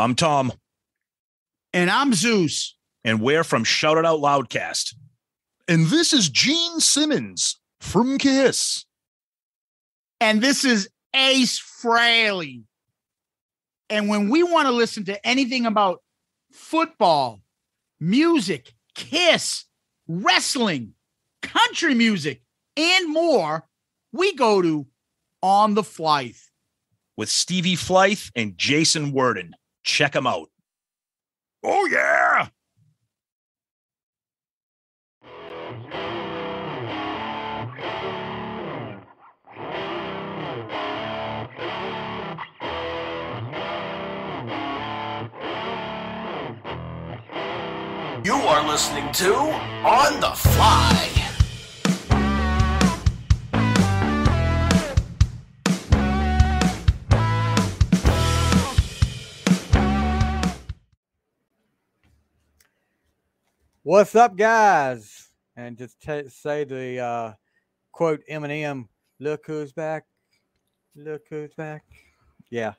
I'm Tom. And I'm Zeus. And we're from Shout It Out Loudcast. And this is Gene Simmons from Kiss. And this is Ace Frehley. And when we want to listen to anything about football, music, Kiss, wrestling, country music, and more, we go to On the Flythe with Stevie Flythe and Jason Worden. Check them out. Oh, yeah. You are listening to On the Fly. What's up, guys? And just say the quote Eminem, look who's back. Look who's back. Yeah.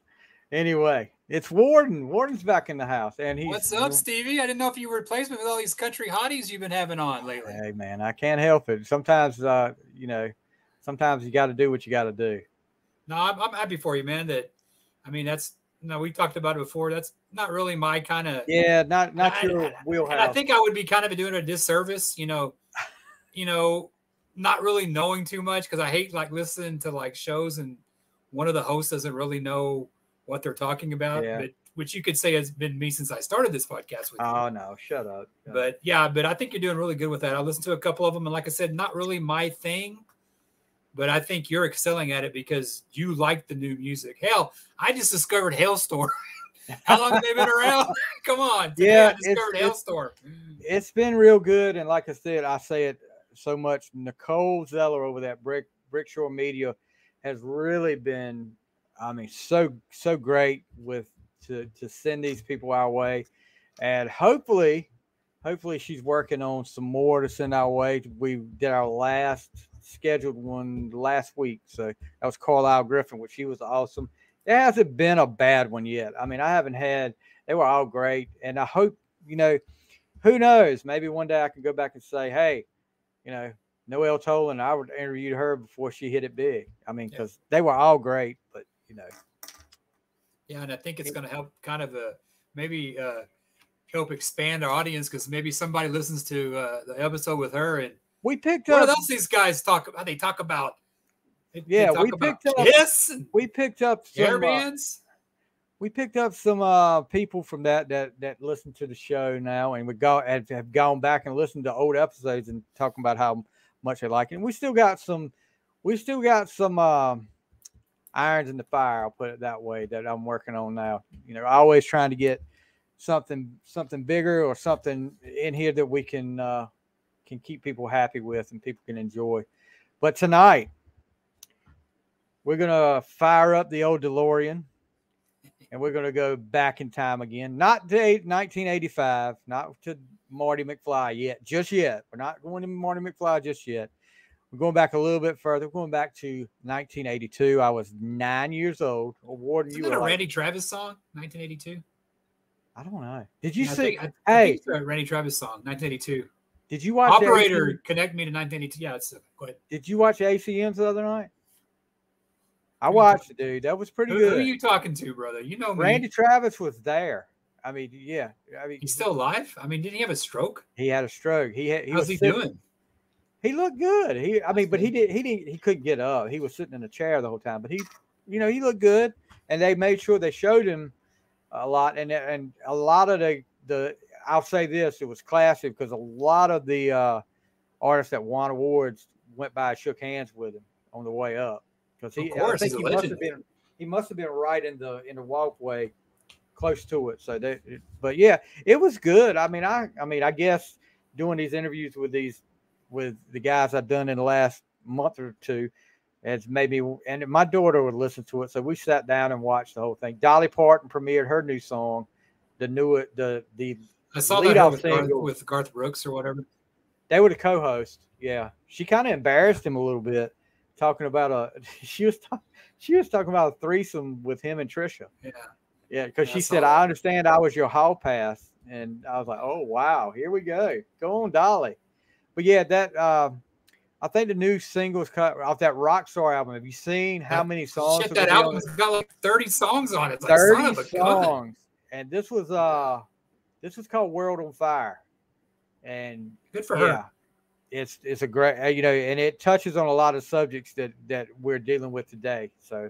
Anyway, it's Worden. Warden's back in the house. And he's What's up, Stevie? I didn't know if you were replacement with all these country hotties you've been having on lately. Hey, man, I can't help it. Sometimes, sometimes you got to do what you got to do. No, I'm happy for you, man. We talked about it before. That's not really my kind of. Yeah, not your wheelhouse. And I think I would be kind of doing a disservice, not really knowing too much, because I hate listening to shows and one of the hosts doesn't really know what they're talking about. Yeah. But which you could say has been me since I started this podcast with you. Oh no, shut up. But I think you're doing really good with that. I listened to a couple of them, and like I said, not really my thing. But I think you're excelling at it because you like the new music. Hell, I just discovered Hailstorm. How long have they been around? Come on. Yeah, I discovered Hailstorm. It's been real good. And like I said, I say it so much. Nicole Zeller over that Brickshore Media has really been, so great to send these people our way. And hopefully she's working on some more to send our way. We did our last scheduled one last week, so that was Carlisle Griffin, which she was awesome. It hasn't been a bad one yet. They were all great, and I hope, who knows, maybe one day I can go back and say, hey, Noelle Tolan, I would interview her before she hit it big. Because they were all great, but Yeah, and I think it's going to help maybe help expand our audience, because maybe somebody listens to the episode with her, and we picked what up. else these guys talk about? They talk about. We picked up Kiss. We picked up some hair bands. We picked up some people from that listen to the show now, and have gone back and listened to old episodes and talking about how much they like it. And we still got some irons in the fire. I'll put it that way, that I'm working on now. Always trying to get something bigger or something in here that we can keep people happy with and people can enjoy. But tonight we're gonna fire up the old DeLorean, and we're gonna go back in time again. Not to 1985, not to Marty McFly just yet. We're not going to Marty McFly just yet. We're going back a little bit further. We're going back to 1982. I was 9 years old. Isn't that a Randy Travis song, 1982? I don't know. Did you see? Hey, it's a Randy Travis song, 1982. Did you watch Operator, connect me to 1982. Yeah, go ahead. Did you watch ACMs the other night? I watched it, dude. That was pretty good. Who are you talking to, brother? You know me. Randy Travis was there. He's still alive? Didn't he have a stroke? He had a stroke. How's he doing? He looked good. But he couldn't get up. He was sitting in a chair the whole time. But he looked good. And they made sure they showed him a lot. And a lot of the I'll say this, it was classy because a lot of the artists that won awards went by and shook hands with him on the way up. Because he must have been right in the walkway close to it. So but yeah, it was good. I guess doing these interviews with the guys I've done in the last month or two, it's maybe, and my daughter would listen to it. So we sat down and watched the whole thing. Dolly Parton premiered her new song, I saw that with Garth Brooks or whatever. They were the co-host. Yeah, she kind of embarrassed him a little bit, talking about she was talking about a threesome with him and Trisha. Yeah, because she I said, saw "I that. understand I was your hall pass," and I was like, "Oh wow, here we go. Go on, Dolly." But yeah, that I think the new singles cut off that Rockstar album. Have you seen how many songs? Shit, are gonna that be on album's got like 30 songs on it. It's like, son 30 of a gun. songs, and this was called World on Fire, and Good for yeah, her. it's a great and it touches on a lot of subjects that we're dealing with today. So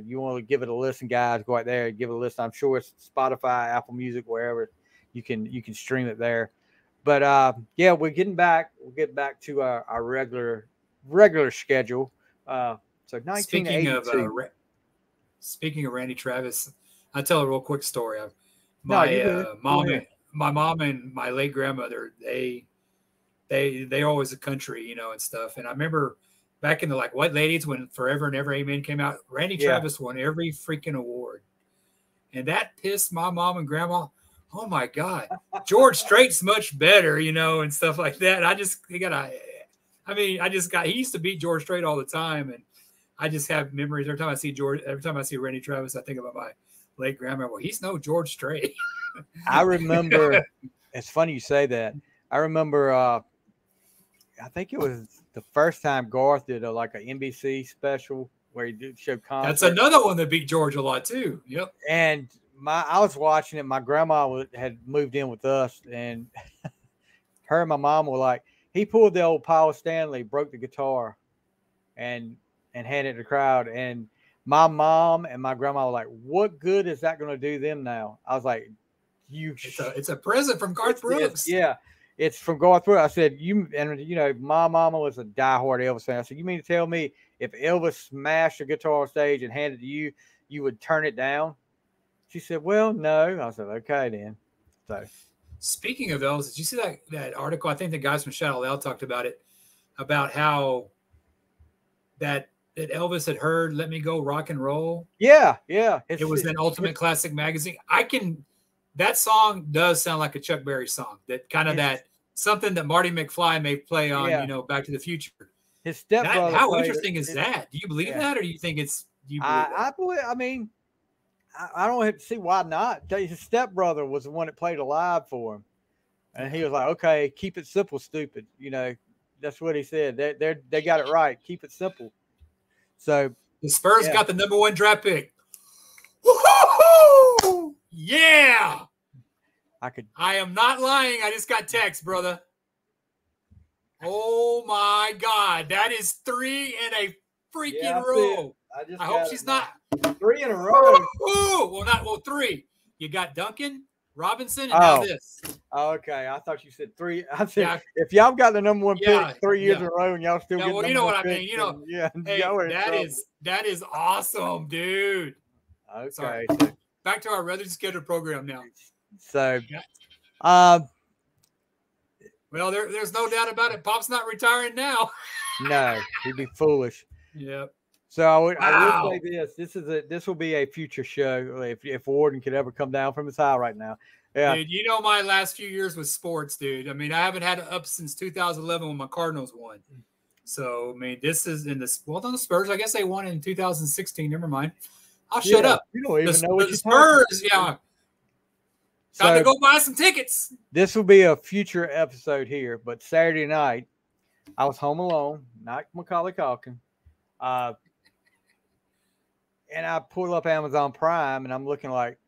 you want to give it a listen, guys, go out there and give it a listen. I'm sure it's Spotify, Apple Music, wherever you can stream it there. But yeah, we'll get back to our regular schedule. So Speaking of 1982. speaking of Randy Travis, I'll tell a real quick story. No, you good. Go ahead. My mom and my late grandmother, they always a country, and stuff. And I remember back in the like what ladies when Forever and Ever Amen came out, Randy Travis won every freaking award. And that pissed my mom and grandma. Oh my God. George Strait's much better, and stuff like that. He used to beat George Strait all the time. And I just have memories every time I see Randy Travis, I think about my late grandma. Well, he's no George Strait. I remember it's funny you say that. I remember I think it was the first time Garth did like an NBC special where he did show concerts. That's another one that beat George a lot too. Yep. And I was watching it. My grandma had moved in with us, and her and my mom were like, he pulled the old Paul Stanley, broke the guitar, and handed it to the crowd. And my mom and my grandma were like, "What good is that going to do them now?" I was like, It's a present from Garth Brooks. It's from Garth Brooks. I said, my mama was a diehard Elvis fan. I said, you mean to tell me if Elvis smashed a guitar on stage and handed it to you, you would turn it down? She said, well, no. I said, okay, then. So, speaking of Elvis, did you see that article? I think the guys from Shout Out Loud talked about it, about how that Elvis had heard "Let Me Go Rock and Roll." Yeah. It was an Ultimate Classic magazine. That song does sound like a Chuck Berry song. That kind of something that Marty McFly may play on, Back to the Future. His stepbrother. How interesting is that? Do you believe that, or do you think it's? I believe. I mean, I don't have to see why not. His stepbrother was the one that played it live for him, and he was like, "Okay, keep it simple, stupid." That's what he said. They got it right. Keep it simple. So the Spurs got the #1 draft pick. Woo-hoo-hoo! Yeah. I am not lying. I just got text, brother. Oh my God. That is 3 in a freaking row. I hope she's not 3 in a row. Well, 3. You got Duncan, Robinson, and now this. Oh, okay. I thought you said 3. I said if y'all got the #1 pick 3 years in a row and y'all still get well, you know what I mean. Hey, that is awesome, dude. Okay. Sorry. Back to our regularly scheduled program now. So, well, there's no doubt about it. Pop's not retiring now. No, he'd be foolish. Yep. So I would say this. This will be a future show if Worden could ever come down from his high right now. Yeah, dude. My last few years with sports, dude. I mean, I haven't had it up since 2011 when my Cardinals won. So I mean, this is in the the Spurs. I guess they won in 2016. Never mind. I'll shut up. You don't even know what the Spurs. Yeah. Time to go buy some tickets. This will be a future episode here, but Saturday night, I was home alone, not Macaulay Culkin. And I pulled up Amazon Prime, and I'm looking like,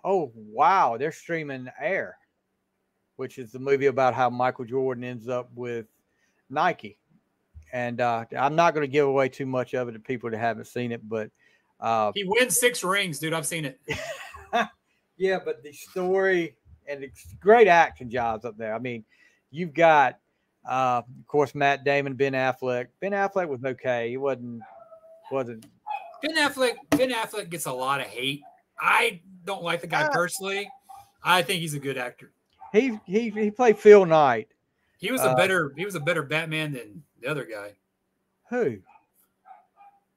oh, wow, they're streaming Air, which is the movie about how Michael Jordan ends up with Nike. And I'm not going to give away too much of it to people that haven't seen it, but he wins 6 rings, dude. I've seen it. Yeah, but the story and it's great acting jobs up there. I mean, you've got, of course, Matt Damon, Ben Affleck. Ben Affleck was okay. He wasn't. Ben Affleck gets a lot of hate. I don't like the guy personally. I think he's a good actor. He played Phil Knight. He was a better Batman than the other guy. Who?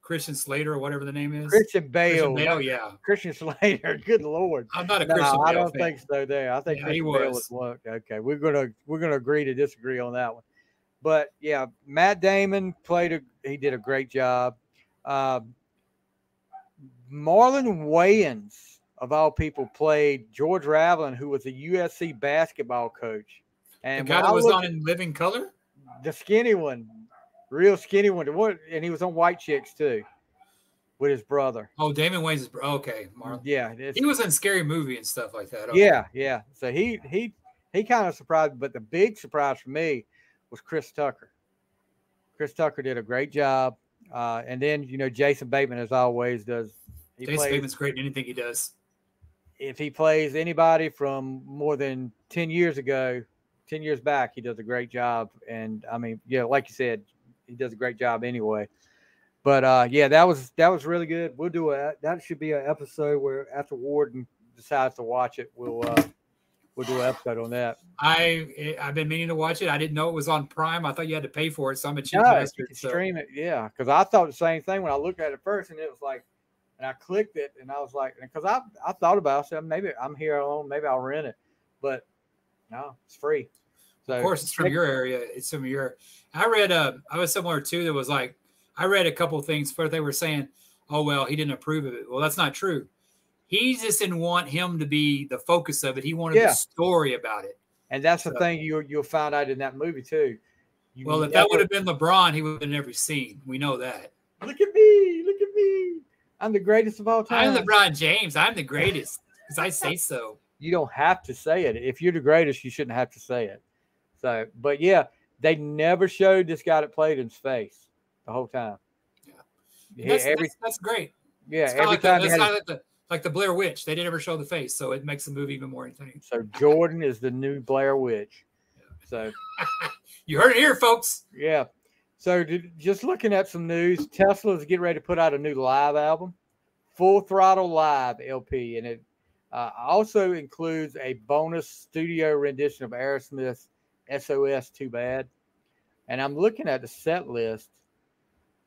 Christian Slater or whatever the name is. Christian Bale, yeah. Christian Slater. Good Lord. I'm not a Christian Bale I don't fan. think so there. I think Christian Bale was one. Okay. We're gonna agree to disagree on that one. But yeah, Matt Damon he did a great job. Marlon Wayans of all people, played George Raveling, who was a USC basketball coach. And the guy that was on In Living Color? The skinny one, real skinny one. And he was on White Chicks too, with his brother. Oh, Damon Wayans' brother. Okay, Marlon. Yeah, he was in Scary Movie and stuff like that. Okay. Yeah. So he kind of surprised, but the big surprise for me was Chris Tucker. Chris Tucker did a great job, and then Jason Bateman, as always, does. Jason Bateman's great in anything he does. If he plays anybody from more than 10 years back, he does a great job. And I mean, like you said, he does a great job anyway. But that was really good. We'll do that should be an episode where after Worden decides to watch it, we'll do an episode on that. I've been meaning to watch it. I didn't know it was on Prime. I thought you had to pay for it, so I'm a cheap bastard. You can stream it, yeah. Because I thought the same thing when I looked at it first, and it was like, and I clicked it, and I was like, because I thought about it, I said, maybe I'm here alone, maybe I'll rent it, but no, it's free. So, of course, it's from your area. It's from your. I read I was somewhere too that was like, I read a couple of things where they were saying, oh well, he didn't approve of it. Well, that's not true. He just didn't want him to be the focus of it. He wanted the story about it. And that's the thing you'll find out in that movie too. If that would have been LeBron, he would have been in every scene. We know that. Look at me. I'm the greatest of all time. I'm LeBron James. I'm the greatest because I say so. You don't have to say it. If you're the greatest, you shouldn't have to say it. So, but yeah, they never showed this guy that played his face the whole time. Yeah, that's great. Yeah, every time like the Blair Witch, they didn't ever show the face, so it makes the movie even more entertaining. So Jordan is the new Blair Witch. So you heard it here, folks. Yeah. So just looking at some news, Tesla's getting ready to put out a new live album, Full Throttle Live LP, and it also includes a bonus studio rendition of Aerosmith's SOS Too Bad. And I'm looking at the set list.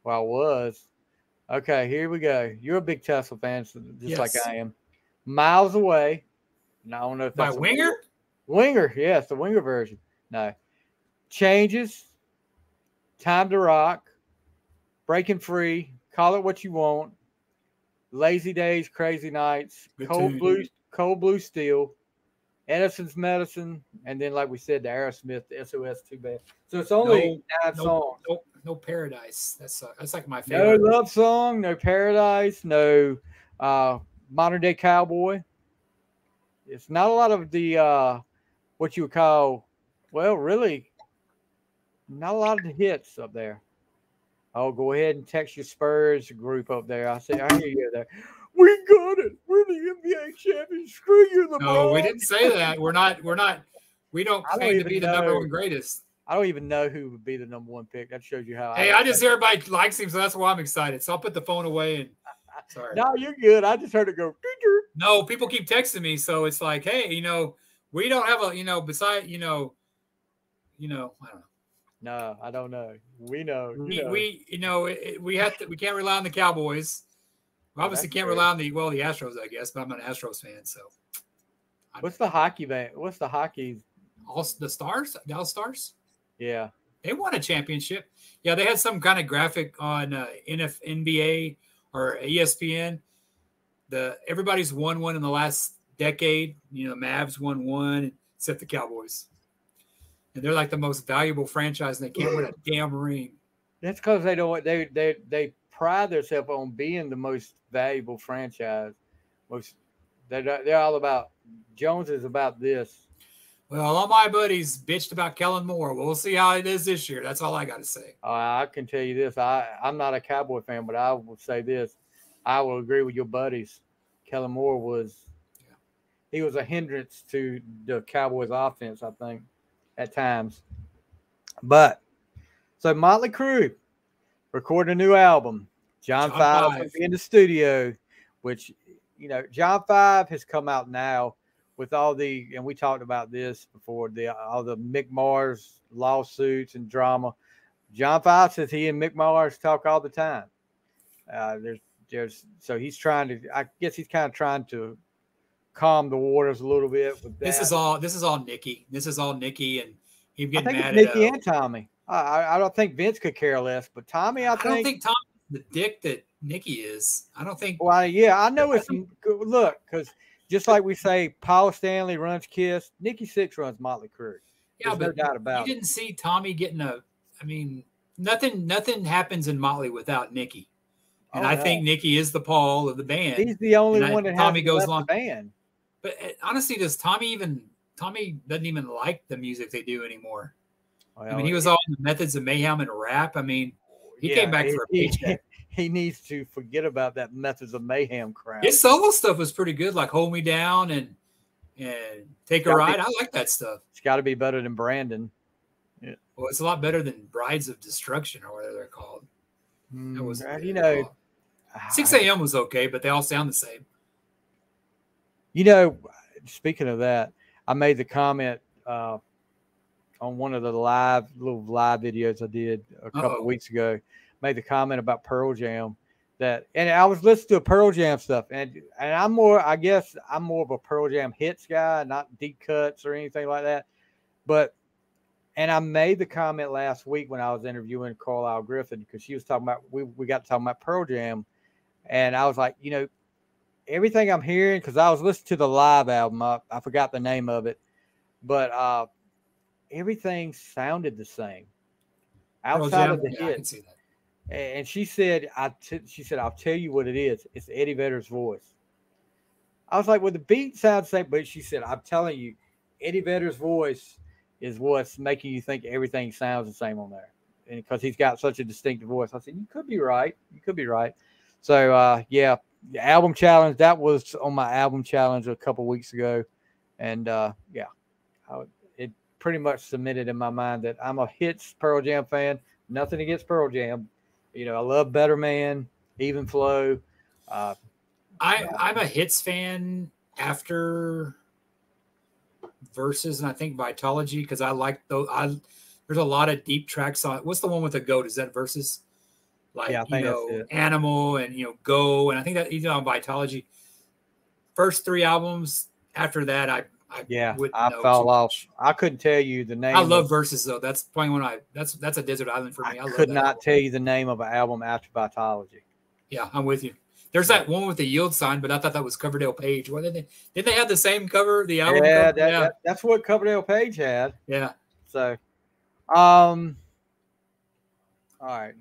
Well, I was. Okay, here we go. You're a big Tesla fan, just like I am. Miles Away. And I don't know if that's by Winger? Winger, yes, the Winger version. No. Changes. Time to Rock. Breaking Free. Call It What You Want. Lazy Days, Crazy Nights. Cold Blue Steel. Edison's Medicine. And then, like we said, the Aerosmith, the SOS Too Bad. So it's only 9 songs. No Paradise. That's like my favorite. No Love Song, no Paradise, no Modern Day Cowboy. It's not a lot of the what you would call, well, really, not a lot of the hits up there. Oh, go ahead and text your Spurs group up there. I hear you there. We got it. We're the NBA champions. Screw you, LeBron. No, we didn't say that. We're not. We don't claim to be the number one greatest. I don't even know who would be the number one pick. That shows you how. Hey, I just hear everybody likes him, so that's why I'm excited. So I'll put the phone away and. Sorry. No, you're good. I just heard it go. No, people keep texting me, so it's like, hey, we don't have a, beside, I don't know. No, I don't know. We know. We can't rely on the Cowboys. We obviously can't rely on the Astros, I guess, but I'm not an Astros fan, so. What's the hockey band? What's the hockey? The Stars? Dallas Stars? Yeah. They won a championship. Yeah, they had some kind of graphic on NBA or ESPN. Everybody's won one in the last decade. Mavs won one, except the Cowboys. And they're like the most valuable franchise, and they can't win a damn ring. That's because they don't. They pride themselves on being the most valuable franchise. They're all about. Jones is about this. Well, all my buddies bitched about Kellen Moore. We'll see how it is this year. That's all I got to say. I can tell you this. I'm not a Cowboy fan, but I will say this. I will agree with your buddies. Kellen Moore was a hindrance to the Cowboys offense, I think, at times. But so Motley Crue recording a new album. John 5 will be in the studio, which, John 5 has come out now. With all and we talked about this before, all the Mick Mars lawsuits and drama. John 5 says he and Mick Mars talk all the time. So he's trying to, I guess he's kind of trying to calm the waters a little bit with that. This is all Nikki. This is all Nikki and him getting mad at Nikki and Tommy. I don't think Vince could care less, but Tommy, I don't think the dick that Nikki is. I don't think. Well, yeah, I know it's look, because just like we say, Paul Stanley runs Kiss, Nikki Sixx runs Motley Crue. Yeah, There's no doubt about you it. didn't see Tommy getting a. I mean, nothing happens in Motley without Nikki, and I think Nikki is the Paul of the band. He's the only one that Tommy goes left along. the band. But honestly, Tommy doesn't even like the music they do anymore. Well, I mean, he was all in the Methods of Mayhem and rap. I mean, he came back for a paycheck. He needs to forget about that Methods of Mayhem crap. His solo stuff was pretty good, like Hold Me Down and Take a Ride. I like that stuff. It's got to be better than Brandon. Yeah. Well, it's a lot better than Brides of Destruction or whatever they're called. That was, 6 a.m. was okay, but they all sound the same. Speaking of that, I made the comment on one of the little live videos I did a couple of weeks ago. Made the comment about Pearl Jam and I was listening to Pearl Jam stuff, and I'm more of a Pearl Jam hits guy, not deep cuts or anything like that. And I made the comment last week when I was interviewing Carlisle Griffin, because she was talking about, we got to talking about Pearl Jam, and I was like, everything I'm hearing, because I was listening to the live album, I forgot the name of it, but everything sounded the same outside of the hits. I can see that. And she said, I'll tell you what it is. It's Eddie Vedder's voice. I was like, well, the beat sounds the same, but she said, I'm telling you, Eddie Vedder's voice is what's making you think everything sounds the same on there. And because he's got such a distinctive voice. I said, you could be right. So, the album challenge, that was on my album challenge a couple weeks ago. And, it pretty much cemented in my mind that I'm a hits Pearl Jam fan. Nothing against Pearl Jam. I love Better Man, Even Flow. I'm a hits fan after Versus, and I think Vitology, because I like those. There's a lot of deep tracks on. What's the one with the goat? Is that Versus? Like, I think that's it. Animal and Go, and I think that even on Vitology. First 3 albums. After that, I fell off. I couldn't tell you the name. I love Versus though. That's probably when that's a desert island for me. I could not tell you the name of an album after Vitology. Yeah, I'm with you. There's that one with the yield sign, but I thought that was Coverdale Page. What did they have the same cover? The album. Yeah, that's what Coverdale Page had. Yeah. So, all right.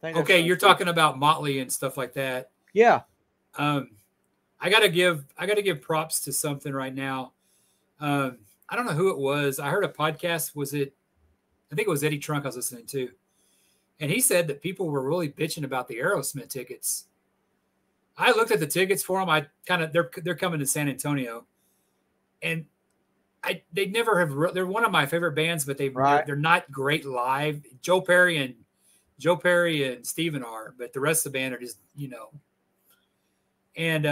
Okay, you're talking about Motley and stuff like that. Yeah. I gotta give props to something right now. I don't know who it was. I heard a podcast. I think it was Eddie Trunk I was listening to. And he said that people were really bitching about the Aerosmith tickets. I looked at the tickets for them. They're coming to San Antonio. And they never have, they're one of my favorite bands, but they're not great live. Joe Perry and Steven are, but the rest of the band are just, And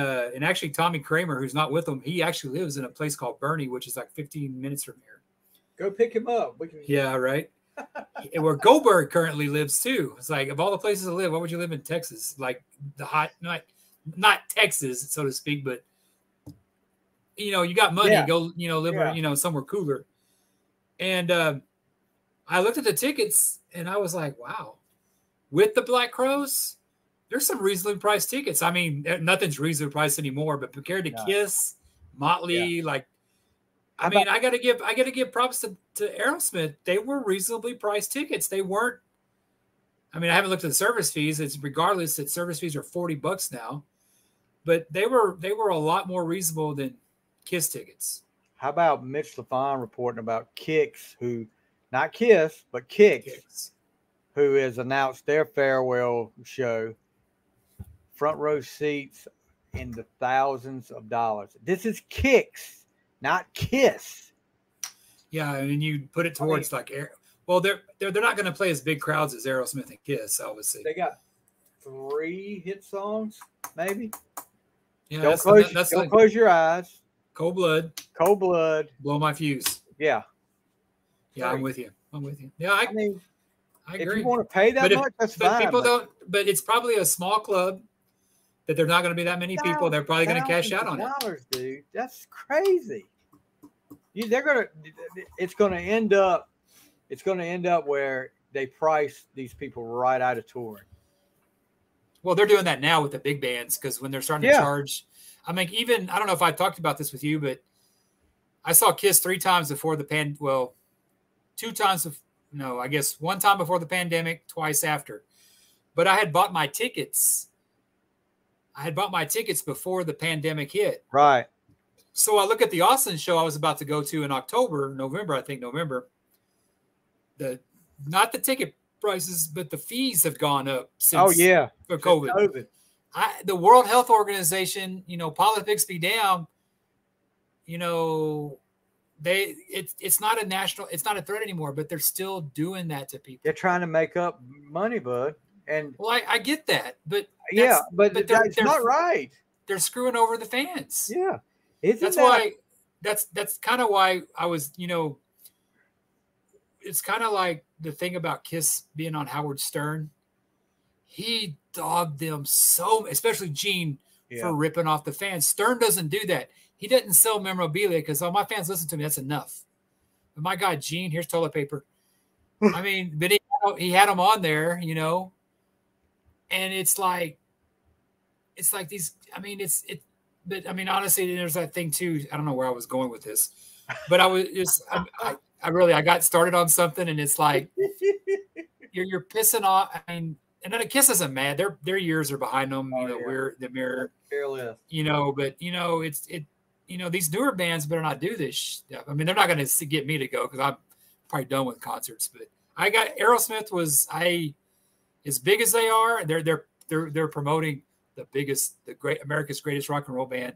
actually, Tommy Kramer, who's not with them, he actually lives in a place called Bernie, which is like 15 minutes from here. Go pick him up. Yeah, right. Where Goldberg currently lives too. It's like, of all the places to live, why would you live in Texas? Like the hot, not Texas, so to speak, but you got money, go, live, somewhere cooler. And I looked at the tickets and I was like, wow, with the Black Crowes, there's some reasonably priced tickets. I mean, nothing's reasonably priced anymore, but compared to Kiss, Motley, I gotta give props to Aerosmith. They were reasonably priced tickets. They weren't. I mean, I haven't looked at the service fees. It's regardless that service fees are $40 now, but they were a lot more reasonable than Kiss tickets. How about Mitch LaFon reporting about Kix, who, not Kiss, but Kix, who has announced their farewell show. Front row seats in the thousands of dollars. This is Kix, not Kiss. Yeah, and you put it towards they're not going to play as big crowds as Aerosmith and Kiss, obviously. They got 3 hit songs, maybe. Yeah, don't close your eyes. Cold Blood, Blow My Fuse. Yeah, I'm with you. Yeah, I agree. If you want to pay that much, that's fine. People don't. But it's probably a small club that they're not going to be that many people. They're probably going to cash out on it. Dude, that's crazy. It's going to end up where they price these people right out of touring. Well, they're doing that now with the big bands because when they're starting to charge, I mean, even I don't know if I talked about this with you, but I saw Kiss 3 times before the well, 2 times. No, I guess 1 time before the pandemic, twice after. But I had bought my tickets. Before the pandemic hit. Right. So I look at the Austin show I was about to go to in November. Not the ticket prices, but the fees have gone up since for COVID. The World Health Organization, politics be damned, it's not a threat anymore, but they're still doing that to people. They're trying to make up money, bud. And well, I get that, but that's not right. They're screwing over the fans. Yeah. That's kind of why I was, it's kind of like the thing about Kiss being on Howard Stern. He dogged them especially Gene, for ripping off the fans. Stern doesn't do that. He doesn't sell memorabilia because all my fans listen to me. That's enough. But my God, Gene, here's toilet paper. I mean, but he had them on there, and it's like these. I mean, but I mean, honestly, there's that thing too. I don't know where I was going with this, but I was just, I got started on something, and it's like you're pissing off. I mean, and then Kiss isn't mad. Their years are behind them. We're the mirror. Careless. But these newer bands better not do this stuff. I mean, they're not going to get me to go because I'm probably done with concerts. But I got Aerosmith as big as they are. They're promoting America's greatest rock and roll band.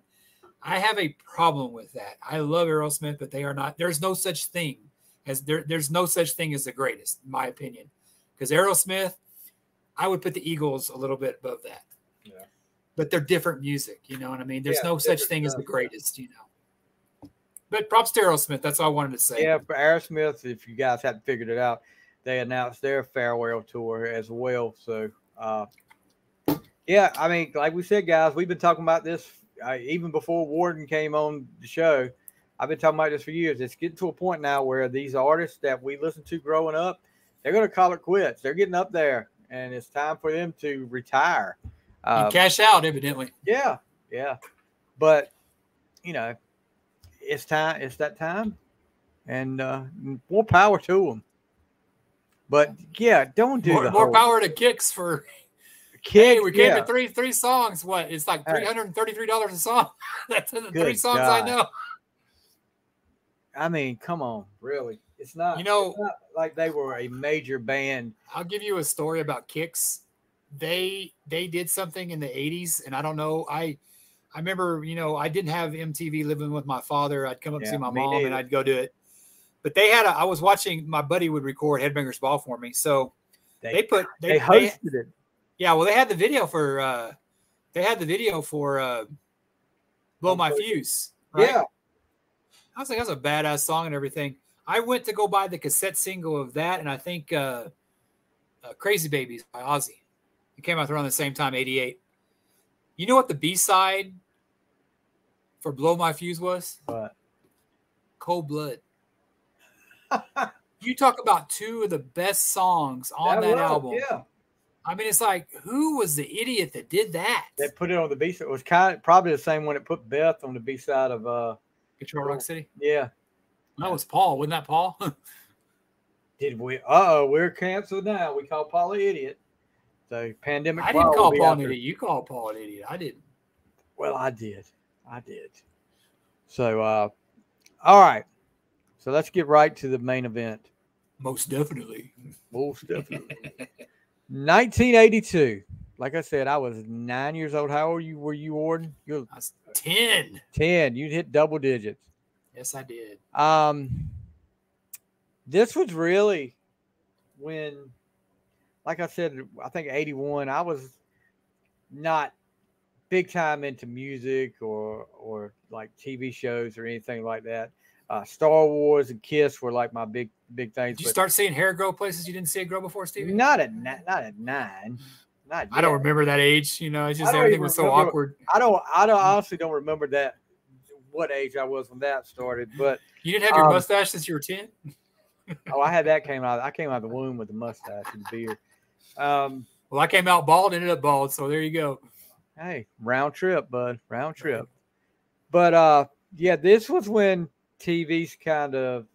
I have a problem with that. I love Aerosmith, but they are not. There's no such thing as there's no such thing as the greatest, in my opinion. Because Aerosmith, I would put the Eagles a little bit above that. Yeah. But they're different music, you know what I mean? There's no such thing as the greatest, But props to Aerosmith. That's all I wanted to say. Yeah, for Aerosmith, if you guys haven't figured it out, they announced their farewell tour as well. So, I mean, like we said, guys, we've been talking about this even before Worden came on the show. I've been talking about this for years. It's getting to a point now where these artists that we listened to growing up, they're going to call it quits. They're getting up there, and it's time for them to retire. Cash out, evidently. Yeah. But, it's time. It's that time. And more power to them. But, don't do more power to Kicks for – Hey, we gave it three songs. What? It's like $333 a song. That's the 3 songs I know. I mean, come on, really. It's not, it's not like they were a major band. I'll give you a story about Kicks. They did something in the 80s, and I don't know. I remember, I didn't have MTV living with my father. I'd come up to see my mom, and I'd go do it. But I was watching, my buddy would record Headbangers Ball for me. So they hosted it. Yeah, well, they had the video for Blow My Fuse. Right? Yeah. I was like, that's a badass song and everything. I went to go buy the cassette single of that, and I think Crazy Babies by Ozzy. It came out around the same time, 88. You know what the B-side for Blow My Fuse was? What? Cold Blood. You talk about 2 of the best songs on that album. Yeah. I mean, it's like, who was the idiot that did that? They put it on the B-side. It was probably the same one that put Beth on the B-side of Guitar Rock City? Yeah. That was Paul. Wasn't that Paul? Did we? We're canceled now. We call Paul an idiot. So pandemic. I didn't call Paul an idiot. You called Paul an idiot. I didn't. Well, I did. So, all right. So let's get right to the main event. Most definitely. 1982. Like I said, I was 9 years old. How old were you, Worden? I was 10. 10. You hit double digits. Yes, I did. This was really when, like I said, I think 81, I was not big time into music or like TV shows or anything like that. Star Wars and Kiss were like my big things. Did you start seeing hair grow places you didn't see it grow before, Stevie? Not at 9. Not yet. I don't remember that age. It's just everything was so awkward. I honestly don't remember that, what age I was when that started. But you didn't have your mustache since you were 10? I had that I came out of the womb with the mustache and the beard. Well, I came out bald, ended up bald, so there you go. Hey, round trip, bud. Round trip. But yeah, this was when TV's kind of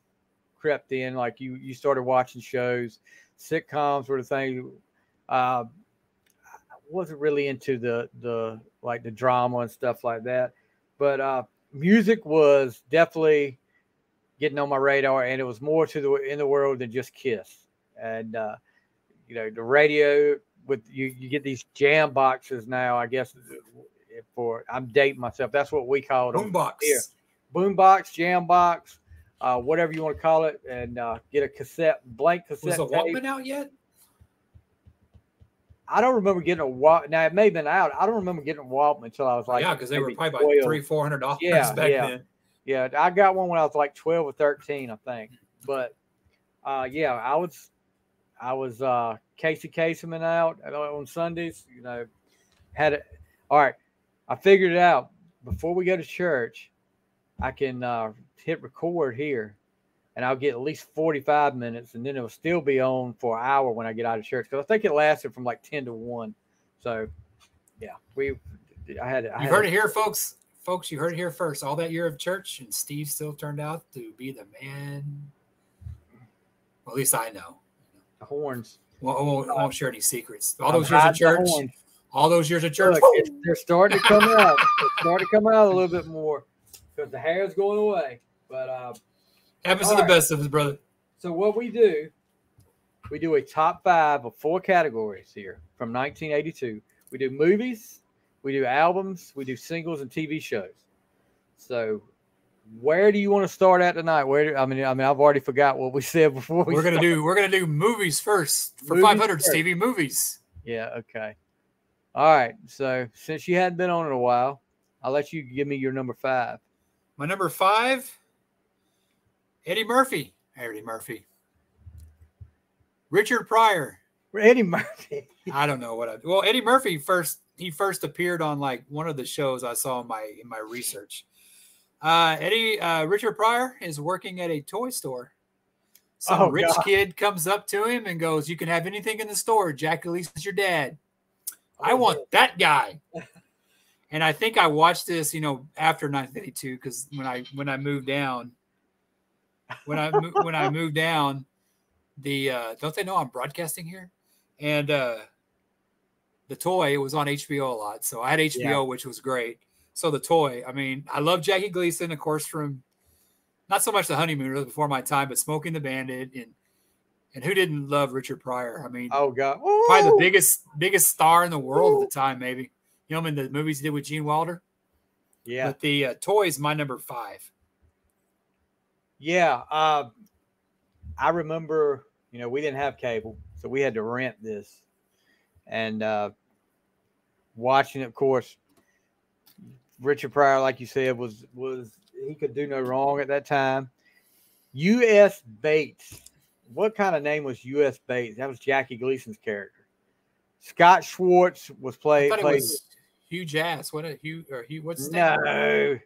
crept in. Like you started watching shows, sitcoms were the thing. I wasn't really into the like the drama and stuff like that, but music was definitely getting on my radar, and it was more in the world than just Kiss. And you know, the radio with you get these jam boxes now. I guess I'm dating myself. That's what we called them. Boombox. Here. Boombox, jam box, whatever you want to call it, and get a blank cassette. Was the Walkman out yet? I don't remember getting a Walkman. Now, it may have been out. I don't remember getting a Walkman until I was like, yeah, because they were probably 12. like $300-$400 back then. Yeah, I got one when I was like 12 or 13, I think. But yeah, I was Casey Kasem out on Sundays. You know, had it. All right, I figured it out. Before we go to church, I can hit record here, and I'll get at least 45 minutes, and then it'll still be on for an hour when I get out of church. Because I think it lasted from like 10 to 1. So, yeah, you heard it here, folks. Folks, you heard it here first. All that year of church, and Steve still turned out to be the man. Well, at least I know. The horns. Well, I won't share any secrets. All those years of church. All those years of church. Look, they're starting to come out. They're starting to come out a little bit more because the hair's going away. But happens to the best of us, brother. So what we do a top 5 of 4 categories here from 1982. We do movies, we do albums, we do singles and TV shows. So where do you want to start at tonight? I mean, I've already forgot what we said before. We're gonna do movies first for 500, Stevie. Movies. Yeah. Okay. All right. So since you hadn't been on in a while, I'll let you give me your number 5. My number 5, Eddie Murphy. Richard Pryor. Eddie Murphy. I don't know well, Eddie Murphy first appeared on like one of the shows I saw in my research. Richard Pryor is working at a toy store. Some rich kid comes up to him and goes, "You can have anything in the store. Jack Gleason's your dad. I want that guy." And I think I watched this, after 1982, because when I moved down, when I moved down, don't they know I'm broadcasting here? And the toy, it was on HBO a lot, so I had HBO, which was great. So the toy, I mean, I love Jackie Gleason, of course, from not so much The Honeymooners before my time, but Smoking the Bandit, and who didn't love Richard Pryor? I mean, oh god, probably the biggest star in the world at the time, maybe. You know, in the movies he did with Gene Wilder. Yeah, but the toy is my number 5. Yeah, I remember. We didn't have cable, so we had to rent this, and watching it, of course. Richard Pryor, like you said, was he could do no wrong at that time. U.S. Bates. What kind of name was U.S. Bates? That was Jackie Gleason's character. Scott Schwartz was played. I thought it was Hugh Jass. What's his name? No.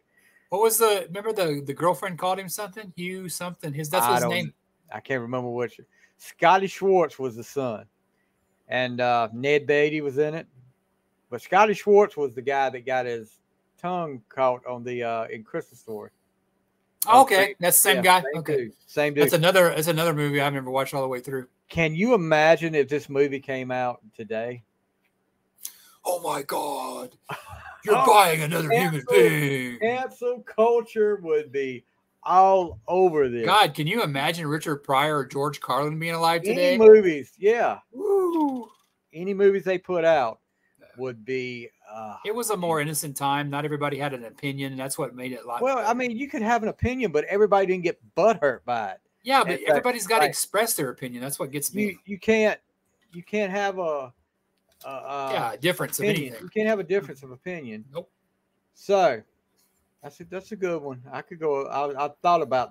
What was remember the girlfriend called him something? Hugh something. That's his name. I can't remember which. Scotty Schwartz was the son. And Ned Beatty was in it. But Scotty Schwartz was the guy that got his tongue caught on the in Christmas Story. Okay, that's the same guy. Same dude. That's another movie I've never watched all the way through. Can you imagine if this movie came out today? Oh my God! You're buying another human being. Cancel culture would be all over this. God, can you imagine Richard Pryor or George Carlin being alive today? Any movies, yeah. Woo. Any movies they put out would be. It was a more innocent time. Not everybody had an opinion, and that's what made it like. Well, I mean, you could have an opinion, but everybody didn't get butthurt by it. Yeah, but everybody's got to express their opinion. That's what gets me. You can't have a difference opinion. of anything. You can't have a difference of opinion. Nope. So that's a good one. I could go. I thought about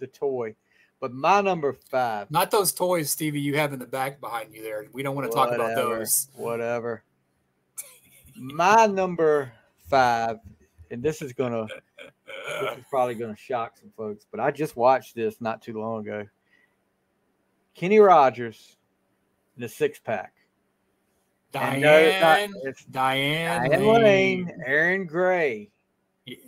the toy, but my number 5. Not those toys, Stevie, you have in the back behind you there. We don't want to talk about those. Whatever. My number 5, and this is probably gonna shock some folks, but I just watched this not too long ago. Kenny Rogers, the 6-pack. And no, it's not. Diane. It's Diane Diane Lane, Aaron Gray.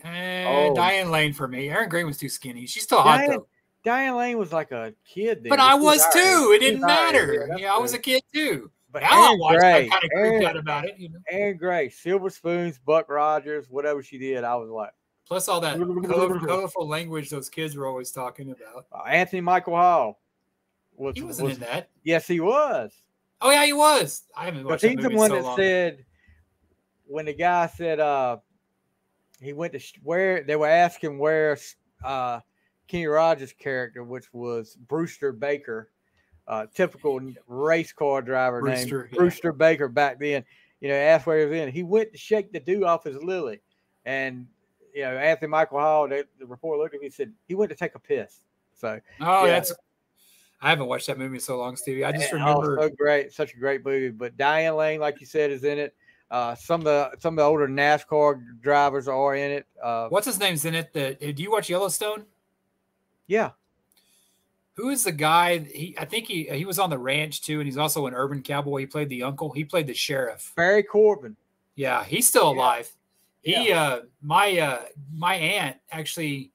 Diane Lane for me. Aaron Gray was too skinny. She's still hot though. Diane Lane was like a kid then. But I was too. It She didn't was our age. matter. that's Yeah, I was true. a kid too. But Now I Aaron watched. I Gray, kind of creeped out about it. You know. Aaron Gray, Silver Spoons, Buck Rogers, whatever she did, I was like. Plus all that colorful language those kids were always talking about. Anthony Michael Hall. He wasn't in that. Yes, he was. Oh yeah, he was. I haven't watched that He's movie the one in so that long. said when the guy said he went to where they were asking where Kenny Rogers' character, which was Brewster Baker, typical race car driver named Brewster Baker back then, asked where he was in. He went to shake the dew off his lily. And, Anthony Michael Hall, the reporter looked at me and said, he went to take a piss. So, I haven't watched that movie in so long, Stevie. I just remember. So great. Such a great movie. But Diane Lane, like you said, is in it. Some of the older NASCAR drivers are in it. What's his name's in it? Do you watch Yellowstone? Yeah. Who is the guy? I think he was on the ranch too, and he's also an urban cowboy. He played the uncle. He played the sheriff. Barry Corbin. Yeah, he's still alive. Yeah. My aunt actually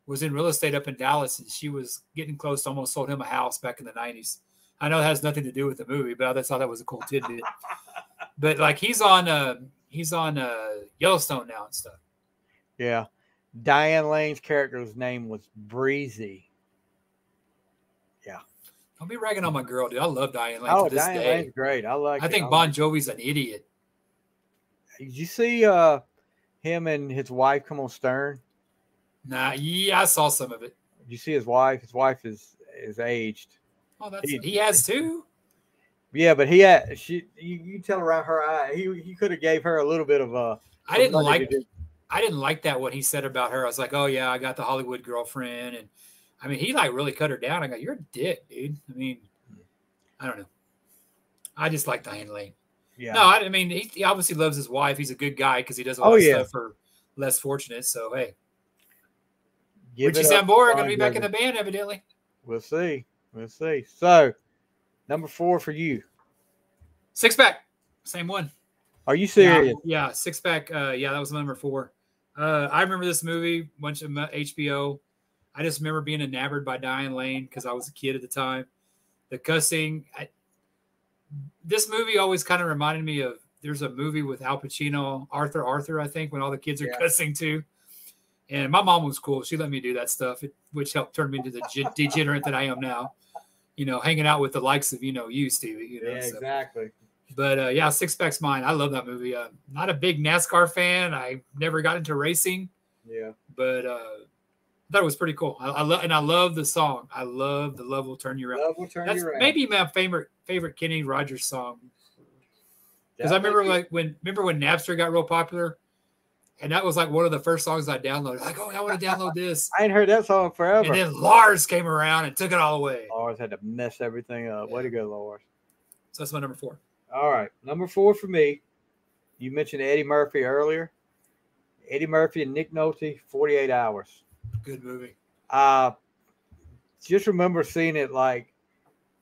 was in real estate up in Dallas, and she was getting close to almost sold him a house back in the 90s. I know it has nothing to do with the movie, but I just thought that was a cool tidbit. But like he's on Yellowstone now and stuff. Yeah. Diane Lane's character's name was Breezy. Yeah. Don't be ragging on my girl, dude. I love Diane Lane. Oh, to this Diane day. Lane's great. I think Bon Jovi's an idiot. Did you see him and his wife come on Stern? Nah, yeah, I saw some of it. Did you see his wife? His wife is aged. Oh, he has two. Yeah, but you tell around her eye. He could have gave her a little bit of a. I didn't like that what he said about her. I was like, oh yeah, I got the Hollywood girlfriend, and I mean, he like really cut her down. I go, you're a dick, dude. I mean, I don't know. I just like Diane Lane. Yeah. No, I mean, he obviously loves his wife. He's a good guy because he does a lot of stuff for less fortunate. So hey, Richie Sambora going to be back in the band evidently. We'll see. So, number 4 for you. Six Pack, same one. Are you serious? Yeah, Six Pack. Yeah, that was number 4. I remember this movie, bunch of HBO. I just remember being enamored by Diane Lane because I was a kid at the time. The cussing. This movie always kind of reminded me of. There's a movie with Al Pacino, Arthur, I think, when all the kids are cussing too. And my mom was cool. She let me do that stuff, which helped turn me into the degenerate that I am now. Hanging out with the likes of, you, Stevie. Yeah, exactly. But, Six Pack's mine. I love that movie. Not a big NASCAR fan. I never got into racing. Yeah. But I thought it was pretty cool. I love the song. I love the Love Will Turn You Around. Love Will Turn You Around. Maybe my favorite Kenny Rogers song. Because I remember when Napster got real popular, and that was like one of the first songs I downloaded. Like, oh, I want to download this. I ain't heard that song forever. And then Lars came around and took it all away. Lars had to mess everything up. Yeah. Way to go, Lars. So that's my number 4. All right. Number 4 for me. You mentioned Eddie Murphy earlier. Eddie Murphy and Nick Nolte, 48 Hours. Good movie. Just remember seeing it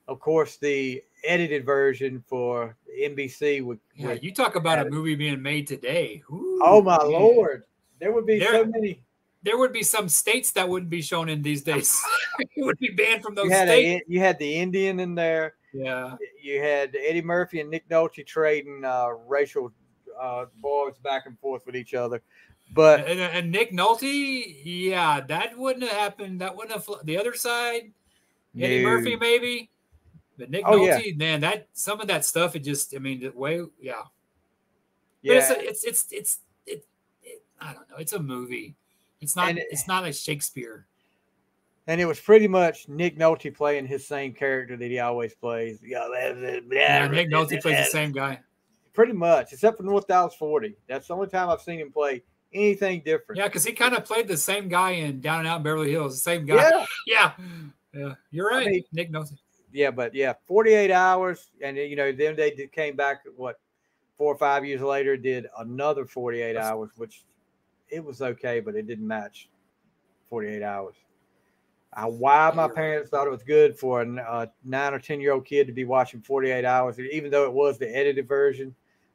of course, the edited version for NBC. You talk about a movie being made today. Ooh, oh, my Lord. There would be so many. There would be some states that wouldn't be shown in these days. It would be banned from those states. You had the Indian in there. Yeah. You had Eddie Murphy and Nick Nolte trading racial bars back and forth with each other. But and Nick Nolte, that wouldn't have happened. That wouldn't have the other side. Eddie Murphy, maybe. But Nick Nolte, man, that some of that stuff, But it's I don't know. It's a movie. It's not like Shakespeare. And it was pretty much Nick Nolte playing his same character that he always plays. Yeah, Nick Nolte plays the same guy. Pretty much, except for North Dallas 40. That's the only time I've seen him play anything different. Yeah, because he kind of played the same guy in Down and Out in Beverly Hills. The same guy. Yeah. You're right, Nick Nolte. Yeah, but 48 Hours, and then they came back 4 or 5 years later, did another 48 Hours, which it was okay, but it didn't match 48 Hours. Why my parents thought it was good for a 9 or 10-year-old kid to be watching 48 Hours, even though it was the edited version,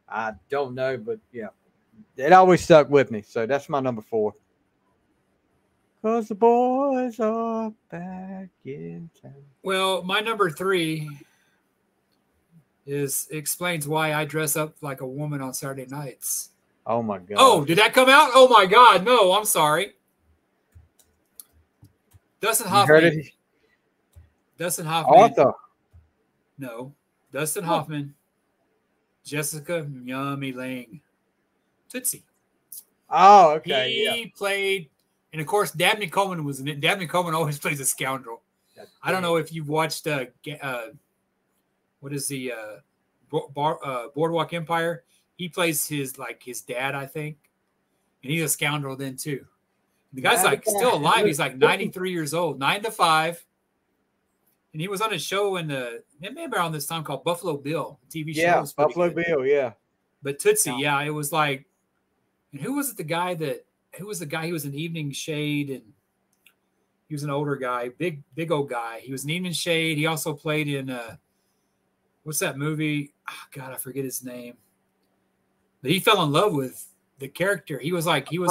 I don't know. But yeah, it always stuck with me. So that's my number 4. Because the boys are back in town. Well, my number 3 explains why I dress up like a woman on Saturday nights. Oh my God. Oh, did that come out? Oh my God. No, I'm sorry. Dustin Hoffman. Dustin Hoffman. Arthur. No. Dustin Hoffman. Jessica Yummy Lang. Tootsie. Oh, okay. He played, and of course, Dabney Coleman was in it. Dabney Coleman always plays a scoundrel. I don't know if you've watched what is the Boardwalk Empire. He plays his dad, I think, and he's a scoundrel then too. The guy's still alive. He's like 93 years old, 9 to 5, and he was on a show it may have been around this time called Buffalo Bill TV show. Yeah, Buffalo Bill. Yeah, but Tootsie, yeah, it was like, and who was it? Who was the guy? He was an Evening Shade, and he was an older guy, big old guy. He was an Evening Shade. He also played in what's that movie? Oh, God, I forget his name. But he fell in love with the character. He was like yeah.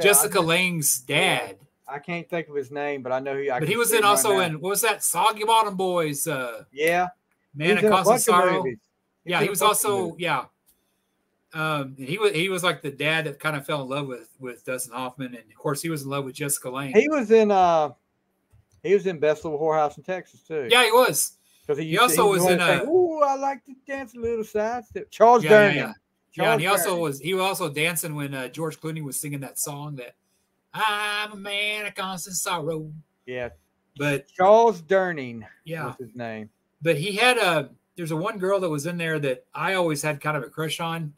Jessica Lange's dad. I can't think of his name, but I know who. But he was in also in what was that? Soggy Bottom Boys. Yeah, Man of Constant Sorrow. Yeah, he was also he was like the dad that kind of fell in love with Dustin Hoffman, and of course he was in love with Jessica Lange. He was in Best Little Whorehouse in Texas too. Yeah, he was. Because he also was in "Ooh, I like to dance a little sidestep." Charles Durning. Yeah, and he was also dancing when George Clooney was singing that song that I'm a man of constant sorrow. Yeah, but Charles Durning. Yeah, was his name. But he had there's a one girl that was in there that I always had kind of a crush on.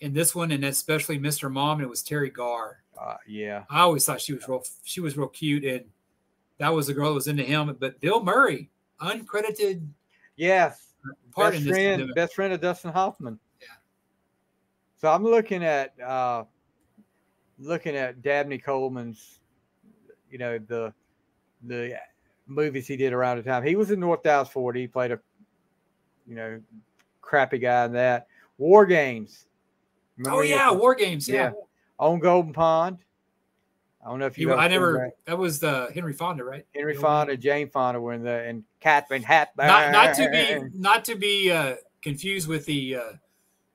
In this one, and especially Mr. Mom, and it was Terry Garr. Yeah, I always thought she was real cute, and that was the girl that was into him. But Bill Murray, uncredited, yes, best friend of Dustin Hoffman. Yeah. So I'm looking at Dabney Coleman's, the movies he did around the time. He was in North Dallas 40. He played a, crappy guy in that. War Games. Remember War Games. Yeah. On Golden Pond. I don't know if you. That was Henry Fonda, right? Henry Fonda, Jane Fonda were in there, and Catherine Hepburn. Not to be confused with the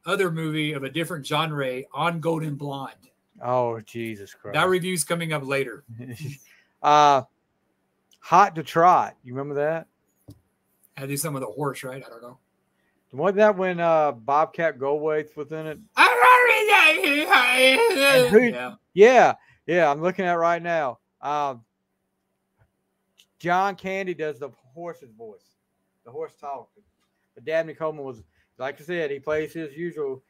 other movie of a different genre, On Golden Blonde. Oh, Jesus Christ! That review's coming up later. Hot to Trot. You remember that? I do some with a horse, right? I don't know. Wasn't that when Bobcat Goldthwait was in it? Yeah, I'm looking at it right now. John Candy does the horse's voice, the horse talking. But Dabney Coleman was, like I said, he plays his usual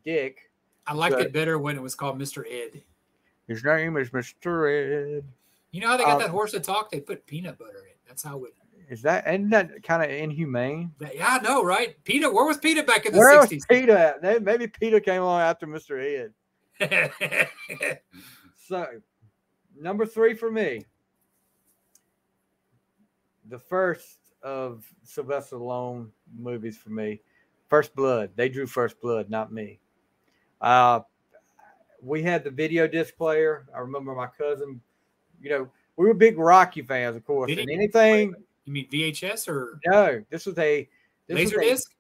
dick. I liked it better when it was called Mr. Ed. His name is Mr. Ed. You know how they got that horse to talk? They put peanut butter in it. That's how it. Isn't that kind of inhumane? Yeah, I know, right? Peter, where was Peter back in the 60s? Where was Peter at? Maybe Peter came along after Mr. Ed. So, number 3 for me. The first of Sylvester Stallone movies for me. First Blood. They drew First Blood, not me. We had the video disc player. I remember my cousin, we were big Rocky fans, of course. And anything. You mean VHS or no? This was a laser disc.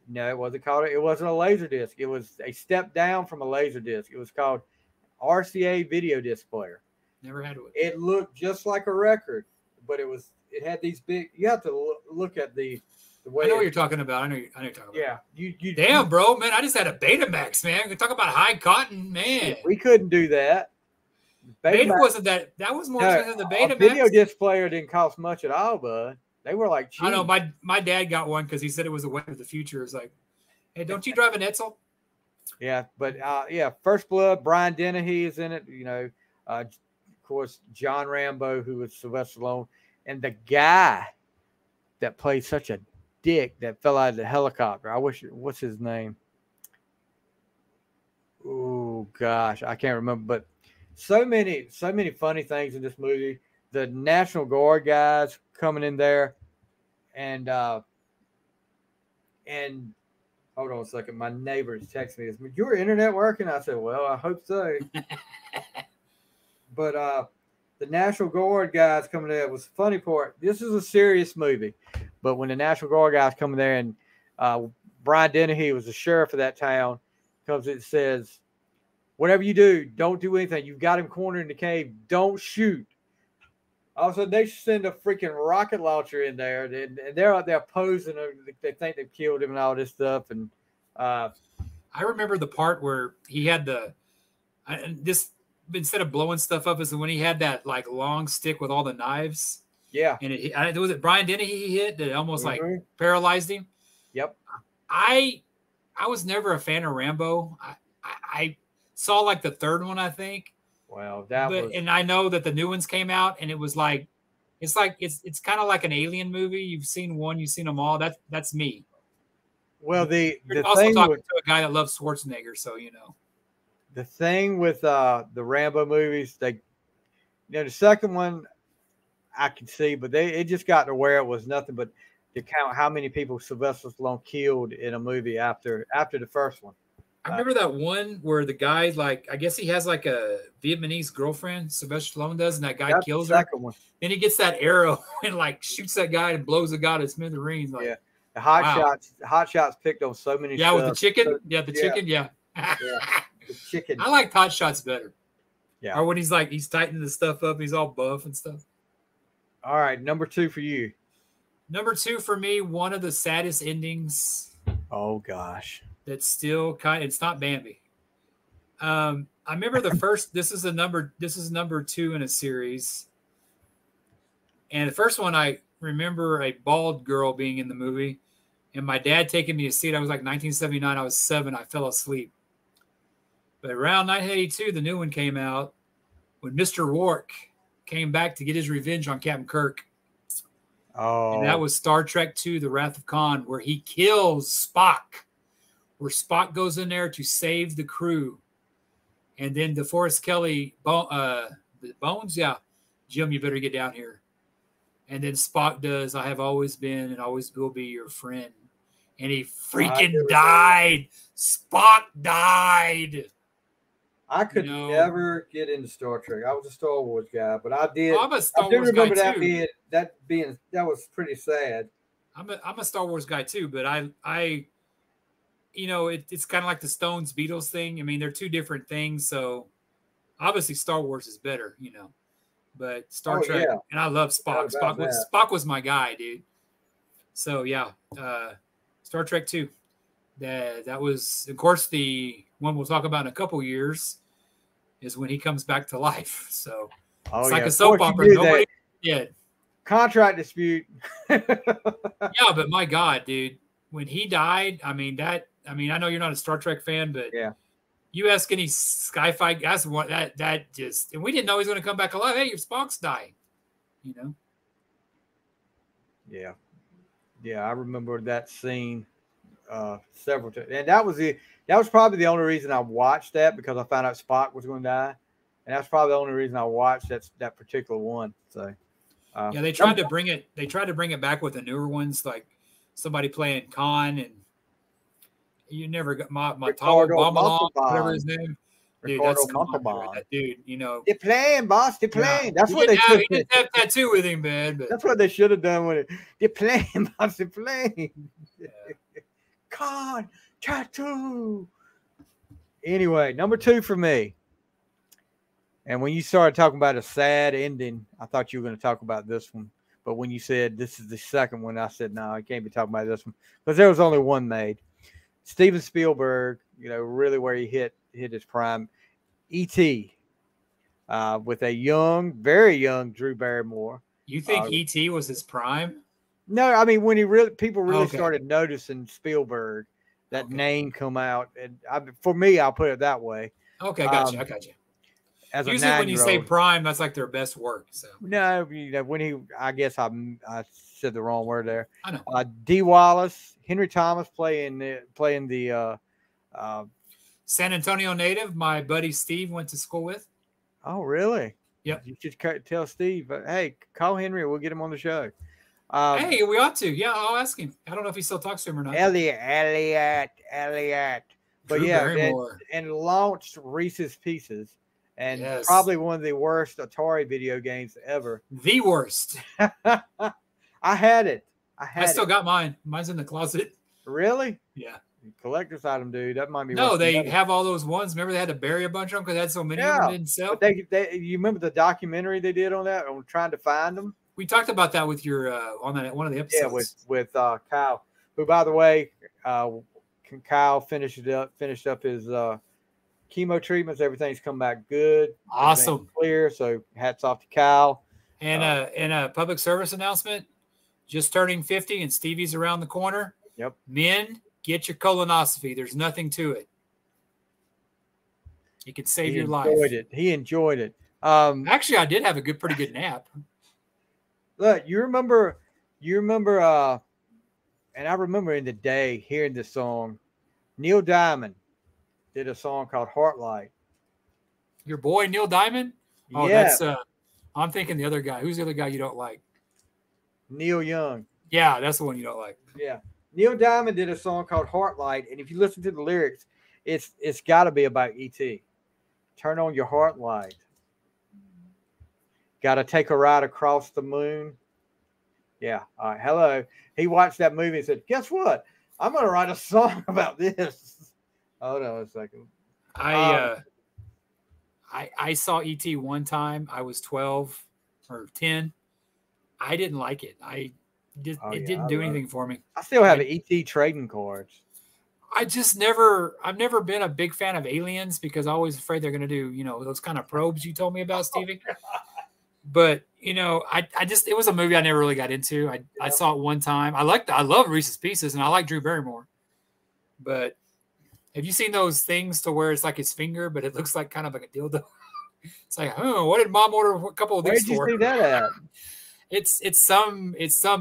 No, it wasn't called. It wasn't a laser disc. It was a step down from a laser disc. It was called RCA video disc player. Never had one. It looked just like a record, but it had these big. You have to look at the way. I know what you're talking about. I know you're talking about. Yeah, you. Damn, bro, man! I just had a Betamax, man. We talk about high cotton, man. We couldn't do that. Beta wasn't that. That was more expensive than the Betamax. A video disc player didn't cost much at all, bud. They were like cheap. I know. My dad got one because he said it was a way of the future. It's like, hey, don't you drive an Edsel? Yeah, but First Blood. Brian Dennehy is in it. Of course, John Rambo, who was Sylvester Stallone, and the guy that played such a dick that fell out of the helicopter. What's his name? Oh gosh, I can't remember, but So many funny things in this movie. The National Guard guys coming in there, and hold on a second. My neighbor's texting me. Is your internet working? I said, well, I hope so. But the National Guard guys coming there was the funny part. This is a serious movie, but when the National Guard guys come there and Brian Dennehy was the sheriff of that town, comes it says, whatever you do, don't do anything. You've got him cornered in the cave. Don't shoot. All of a sudden, they send a freaking rocket launcher in there, and they're out there posing. They think they've killed him and all this stuff. And I remember the part where he had this instead of blowing stuff up, is when he had that like long stick with all the knives. Yeah, and was it Brian Dennehy he hit that almost like paralyzed him? Yep. I was never a fan of Rambo. I saw like the third one, I think. Well, and I know that the new ones came out, and it was like it's kind of like an alien movie. You've seen one, you've seen them all. That's me. Well, the also thing talking to a guy that loves Schwarzenegger, so you know. The thing with the Rambo movies, the second one I could see, but it just got to where it was nothing but to count how many people Sylvester Stallone killed in a movie after the first one. I remember that one where the guy, like, I guess he has like a Vietnamese girlfriend, Sylvester Stallone does, and that guy kills her. One. Then he gets that arrow and like shoots that guy and blows the guy to smithereens. Like, yeah, the hot shots picked on so many. Yeah, with the chicken. Chicken. Yeah. The chicken. I like Hot Shots better. Yeah. Or when he's tightening the stuff up, he's all buff and stuff. All right, number 2 for you. Number 2 for me, one of the saddest endings. Oh gosh. That's still it's not Bambi. I remember the first, this is number 2 in a series. And the first one, I remember a bald girl being in the movie and my dad taking me to see it. I was like 1979. I was 7. I fell asleep. But around 1982, the new one came out when Mr. Rourke came back to get his revenge on Captain Kirk. Oh. And that was Star Trek II, The Wrath of Khan, where he kills Spock. Where Spock goes in there to save the crew. And then DeForest Kelly, Bones, yeah, Jim, you better get down here. And then Spock does, I have always been and always will be your friend. And he freaking died. Spock died. I could never get into Star Trek. I was a Star Wars guy, but I did. I'm a Star Wars guy too. That was pretty sad. I'm a Star Wars guy too, but I it's kind of like the Stones Beatles thing. I mean, they're two different things. So obviously Star Wars is better, but Star Trek, and I love Spock. Spock was my guy, dude. So yeah, Star Trek 2. That was, of course, the one we'll talk about in a couple years is when he comes back to life. So it's like a soap opera. Nobody did. Contract dispute. Yeah, but my God, dude, when he died, I know you're not a Star Trek fan, but yeah, you ask any sci-fi guys, that just, and we didn't know he was going to come back alive. Hey, your Spock's dying, Yeah, I remember that scene several times, and that was probably the only reason I watched that, because I found out Spock was going to die, and that's probably the only reason I watched that particular one. So yeah, they tried to bring it back with the newer ones, like somebody playing Khan, and you never got my whatever his name. Dude, that's that dude. They're playing, boss. They're playing. Yeah. That's what they should. He didn't have a tattoo with him, man. But that's what they should have done with it. They're playing, boss. They're playing. Yeah. Con tattoo. Anyway, number 2 for me. And when you started talking about a sad ending, I thought you were going to talk about this one. But when you said this is the second one, I said, no, I can't be talking about this one, because there was only one made. Steven Spielberg, really where he hit his prime. E.T. With a very young Drew Barrymore. You think E.T. was his prime? No, I mean when people really started noticing Spielberg, that name come out, and for me, I'll put it that way. Okay, I got you. As usually when you say prime, that's like their best work. So no, when I guess I said the wrong word there. I know. D. Wallace, Henry Thomas playing the San Antonio native. My buddy Steve went to school with. Oh, really? Yep. You should tell Steve, hey, call Henry. We'll get him on the show. Hey, we ought to. Yeah, I'll ask him. I don't know if he still talks to him or not. Elliot. But Drew Barrymore. and launched Reese's Pieces, and Yes. probably one of the worst Atari video games ever. The worst. I had it. I still got mine. Mine's in the closet. Really? Yeah. Collector's item, dude. That might be. No, worth they money. have all those ones. Remember they had to bury a bunch of them because they had so many of them didn't sell? But you remember the documentary they did on that, on trying to find them? We talked about that with your on that one of the episodes. Yeah, with Kyle, who, by the way, Kyle finished up his chemo treatments. Everything's come back good. Awesome. Clear. So hats off to Kyle. And a public service announcement, just turning 50 and Stevie's around the corner. Yep. Men, get your colonoscopy. There's nothing to it. It can save your life. He enjoyed it. Actually, I did have a pretty good nap. Look, you remember, and I remember in the day hearing this song. Neil Diamond did a song called Heartlight. Your boy Neil Diamond? Oh, yeah. that's I'm thinking the other guy. Who's the other guy you don't like? Neil Young. Yeah, that's the one you don't like. Yeah. Neil Diamond did a song called Heartlight, and if you listen to the lyrics, it's got to be about E.T. Turn on your heart light. Got to take a ride across the moon. Yeah. All right. Hello. He watched that movie and said, guess what? I'm going to write a song about this. Hold on a second. I saw E.T. one time. I was 12 or 10. I didn't like it. It didn't do anything for me. I still have E.T. trading cards. I've never been a big fan of aliens because I'm always afraid they're going to do, those kind of probes you told me about, Stevie. But, it was a movie I never really got into. I saw it one time. I love Reese's Pieces and I like Drew Barrymore. But have you seen those things to where it's like his finger, but it looks like kind of like a dildo? It's like, what did mom order a couple of these for? Where did you see that at? It's some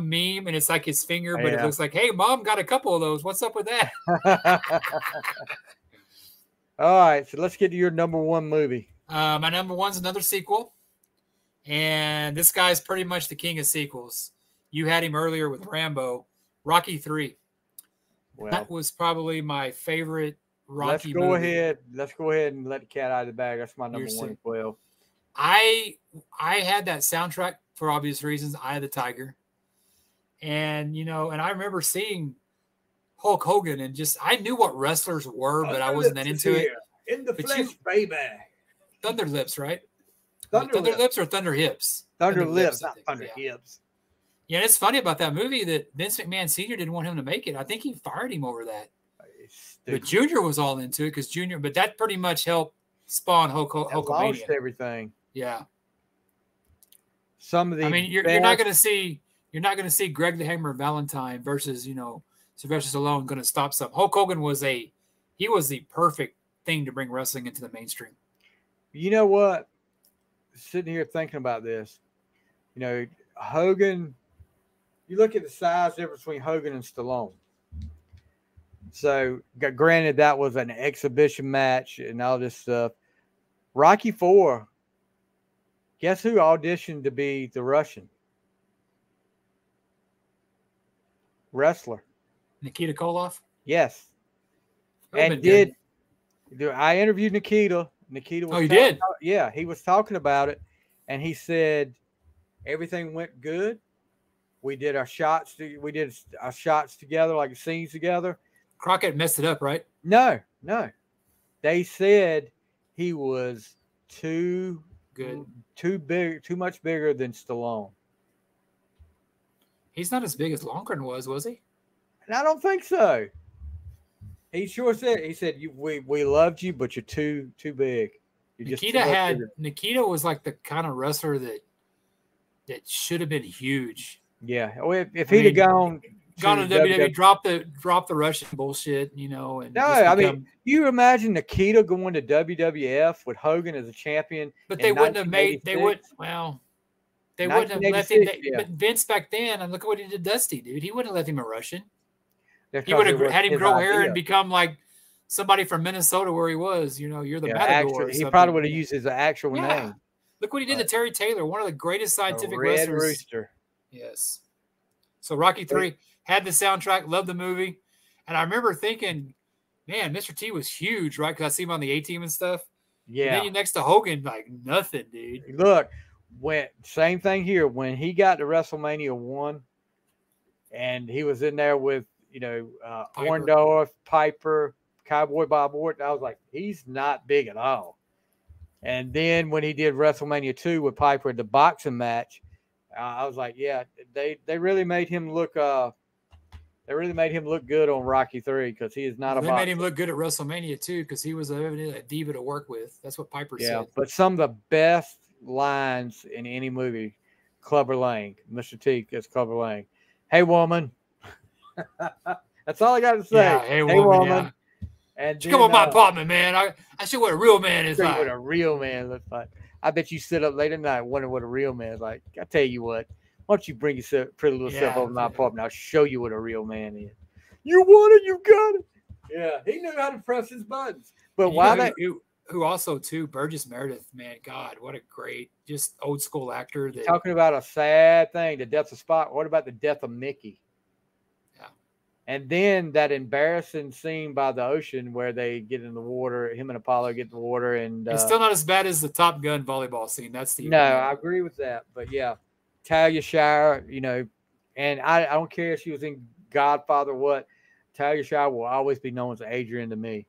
meme and it's like his finger, but it looks like, hey, mom got a couple of those. What's up with that? All right, so let's get to your number one movie. My number one's another sequel, and this guy's pretty much the king of sequels. You had him earlier with Rambo, Rocky 3. Well, that was probably my favorite Rocky movie. Let's go ahead and let the cat out of the bag. That's my number one as well. I had that soundtrack for obvious reasons. Eye of the Tiger. And, and I remember seeing Hulk Hogan and I knew what wrestlers were, but I wasn't that into it. In the flesh, baby. Thunder Lips, right? Thunder Lips or Thunder Hips? Thunder Lips, not Thunder Hips. Yeah, and it's funny about that movie that Vince McMahon Sr. didn't want him to make it. I think he fired him over that. But Junior was all into it but that pretty much helped spawn Hulkamania. Launched everything. Yeah. Some of the you're not going to see Greg the Hammer Valentine versus Sylvester Stallone going to stop something. Hulk Hogan was the perfect thing to bring wrestling into the mainstream. You know what? Sitting here thinking about this, Hogan. You look at the size difference between Hogan and Stallone. So, granted, that was an exhibition match and all this stuff. Rocky IV. Guess who auditioned to be the Russian wrestler? Nikita Koloff? Yes. And I interviewed Nikita. Nikita was did? Yeah, he was talking about it. And he said everything went good. We did our shots. We did our shots together, like scenes together. Crockett messed it up, right? No. They said he was too big, too much bigger than Stallone. He's not as big as Longren was he? And I don't think so. He sure said. He said, "We loved you, but you're too big." Nikita was like the kind of wrestler that should have been huge. Yeah. If he'd have gone to WWE, drop the Russian bullshit, And you imagine Nikita going to WWF with Hogan as a champion, but they wouldn't have made. They wouldn't have let him. But Vince back then, and look at what he did to Dusty, dude. He wouldn't have let him a Russian. He would have had him grow hair and become like somebody from Minnesota where he was. You're the Yeah, Matador. he probably would have used his actual name. Look what he did to Terry Taylor, one of the greatest scientific Red wrestlers. Rooster. Yes. So Rocky 3 had the soundtrack, loved the movie. And I remember thinking, man, Mr. T was huge, right? Because I see him on the A-Team and stuff. Yeah. And then you next to Hogan, like nothing, dude. Look, same thing here. When he got to WrestleMania 1 and he was in there with, Orndorff, Piper, Cowboy Bob Orton, I was like, he's not big at all. And then when he did WrestleMania 2 with Piper in the boxing match, I was like, yeah, they really made him look good on Rocky 3 because he is not a boxer. They made him look good at WrestleMania too because he was a diva to work with. That's what Piper said. But some of the best lines in any movie, Clubber Lang, Mr. T gets Clubber Lang. Hey, woman. That's all I got to say. Yeah, hey, woman. Yeah. And then, come on my apartment, man. I see what a real man is like. What a real man looks like. I bet you sit up late at night wondering what a real man is like. I tell you what, why don't you bring your pretty little self over to my apartment? I'll show you what a real man is. You want it, you got it. Yeah, he knew how to press his buttons. But who also too, Burgess Meredith, man, God, what a great, just old school actor. Talking about a sad thing, the death of Spock. What about the death of Mickey? And then that embarrassing scene by the ocean where they get in the water, him and Apollo get in the water. And it's still not as bad as the Top Gun volleyball scene. That's the I agree with that. But yeah, Talia Shire, and I don't care if she was in Godfather or what, Talia Shire will always be known as Adrian to me.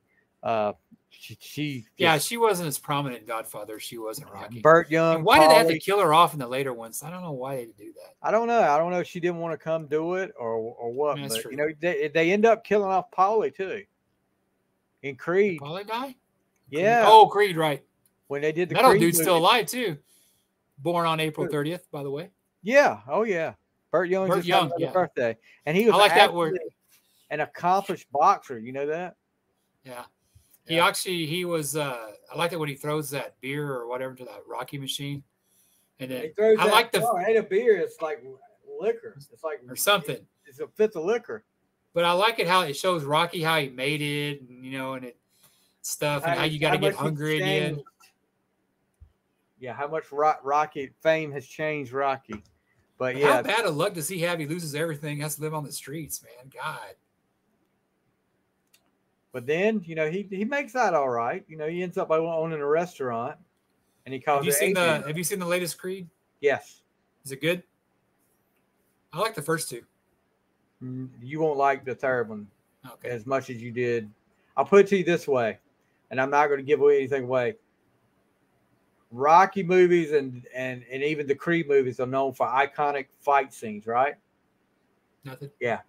She wasn't as prominent in Godfather. She wasn't Rocky. Burt Young. And why did they have to kill her off in the later ones? I don't know why they do that. I don't know if she didn't want to come do it or what. That's but true. they end up killing off Paulie too. In Creed. Did Paulie die? Yeah. Oh, Creed, right. When they did the that Creed old dude's movie. still alive too. Born on April 30th, by the way. Yeah. Oh yeah. Burt Young just had another birthday, and he was an accomplished boxer. You know that? Yeah. He was. I like it when he throws that beer or whatever to that Rocky machine, and then it ain't a beer. It's like liquor. It's like or something. It's a fifth of liquor. But I like it how it shows Rocky how he made it, and and it stuff, and how you got to get hungry again. Yeah, how much Rocky fame has changed Rocky. But yeah, how bad of luck does he have? He loses everything, has to live on the streets, man. God. But then, he makes that all right. He ends up by owning a restaurant, and he calls it. Have you seen the latest Creed? Yes. Is it good? I like the first two. You won't like the third one as much as you did. I'll put it to you this way, and I'm not going to give anything away. Rocky movies and even the Creed movies are known for iconic fight scenes, right? Nothing. Yeah.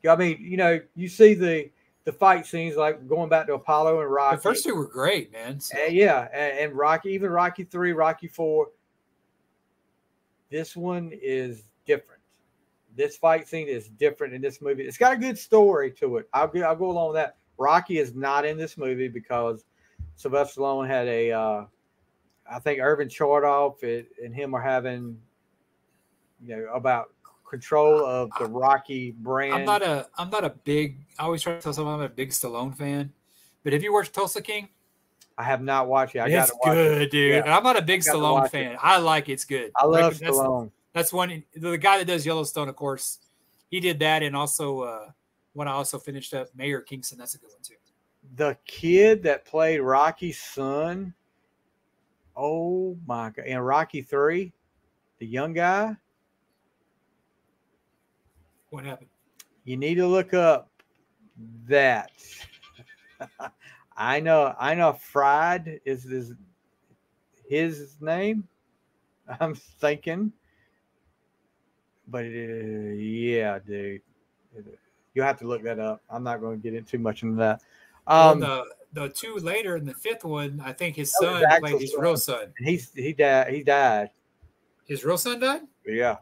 I mean, you see the fight scenes like going back to Apollo and Rocky. The first two were great, man. So. And Rocky, even Rocky 3, Rocky 4. This one is different. This fight scene is different in this movie. It's got a good story to it. I'll go along with that. Rocky is not in this movie because Sylvester Stallone had I think Irvin Chardoff and him are having, about control of the Rocky brand. I'm not a big. I always try to tell someone I'm a big Stallone fan, but have you watched Tulsa King? I have not watched it. It's good, dude. Yeah. I'm not a big Stallone fan. I like it's good. I love Stallone. That's one. The guy that does Yellowstone, of course, he did that, and also when I also finished up Mayor Kingston. That's a good one too. The kid that played Rocky's son. Oh my God! In Rocky 3, the young guy. What happened? You need to look up that. I know Fried is his name. I'm thinking. But yeah, dude. You'll have to look that up. I'm not going to get into too much into that. The two later in the fifth one, I think his son played his real son. He died. His real son died? Yeah.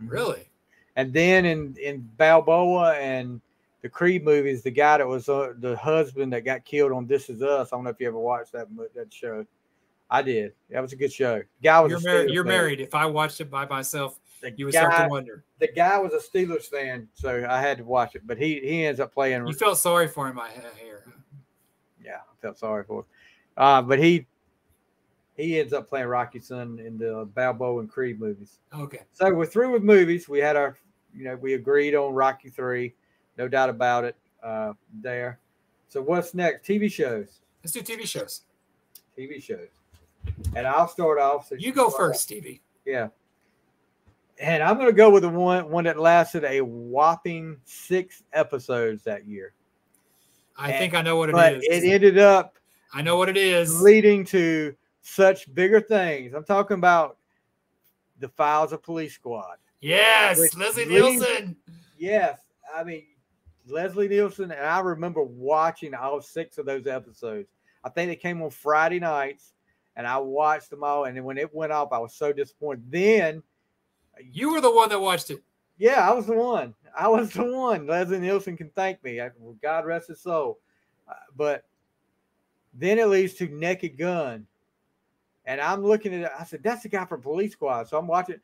Really? And then in Balboa and the Creed movies, the guy that was the husband that got killed on This Is Us. I don't know if you ever watched that show. I did. That was a good show. The guy was You're married. If I watched it by myself, you would start to wonder. The guy was a Steelers fan, so I had to watch it. But he ends up playing. You felt sorry for him, I hear. Yeah, I felt sorry for him. But he ends up playing Rocky's son in the Balboa and Creed movies. Okay. So we're through with movies. We had our, we agreed on Rocky 3, no doubt about it. There. So what's next? TV shows. Let's do TV shows. TV shows. And I'll start off. So you go first, Stevie. Yeah. And I'm going to go with the one that lasted a whopping 6 episodes that year. I think I know what it is. It ended up. I know what it is. Leading to such bigger things. I'm talking about the Files of Police Squad. Yes, Leslie Nielsen. Yes, I mean Leslie Nielsen, and I remember watching all 6 of those episodes. I think they came on Friday nights, and I watched them all. And then when it went off, I was so disappointed. Then you were the one that watched it. Yeah, I was the one. Leslie Nielsen can thank me. God rest his soul. But then it leads to Naked Gun. And I'm looking at it. I said, that's the guy from Police Squad. So I'm watching.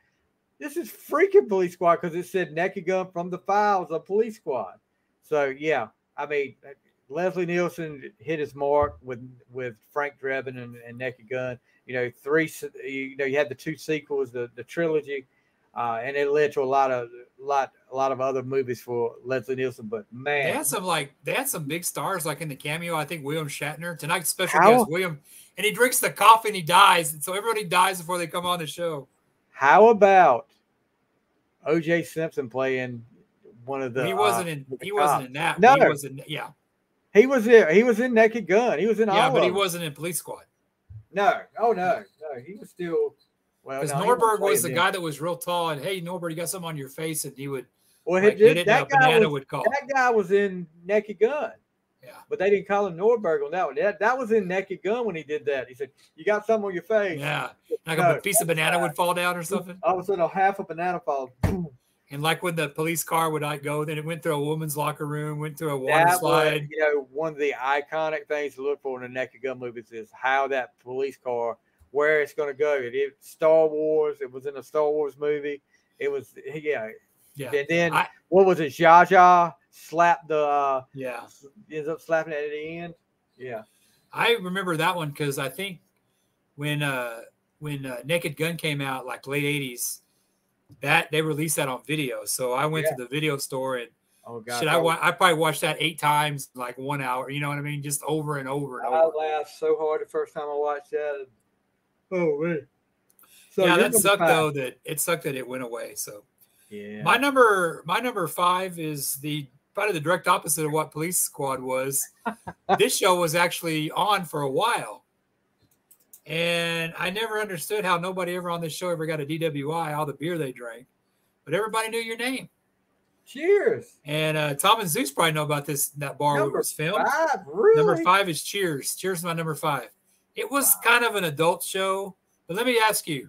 This is freaking Police Squad because it said Naked Gun from the Files of Police Squad. So, yeah, I mean, Leslie Nielsen hit his mark with Frank Drebin and Naked Gun. You had the 2 sequels, the trilogy. And it led to a lot of other movies for Leslie Nielsen. But man, they had some big stars like in the cameo. I think William Shatner, tonight's special guest William, and he drinks the coffee and he dies, and so everybody dies before they come on the show. How about O.J. Simpson playing one of the? He wasn't in that. No, he was in. Yeah, he was there. He was in Naked Gun. He was in all. Yeah, but he wasn't in Police Squad. No, he was still. Because Norberg was the guy that was real tall, and hey, Norbert, you got something on your face, and he would. Well, that guy was in Naked Gun. Yeah, but they didn't call him Norberg on that one. That was in Naked Gun when he did that. He said, "You got something on your face." Yeah, like a piece of banana would fall down or something. All of a sudden, half a banana falls. And like when the police car would not go, then it went through a woman's locker room, went through a water slide. One of the iconic things to look for in the Naked Gun movies is how that police car. Where it's going to go. It's Star Wars. It was in a Star Wars movie. It was, yeah. And then, what was it? Zsa Zsa slapped the, ends up slapping it at the end. Yeah. I remember that one because I think when Naked Gun came out, like late 80s, that they released that on video. So I went to the video store and I probably watched that 8 times, like 1 hour. You know what I mean? Just over and over and over. I laughed so hard the first time I watched that. Oh man! So that sucked though. It sucked that it went away. So yeah, my number 5 is probably the direct opposite of what Police Squad was. This show was actually on for a while, and I never understood how nobody ever on this show ever got a DWI. All the beer they drank, but everybody knew your name. Cheers. And Tom and Zeus probably know about that bar where it was filmed. 5, really? Number 5 is Cheers. Cheers is my number 5. It was kind of an adult show, but let me ask you,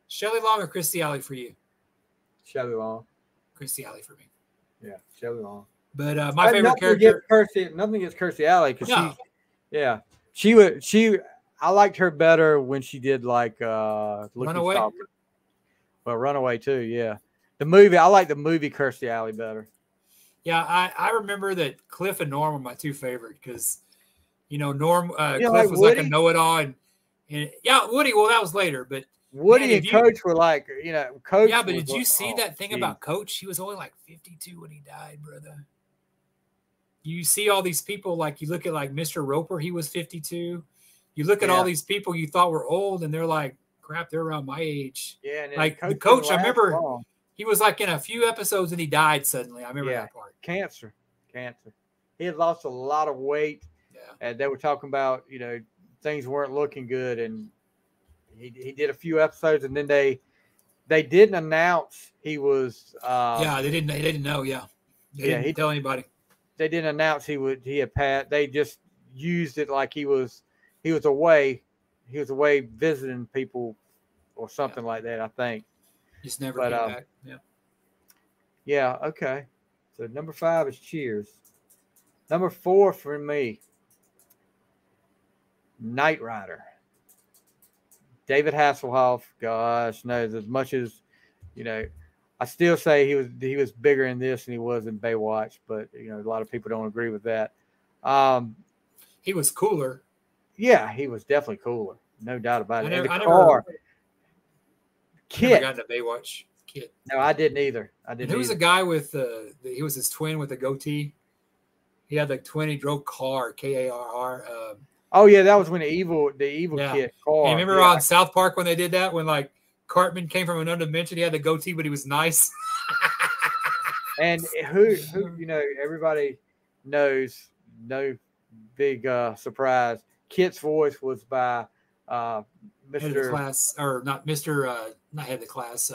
Shelley Long or Christy Alley for you? Shelley Long. Christy Alley for me. Yeah, Shelley Long. But my favorite character. Nothing against Kirstie Alley because I liked her better when she did like Runaway. Well, Runaway too. Yeah, the movie. I like the movie Kirstie Alley better. Yeah, I remember that Cliff and Norm were my 2 favorite because. Norm Cliff was like a know-it-all, and Woody. Well, that was later, but Woody and Coach were like, Coach. Yeah, but did you see that thing about Coach? He was only like 52 when he died, brother. You see all these people, like you look at like Mr. Roper, he was 52. You look at all these people you thought were old, and they're like, crap, they're around my age. Yeah, and like the Coach, I remember he was like in a few episodes and he died suddenly. I remember that part. Cancer. He had lost a lot of weight. And they were talking about, things weren't looking good, and he did a few episodes, and then they didn't announce he was. They didn't know. Yeah, they didn't tell anybody. They didn't announce he had passed. They just used it like he was away. He was away visiting people, or something like that. I think. Just never came back. Yeah. Yeah. Okay. So number 5 is Cheers. Number 4 for me. Knight Rider. David Hasselhoff, gosh knows, as much as I still say he was bigger in this than he was in Baywatch, but a lot of people don't agree with that. He was cooler. Yeah, he was definitely cooler. No doubt about it. I Never got into Baywatch Kid. No, I didn't either. There was a guy with he was his twin with a goatee. He had the twin. He drove car, Karr. Oh yeah, that was when the evil kid car. Hey, remember on South Park when they did that? When like Cartman came from another dimension, he had the goatee, but he was nice. And who everybody knows, no big surprise. Kit's voice was by Mr. Class, or not Mr. Not head of the class.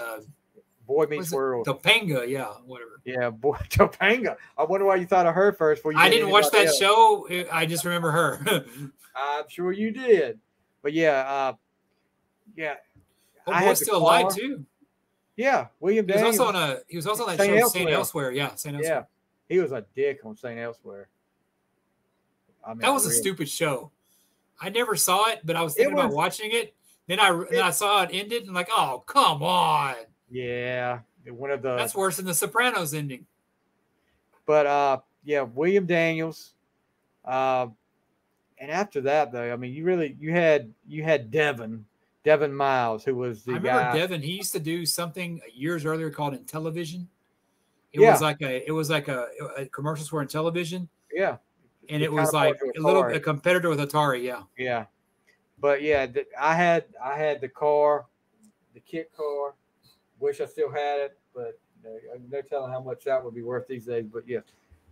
Boy Meets World. Topanga, yeah, whatever. Yeah, boy, Topanga. I wonder why you thought of her first. I didn't watch that show. I just remember her. I'm sure you did. But yeah. Oh, boy's still alive too. Yeah, William Daniels. He was also on that show, St. Elsewhere. Yeah, St. Elsewhere. Yeah, he was a dick on St. Elsewhere. I mean, that was a stupid show. I never saw it, but I was thinking about watching it. Then I saw it ended and like, oh, come on. Yeah, that's worse than the Sopranos ending. But William Daniels. And after that, though, I mean, you had Devin Miles, who was the guy. I remember Devin. He used to do something years earlier called In Television. It was like a commercials were in television. Yeah, and it was like a competitor with Atari. Yeah. Yeah, but yeah, I had the car, the kit car. Wish I still had it, but no telling how much that would be worth these days. But yeah,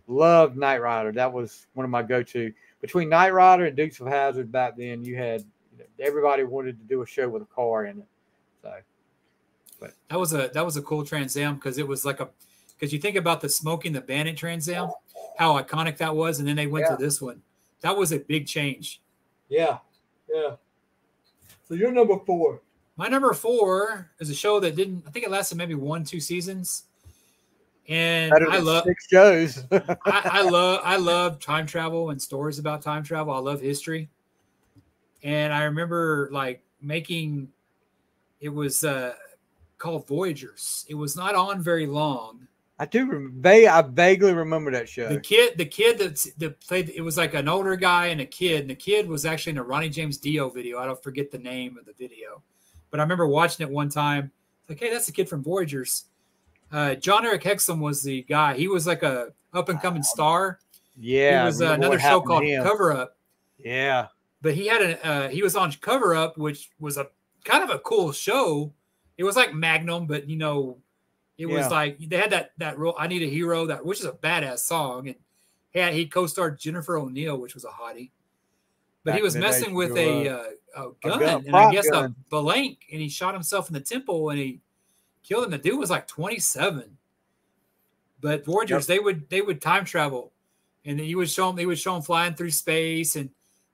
loved Knight Rider. That was one of my go-to. Between Knight Rider and Dukes of Hazzard back then, you had everybody wanted to do a show with a car in it. So, but that was a cool Trans Am because it was because you think about the Smoking the Bandit Trans Am, how iconic that was, and then they went to this one. That was a big change. Yeah. So you're number 4. My number 4 is a show that I think it lasted maybe 1-2 seasons. And I love 6 shows. I love time travel and stories about time travel. I love history. And I remember it was called Voyagers. It was not on very long. I vaguely remember that show. The kid that played, it was like an older guy and a kid. And the kid was actually in a Ronnie James Dio video. I don't forget the name of the video. But I remember watching it one time. Like, hey, that's the kid from Voyagers. John Eric Hexum was the guy. He was like a up-and-coming star. Yeah. He was another show called Cover Up. Yeah. But he was on Cover Up, which was a kind of a cool show. It was like Magnum, but it was like they had that real I Need a Hero, which is a badass song. And he co-starred Jennifer O'Neill, which was a hottie. But he was messing with a gun, and I guess a blank, and he shot himself in the temple, and he killed him. The dude was like 27. But Voyagers, they would time travel, and then he would show him flying through space, and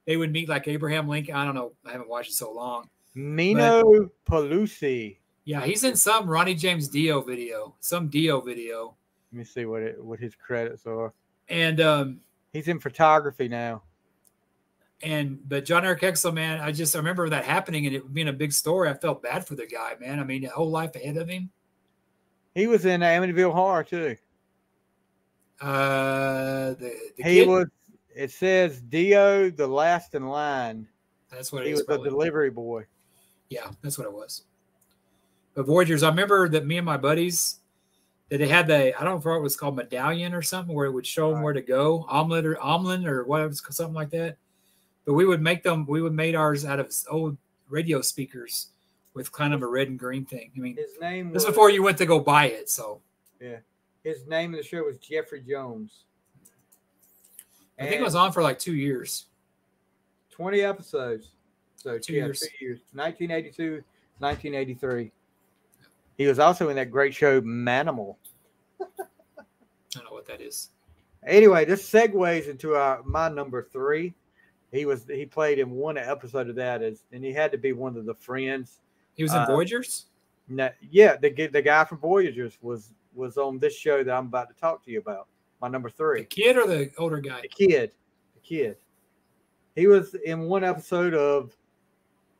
they would meet like Abraham Lincoln. I don't know. I haven't watched it so long. Mino Pelusi. Yeah, he's in some Ronnie James Dio video, Let me see what his credits are. And he's in photography now. But John Eric Hexum, man, I remember that happening and it being a big story. I felt bad for the guy, man. I mean, the whole life ahead of him. He was in Amityville Horror too. It says Dio, the last in line. That's what it is. He was probably. a delivery boy. Yeah, that's what it was. But Voyagers, I remember that me and my buddies, that they had I don't know if it was called Medallion or something, where it would show them where to go, omelet or whatever, something like that. But we would make ours out of old radio speakers with kind of a red and green thing. I mean, this was before you went to go buy it. So yeah, his name of the show was Jeffrey Jones. I think it was on for like 2 years. 20 episodes. So 2 years. 2 years. 1982, 1983. He was also in that great show Manimal. I don't know what that is. Anyway, this segues into my number 3. He played in one episode of that, and he had to be one of the friends. He was in Voyagers? No, yeah, the guy from Voyagers was on this show that I'm about to talk to you about. My number 3. The kid or the older guy? The kid. He was in one episode of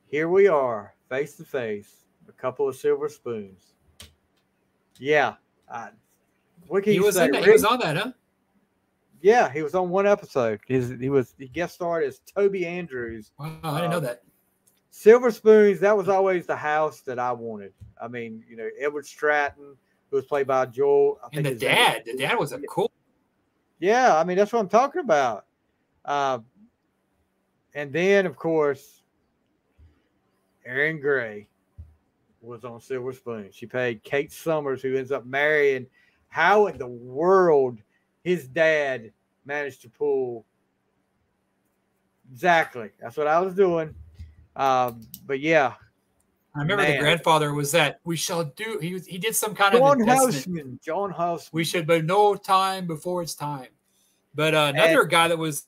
Here We Are, Face to Face, A Couple of Silver Spoons. Yeah. What can you say? He was on that, huh? Yeah, he was on one episode. He guest starred as Toby Andrews. Wow, I didn't know that. Silver Spoons, that was always the house that I wanted. I mean, Edward Stratton, who was played by Joel. And the dad was a cool. Yeah, I mean, that's what I'm talking about. And then, of course, Erin Gray was on Silver Spoon. She played Kate Summers, who ends up marrying. How in the world his dad managed to pull? Exactly. That's what I was doing. But yeah. I remember the grandfather was that we shall do. He did some kind of investment. John Houseman. We should be no time before it's time. But another guy was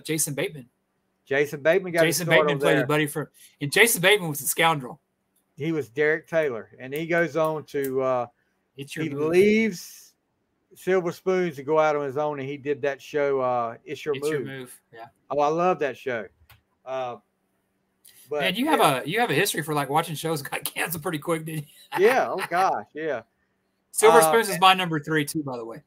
Jason Bateman. Jason Bateman played his buddy and Jason Bateman was a scoundrel. He was Derek Taylor, and he goes on to leaves Silver Spoons to go out on his own, and he did that show. It's Your Move. Yeah. Oh, I love that show. But man, you have a history for like watching shows that got canceled pretty quick, didn't you? Yeah. Oh gosh. Yeah. Silver Spoons is my number 3 too, by the way.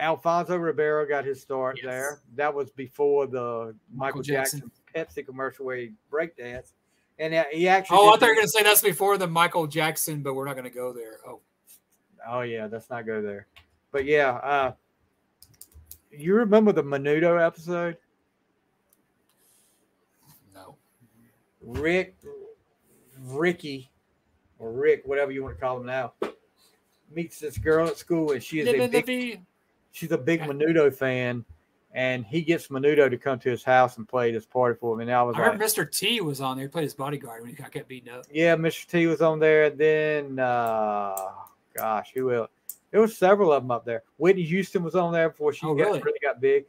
Alfonso Ribeiro got his start there. That was before the Michael Jackson Pepsi commercial where he breakdanced. And he actually. Oh, I thought you were going to say that's before the Michael Jackson, but we're not going to go there. Oh yeah, let's not go there. But yeah, you remember the Menudo episode? No. Ricky, or Rick, whatever you want to call him now, meets this girl at school, and she's a big Menudo fan, and he gets Menudo to come to his house and play this party for him. And I remember Mr. T was on there. He played his bodyguard when he got beaten up. Yeah, Mr. T was on there. Then, gosh, who else? There was several of them up there. Whitney Houston was on there before she really got big.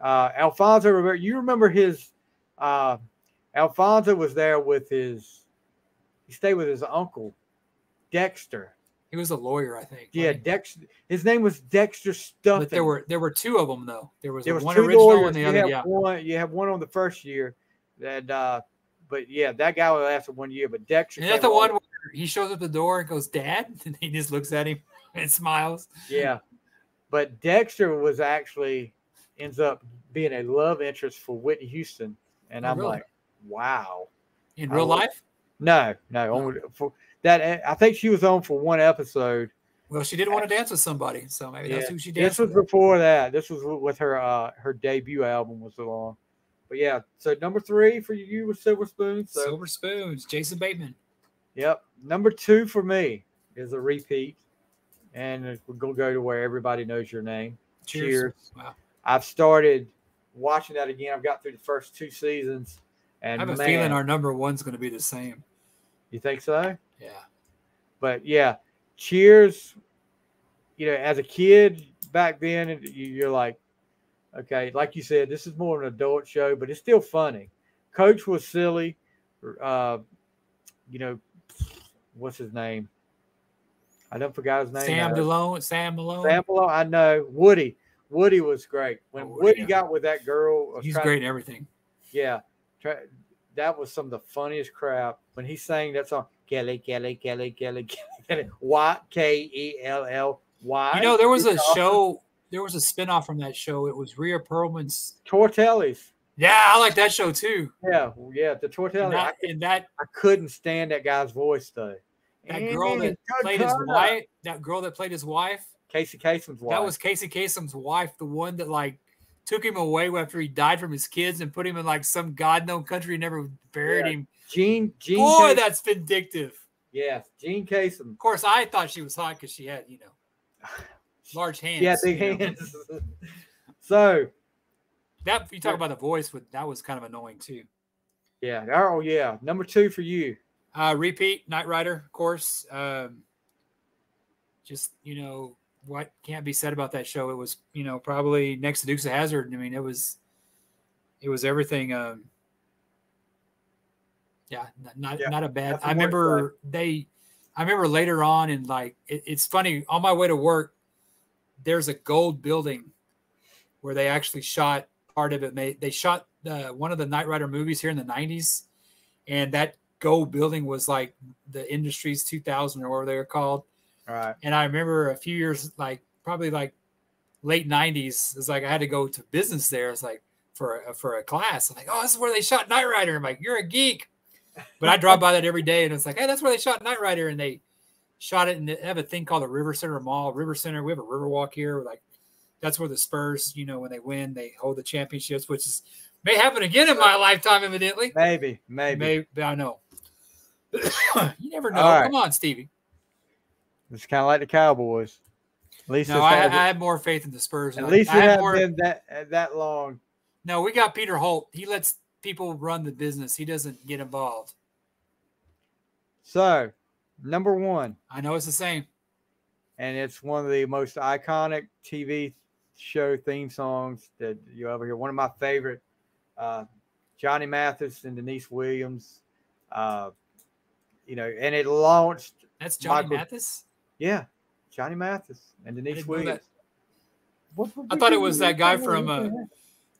Alfonso Rivera, you remember his? Alfonso was there with he stayed with his uncle, Dexter. He was a lawyer, I think. Yeah, Dexter. His name was Dexter Stuffing. But there were 2 of them though. There was one original lawyers. And the other. You have one on the first year. But yeah, that guy lasted 1 year. But Dexter. Is that the one where he shows up the door and goes, "Dad," and he just looks at him and smiles? Yeah, but Dexter ends up being a love interest for Whitney Houston, and I'm like, wow. In real life? No, only for that. I think she was on for one episode. Well, she didn't want to dance with somebody, so maybe that's who she danced with. This was before that. This was with her debut album was along. But yeah, so number 3 for you was Silver Spoons. So. Silver Spoons, Jason Bateman. Yep. Number 2 for me is a repeat, and we're gonna go to where everybody knows your name. Cheers. Wow. I've started watching that again. I've got through the first 2 seasons, and I have a feeling our number 1's going to be the same. You think so? Yeah. But yeah, Cheers. As a kid back then, you're like, okay, like you said, this is more of an adult show, but it's still funny. Coach was silly. What's his name? I don't forgot his name. Sam Malone. I know. Woody was great. When Woody got with that girl. He's great in everything. Yeah. That was some of the funniest crap. When he sang that song, Kelly, Y-K-E-L-L-Y. There was a show. There was a spinoff from that show. It was Rhea Perlman's Tortelli's. Yeah, I like that show too. Yeah, the Tortelli. I couldn't stand that guy's voice though. That girl that played his wife. That girl that played his wife. Casey Kasem's wife. That was Casey Kasem's wife. The one that took him away after he died from his kids and put him in some God-known country and never buried him. Jean. Boy, that's vindictive. Yeah, Jean Kasem. Of course, I thought she was hot because she had, large hands. Yeah, big hands. So that you talk about the voice, that was kind of annoying too. Yeah. Oh yeah. Number 2 for you. Repeat Knight Rider, of course. Just what can't be said about that show. It was probably next to Dukes of Hazzard. I mean, it was everything. Not a bad. I remember later on and it's funny on my way to work. There's a gold building where they actually shot part of it. They shot one of the Knight Rider movies here in the 90s, and that gold building was like the Industries 2000 or whatever they were called. All right. And I remember a few years, probably late 90s. It's like I had to go to business there. It's like for a class. I'm like, oh, this is where they shot Knight Rider. I'm like, you're a geek. But I drive by that every day, and it's like, hey, that's where they shot Knight Rider, and they shot it. And they have a thing called the River Center Mall. River Center, we have a river walk here. Like, that's where the Spurs, you know, when they win, they hold the championships, which is may happen again in my lifetime, evidently. Maybe. I know. You never know. All right. Come on, Stevie. It's kind of like the Cowboys. At least No, I have more faith in the Spurs. At least it hasn't been that long. No, we got Peter Holt. He lets people run the business. He doesn't get involved. So, number 1. I know it's the same. And it's one of the most iconic TV show theme songs that you ever hear. One of my favorite, Johnny Mathis and Denise Williams. You know, and it launched. That's Johnny Mathis? Yeah, Johnny Mathis and Denise Williams. I thought it was that guy from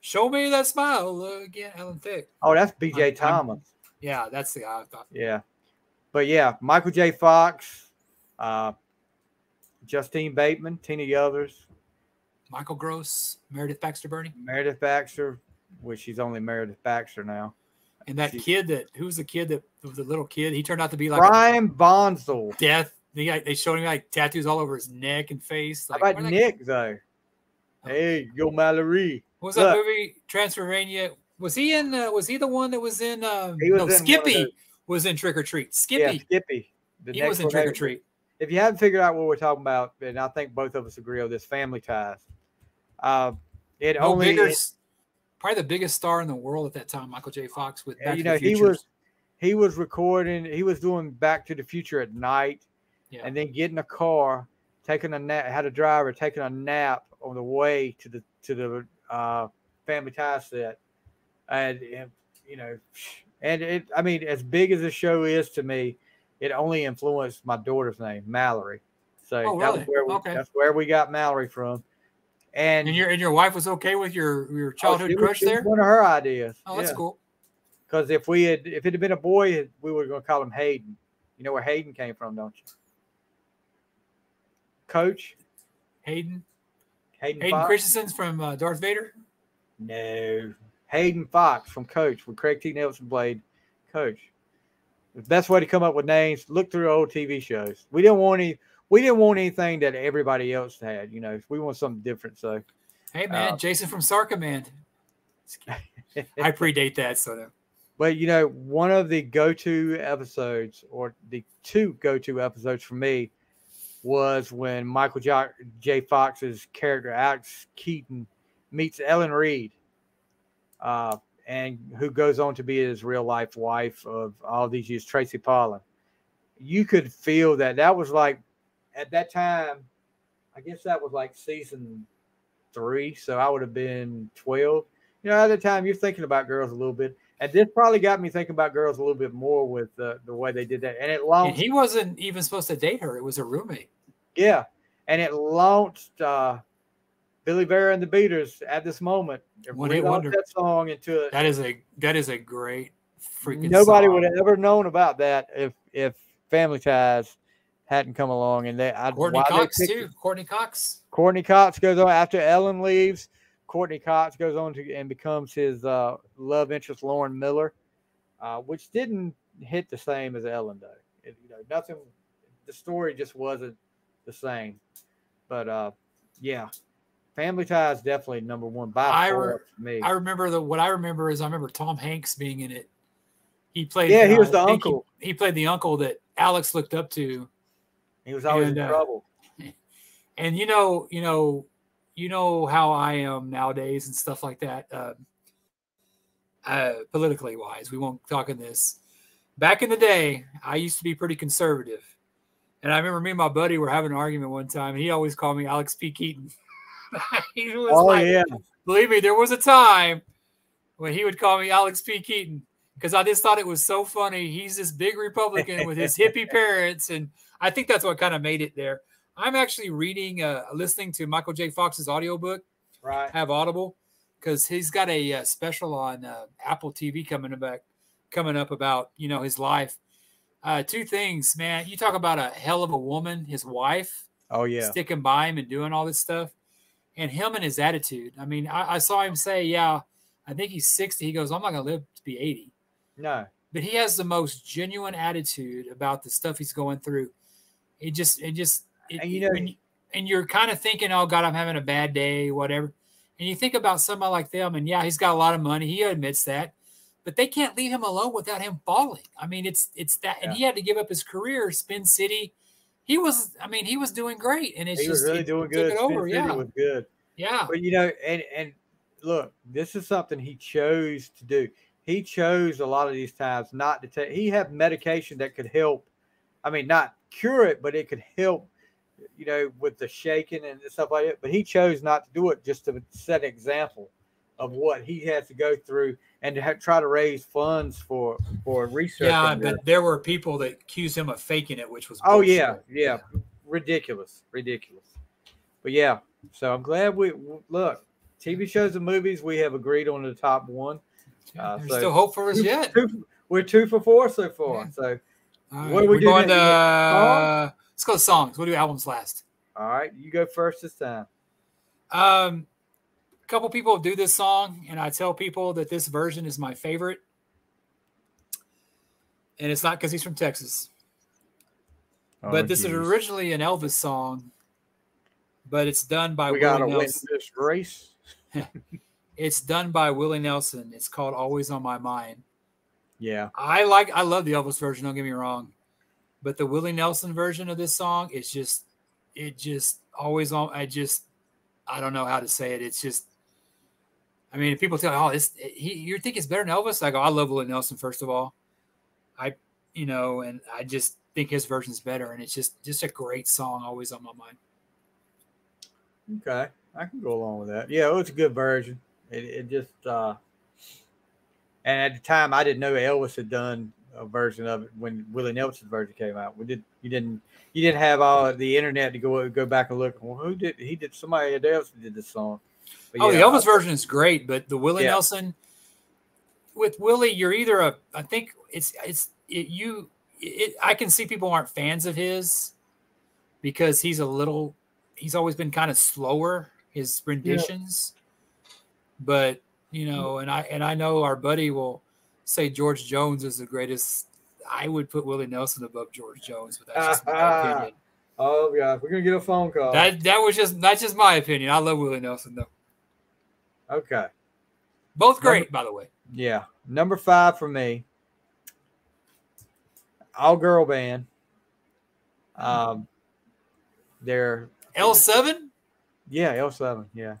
Show Me That Smile again, Alan Thicke. Oh, that's B.J. Thomas. Yeah, that's the guy I thought. Yeah. But yeah, Michael J. Fox, Justine Bateman, Tina Yothers, Michael Gross, Meredith Baxter Birney. Meredith Baxter, which she's only Meredith Baxter now. And that kid who's the kid that was the little kid? He turned out to be like Brian Bonsall. Death. They showed him like tattoos all over his neck and face. Like, how about Nick though? Hey, yo, Mallory. What was that movie? Transylvania. Was he in? Was he the one that was in? Skippy was in Trick or Treat. Skippy. Yeah, Skippy. He was in Trick or Treat. If you haven't figured out what we're talking about, and I think both of us agree on this, Family Ties. Probably the biggest star in the world at that time, Michael J. Fox with Back to the Future. Future. He was recording. He was doing Back to the Future at night, and then getting a car, taking a nap. Had a driver taking a nap on the way to the Family Ties set, and you know, and it. I mean, as big as the show is to me, it only influenced my daughter's name, Mallory. So that's where we got Mallory from. And your wife was okay with your childhood crush there? One of her ideas. Oh, that's cool. Because if it had been a boy, we were going to call him Hayden. You know where Hayden came from, don't you? Coach Hayden Fox? Christensen's from Darth Vader? No, Hayden Fox from Coach, when Craig T. Nelson played Coach. The best way to come up with names: look through old TV shows. We didn't want anything that everybody else had. You know, we want something different. So, hey man, Jason from Sarcommand. I predate that, so no. But you know, one of the go-to episodes, or the two go-to episodes for me, was when Michael J. Fox's character Alex Keaton meets Ellen Reed, and who goes on to be his real-life wife of all these years, Tracy Pollan. You could feel that was like, at that time, I guess that was like season 3, so I would have been 12. You know, at the time, you're thinking about girls a little bit. And this probably got me thinking about girls a little bit more with the way they did that. And it launched. And he wasn't even supposed to date her. It was a roommate. Yeah. And it launched Billy Vera and the Beaters at this moment. One Hit Wonder. That song into it. That is a great freaking Nobody song. would have ever known about that if Family Ties hadn't come along. And Courtney Cox too. Courtney Cox goes on after Ellen leaves. Courtney Cox goes on and becomes his love interest, Lauren Miller, which didn't hit the same as Ellen, though. Nothing. The story just wasn't the same. But yeah, Family Ties definitely number one by far for me. I remember what I remember is Tom Hanks being in it. He played. He was the uncle. He played the uncle that Alex looked up to. He was always in trouble. And you know how I am nowadays and stuff like that, politically wise. We won't talk in this. Back in the day, I used to be pretty conservative. And I remember me and my buddy were having an argument one time, and he always called me Alex P. Keaton. He was believe me, there was a time when he would call me Alex P. Keaton because I just thought it was so funny. He's this big Republican with his hippie parents, and I think that's what kind of made it there. I'm actually listening to Michael J. Fox's audiobook. Right. Have Audible because he's got a special on Apple TV coming up about his life. 2 things, man. You talk about a hell of a woman, his wife. Oh yeah. Sticking by him and doing all this stuff. and him and his attitude. I mean, I saw him say, "Yeah, I think he's 60." He goes, "I'm not gonna live to be 80." No. But he has the most genuine attitude about the stuff he's going through. And you're kind of thinking, "Oh God, I'm having a bad day," whatever. And you think about somebody like them, and yeah, he's got a lot of money. He admits that, but they can't leave him alone without him falling. I mean, it's that, and he had to give up his career. Spin City, he was doing great, and He was really doing good. Took it over, Spin City was good. Yeah. But and look, this is something he chose to do. He chose a lot of these times not to take. He had medication that could help. I mean, not cure it, but it could help. With the shaking and stuff like that. But he chose not to do it just to set an example of what he has to go through and to try to raise funds for research. Yeah, but there were people that accused him of faking it, which was bullshit. Yeah, ridiculous. But yeah, so I'm glad we look. TV shows and movies, we have agreed on the top one. There's still hope for us yet. We're 2 for 4 so far. Yeah. So what are we doing? Let's go to songs. We'll do albums last. All right, you go first this time. A couple people do this song, and I tell people that this version is my favorite. And it's not because he's from Texas. But this is originally an Elvis song, but it's done by Willie Nelson. We got to win this race. It's done by Willie Nelson. It's called Always on My Mind. Yeah. I love the Elvis version, don't get me wrong. But the Willie Nelson version of this song, it just always on. I don't know how to say it. It's just, I mean, if people tell me, you think it's better than Elvis? I go, I love Willie Nelson, first of all. And I just think his version's better. And it's just a great song, Always on My Mind. Okay. I can go along with that. Yeah, it was a good version. It just, and at the time I didn't know Elvis had done a version of it when Willie Nelson's version came out. You didn't have all the internet to go back and look. Well, who did he did? Somebody else did this song. But the Elvis version is great, but the Willie Nelson with Willie, you're either I think I can see people aren't fans of his because he's always been kind of slower, his renditions. But and I know our buddy will say George Jones is the greatest. I would put Willie Nelson above George Jones, but that's just my opinion. Oh yeah, we're gonna get a phone call. That's just my opinion. I love Willie Nelson though. Okay. Both great, by the way. Yeah. Number 5 for me. All girl band. They're L7? Yeah, L7. Yeah.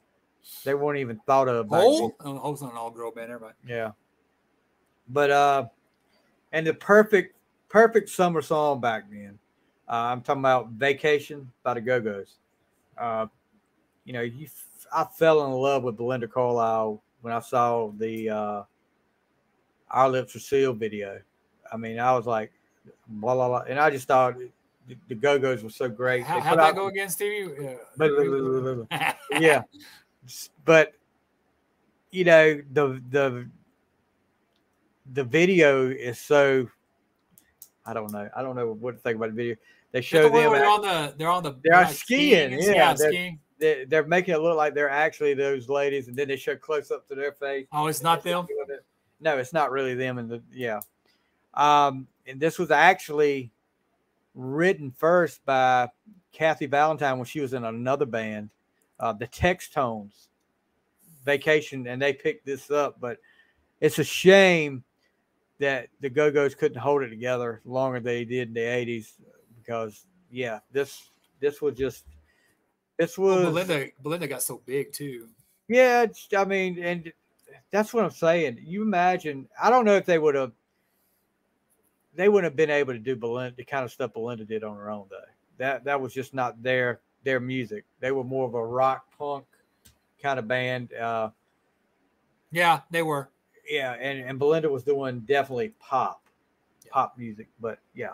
They weren't even thought of. Hole's not an all girl band, everybody. Yeah. But and the perfect summer song back then. I'm talking about Vacation by the Go-Go's. I fell in love with Belinda Carlisle when I saw the Our Lips Are Sealed video. I mean, I was like, blah, blah, blah. And I just thought the Go-Go's were so great. How'd that go again, Stevie? Yeah. But, the video is so, I don't know what to think about the video. They show them. They're skiing. Yeah. Skiing. They're making it look like they're actually those ladies, and then they show close up to their face. Oh, it's not them? No, it's not really them. And this was actually written first by Kathy Valentine when she was in another band, the Textones, Vacation, and they picked this up. But it's a shame that the Go-Go's couldn't hold it together longer than they did in the 80s because, Belinda got so big too. Yeah, I mean, and that's what I'm saying. You imagine, I don't know if they wouldn't have been able to do the kind of stuff Belinda did on her own though. That was just not their music. They were more of a rock punk kind of band. Yeah, they were. Yeah, and Belinda was doing definitely pop music. But yeah,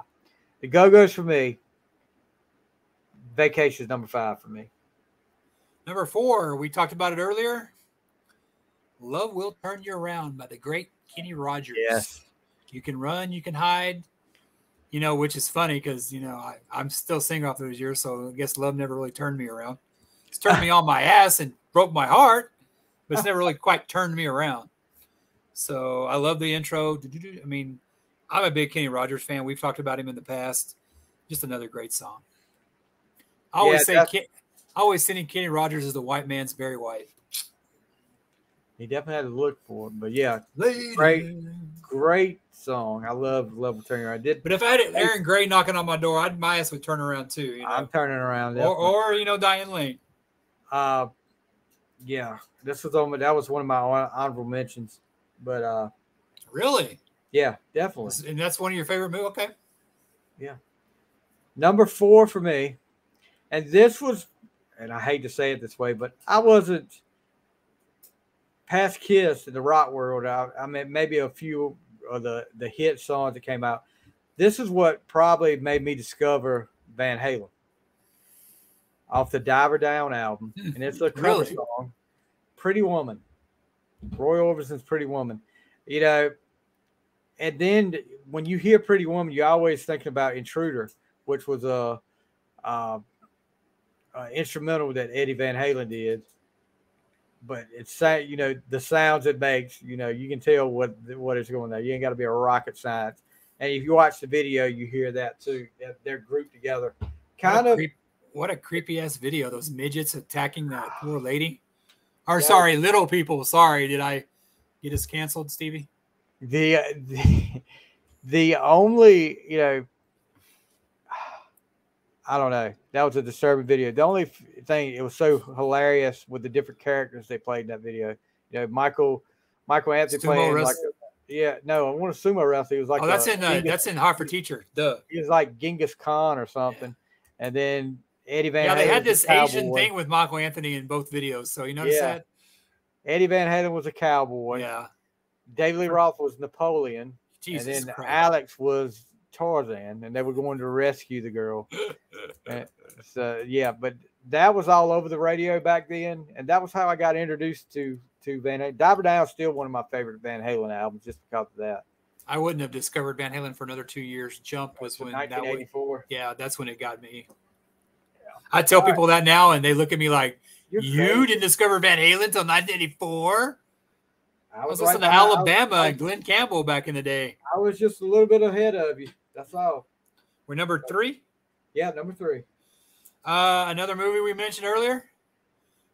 the Go-Go's for me. Vacation is number 5 for me. Number 4, we talked about it earlier. Love Will Turn You Around by the great Kenny Rogers. Yes. You can run, you can hide, which is funny because, I'm still single after those years. So I guess love never really turned me around. It's turned me on my ass and broke my heart, but it's never really quite turned me around. So I love the intro. I mean, I'm a big Kenny Rogers fan. We've talked about him in the past. Just another great song. I always think Kenny Rogers is the white man's Barry White. He definitely had to look for it, but yeah, Lady. great song. I love turning around. But if I had Aaron Gray knocking on my door, my ass would turn around too. You know? I'm turning around, or Diane Lane. Yeah, that was one of my honorable mentions. But really, yeah, definitely. And that's one of your favorite movies. Okay, yeah. Number 4 for me, and this was, and I hate to say it this way, but I wasn't past Kiss in the rock world. I mean, maybe a few of the hit songs that came out. This is what probably made me discover Van Halen off the Diver Down album, and it's a cover song, "Pretty Woman," Roy Orbison's "Pretty Woman." You know, and then when you hear "Pretty Woman," you're always thinking about "Intruder," which was a instrumental that Eddie Van Halen did. But it's, you know, the sounds it makes, you know, you can tell what is going there. You ain't got to be a rocket science. And if you watch the video, you hear that too. They're grouped together. What a creepy ass video. Those midgets attacking that poor lady. Or sorry, little people. Sorry, did I get us canceled, Stevie? The only, you know, I don't know. That was a disturbing video. The only thing, it was so hilarious with the different characters they played in that video. You know, Michael Anthony playing like, I want to sumo wrestle. He was like, that's in Hot for Teacher. Duh. He was like Genghis Khan or something. Yeah. And then Eddie Van Halen. Yeah, they had this Asian thing with Michael Anthony in both videos. So you notice that? Eddie Van Halen was a cowboy. Yeah. David Lee Roth was Napoleon. Jesus and then Christ. Alex was Tarzan, and they were going to rescue the girl. So yeah, but that was all over the radio back then, and that was how I got introduced to Van Halen. Diver Down is still one of my favorite Van Halen albums, just because of that. I wouldn't have discovered Van Halen for another 2 years. Jump was when 1984. That's when it got me. Yeah. I tell people that now, and they look at me like, "You didn't discover Van Halen till 1984." I was listening to Alabama and Glenn Campbell back in the day. I was just a little bit ahead of you. That's all. We're number 3? Yeah, number 3. Another movie we mentioned earlier.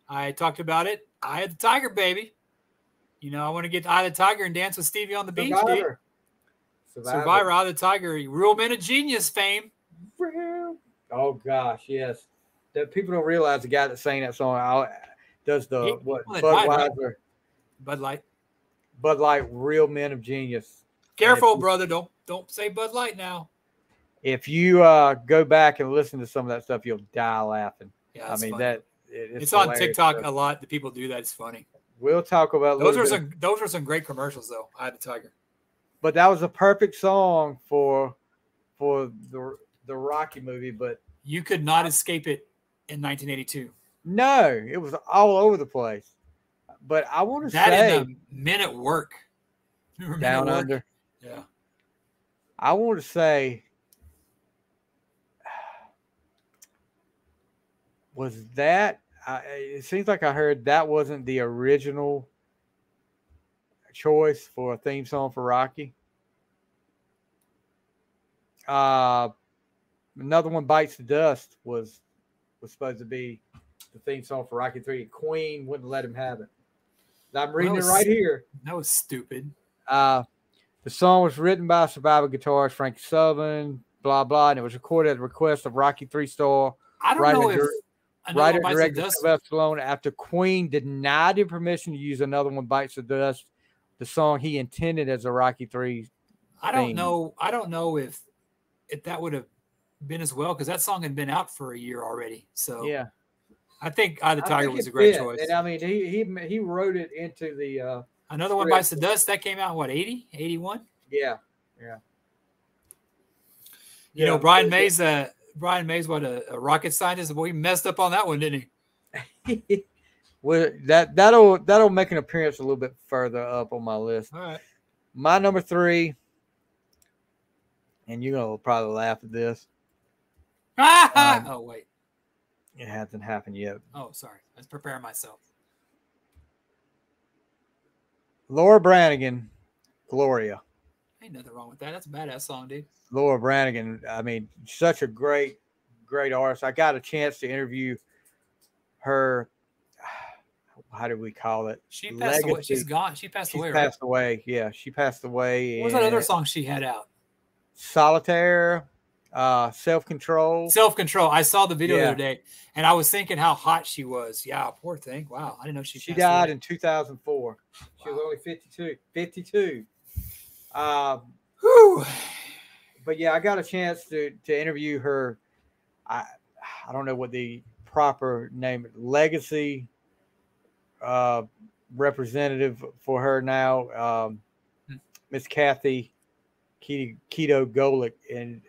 I talked about it. Eye of the Tiger, baby. You know, I want to get Eye of the Tiger and dance with Stevie on the beach, dude. Survivor, Eye of the Tiger. Real Men of Genius fame. Oh, gosh, yes. People don't realize the guy that sang that song does Budweiser. Bud Light, Real Men of Genius. Careful, brother. Don't say Bud Light now. If you go back and listen to some of that stuff, you'll die laughing. Yeah, I mean funny. It's on TikTok a lot. The people do that. It's funny. We'll talk about those are some great commercials though. Eye of the Tiger. But that was a perfect song for the Rocky movie. But you could not escape it in 1982. No, it was all over the place. But I want to say in Men at Work. Down Under. Yeah. I want to say, was that? It seems like I heard that wasn't the original choice for a theme song for Rocky. Another One Bites the Dust was supposed to be the theme song for Rocky 3. Queen wouldn't let him have it. I'm reading it right here. That was stupid. The song was written by survivor guitarist Frankie Sullivan, blah, blah, and it was recorded at the request of Rocky 3 star writer director Sylvester Stallone after Queen denied him permission to use Another One Bites the Dust, the song he intended as a Rocky 3 I don't know if that would have been as well, because that song had been out for a year already. So yeah. I think Eye of the Tiger was a great choice. And I mean, he wrote it into the Another One Bites the Dust. That came out in what, 80, 81? Yeah. You know, Brian Mays, what a rocket scientist. Boy, he messed up on that one, didn't he? Well, that'll make an appearance a little bit further up on my list. All right. My number 3, and you're gonna probably laugh at this. Oh wait. It hasn't happened yet. Oh, sorry. I was preparing myself. Laura Branigan, Gloria. Ain't nothing wrong with that. That's a badass song, dude. Laura Branigan, I mean, such a great artist. I got a chance to interview her. How do we call it? She passed away. She's gone. She passed away, right? Passed away. Yeah, she passed away. What was that other song she had out? Solitaire, Self-Control. Self-Control. I saw the video the other day, and I was thinking how hot she was. Yeah, poor thing. Wow, I didn't know she died in 2004. She was only 52. 52. But yeah, I got a chance to interview her. I don't know what the proper name is. Legacy representative for her now, Miss Kathy Keto Golick. And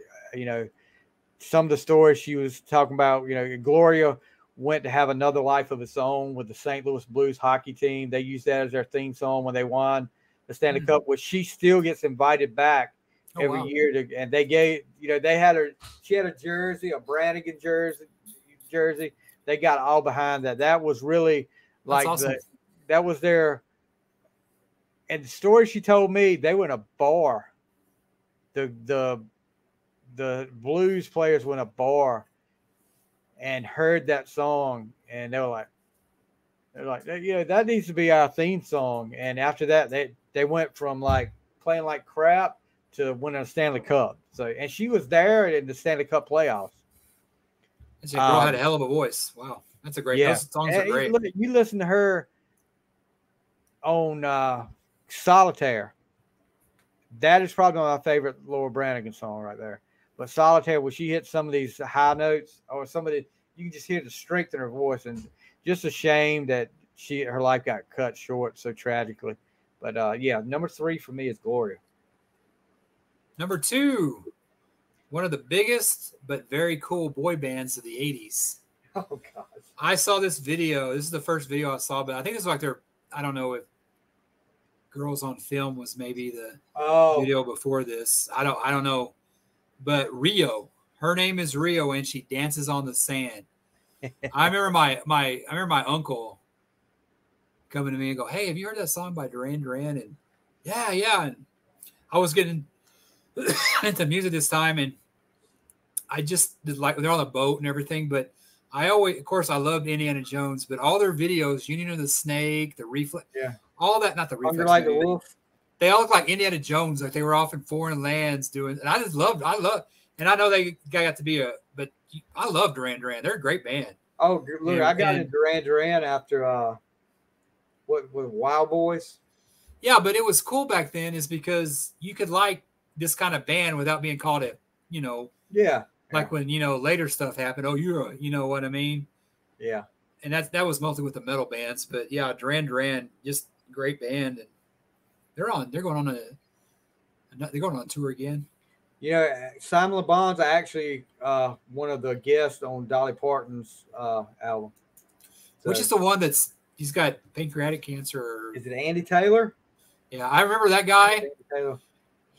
some of the stories she was talking about, Gloria went to have another life of its own with the St. Louis Blues hockey team. They used that as their theme song when they won the Stanley Cup, which she still gets invited back every year to, and they gave, they had her, she had a jersey, a Brannigan jersey. They got all behind that. That was really like awesome. That was their, and the story she told me, they were in a bar. The Blues players were in a bar and heard that song, and they're like, that needs to be our theme song. And after that, they went from like playing like crap to winning a Stanley Cup. So, and she was there in the Stanley Cup playoffs. That girl had a hell of a voice. Wow, that's a great. Yeah. Those songs are great. You listen to her on Solitaire. That is probably my favorite Laura Branigan song right there. But Solitaire, when she hits some of these high notes, or some of the, you can just hear the strength in her voice, and just a shame that her life got cut short so tragically. But yeah, number 3 for me is Gloria. Number 2, one of the biggest but very cool boy bands of the 80s. Oh gosh. I saw this video. This is the first video I saw, but I think it's like I don't know if Girls on Film was maybe the video before this. I don't know. But Rio, her name is Rio, and she dances on the sand. I remember my uncle coming to me and go, "Hey, have you heard that song by Duran Duran?" And yeah. And I was getting into music this time, and I just did, like, they're on the boat and everything. But I always, of course, I loved Indiana Jones, but all their videos, Union of the Snake, the Reflex, all that, not the Reflex, Under Like the Wolf. They all look like Indiana Jones, like they were off in foreign lands doing. And I love, and I know they got to be but I love Duran Duran. They're a great band. Oh, look, I got into Duran Duran after what Wild Boys. Yeah, but it was cool back then, is because you could like this kind of band without being called it, like when later stuff happened. Oh, you're you know what I mean? Yeah. And that was mostly with the metal bands, but yeah, Duran Duran, just great band, and they're going on a tour again. Simon Le Bon's actually one of the guests on Dolly Parton's album. So, which is the one he's got pancreatic cancer. Is it Andy Taylor? Yeah, I remember that guy. Andy Taylor.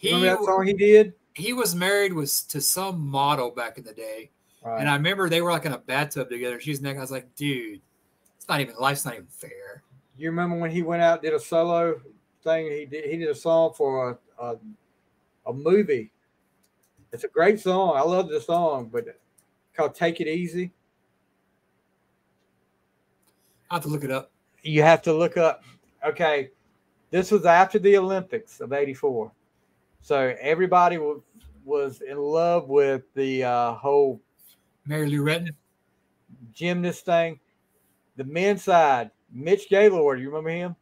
Remember that song he did? He was married to some model back in the day. Right. And I remember they were like in a bathtub together. She's naked. I was like, dude, life's not even fair. You remember when he went out and did a solo thing? He did a song for a movie. It's a great song. I love the song, but called Take It Easy. I have to look it up. You have to look up. Okay. This was after the Olympics of '84. So everybody was in love with the whole Mary Lou Retton gymnast thing. The men's side, Mitch Gaylord, you remember him?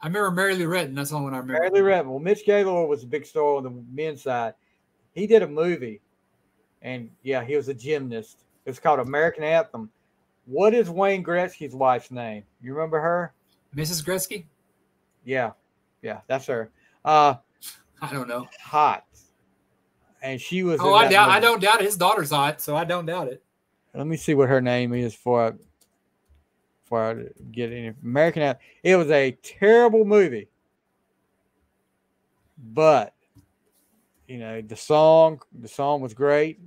I remember Mary Lou Retton. That's the only one I remember. Mary Lou Retton. Well, Mitch Gaylord was a big star on the men's side. He did a movie, and yeah, he was a gymnast. It's called American Anthem. What is Wayne Gretzky's wife's name? You remember her? Mrs. Gretzky? Yeah, that's her. I don't know. Hot. And she was. Oh, I don't doubt it. His daughter's hot, so I don't doubt it. Let me see what her name is before I get any American Anthem. It was a terrible movie, but the song was great.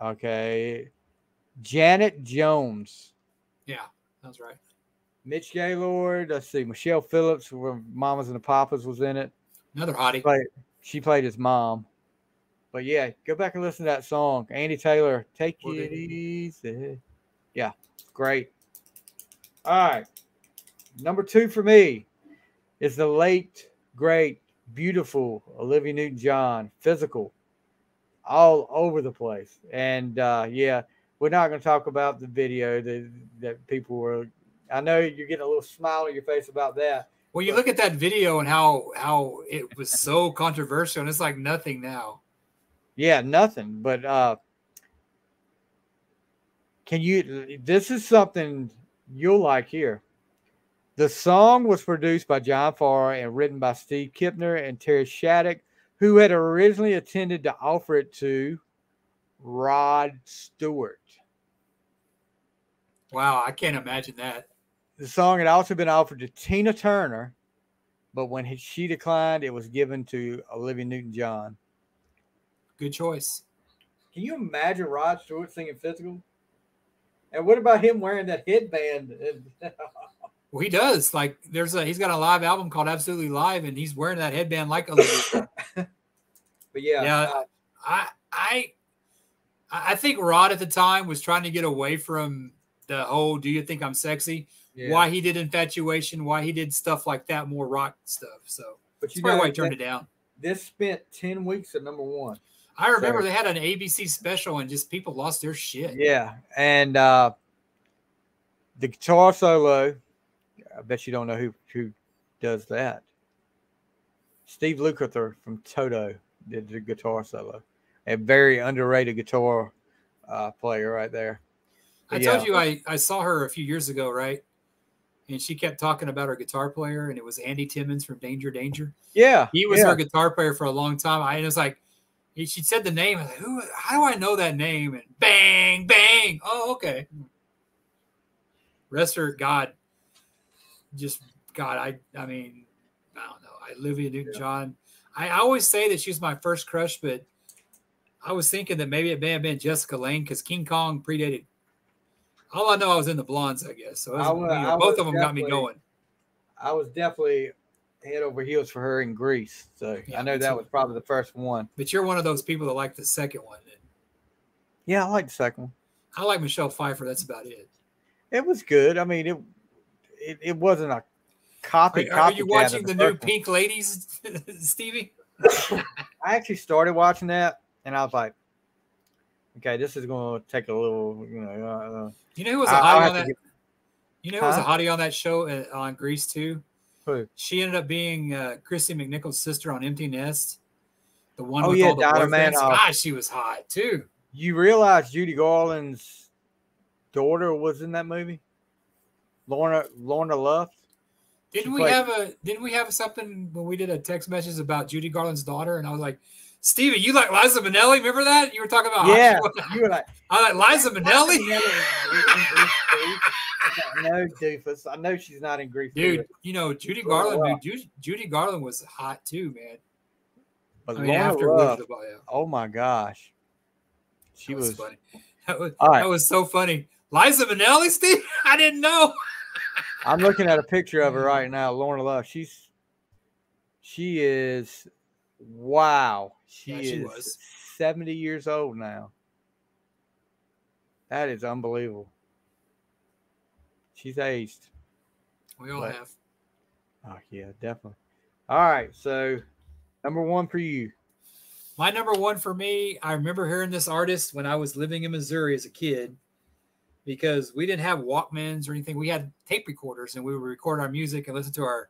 Okay, Janet Jones. Yeah, that's right. Mitch Gaylord. Let's see. Michelle Phillips from Mamas and the Papas was in it. Another hottie. She played his mom. But yeah, go back and listen to that song. Andy Taylor, Take It Easy. Yeah, great. All right. Number 2 for me is the late, great, beautiful Olivia Newton-John, Physical, all over the place. And yeah, we're not going to talk about the video that people were. I know you're getting a little smile on your face about that. Well, you look at that video and how it was so controversial, and it's like nothing now. Yeah, nothing. But this is something you'll like here. The song was produced by John Farr and written by Steve Kipner and Terry Shattuck, who had originally intended to offer it to Rod Stewart. Wow, I can't imagine that. The song had also been offered to Tina Turner, but when she declined, it was given to Olivia Newton-John. Good choice. Can you imagine Rod Stewart singing Physical? And what about him wearing that headband? Well, he does. Like, he's got a live album called Absolutely Live, and he's wearing that headband like Olivia. But yeah, I think Rod at the time was trying to get away from the whole "Do you think I'm sexy?" Yeah. Why he did Infatuation, why he did stuff like that, more rock stuff. So but that's probably why he turned it down. This spent 10 weeks at number 1. I remember they had an ABC special, and just people lost their shit. Yeah, and the guitar solo. I bet you don't know who does that. Steve Lukather from Toto did the guitar solo. A very underrated guitar player right there. But I told you I saw her a few years ago, right? And she kept talking about her guitar player, and it was Andy Timmons from Danger Danger. Yeah. He was her guitar player for a long time. And it was like, she said the name. I was like, how do I know that name? And bang, bang. Oh, okay. Rest her, God. Just God, I mean, I don't know. Olivia Newton-John. I always say that she was my first crush, but I was thinking that maybe it may have been Jessica Lange because King Kong predated. All I know, I was in the blondes, I guess. So both of them got me going. I was definitely head over heels for her in Grease. So yeah, I know that was probably the first one. But you're one of those people that like the second one. Then. Yeah, I like the second one. I like Michelle Pfeiffer. That's about it. It was good. I mean, it wasn't a copy. Are you watching the new Pink Ladies, Stevie? I actually started watching that, and I was like, okay, this is going to take a little, you know who was a hottie on that? You know who was a hottie on that show on Grease too? Who? She ended up being Chrissy McNichol's sister on Empty Nest. The one with all the Donna boyfriends. God, she was hot too. You realize Judy Garland's daughter was in that movie? Lorna Luft. Didn't we have something when we did a text message about Judy Garland's daughter? And I was like, Stevie, you like Liza Minnelli? Remember that? You were talking about you were like, I like Liza Minnelli. No, doofus. I know she's not in Grease. Dude, you know, Judy Garland, Judy Garland was hot too, man. But after oh my gosh. She was funny. That was so funny. Liza Minnelli, Steve? I didn't know. I'm looking at a picture of her right now, Lorna Luft. She is wow. She is 70 years old now. That is unbelievable. She's aged. We all have. Oh yeah, definitely. All right, so number 1 for you. My number 1 for me, I remember hearing this artist when I was living in Missouri as a kid. Because we didn't have Walkmans or anything. We had tape recorders, and we would record our music and listen to our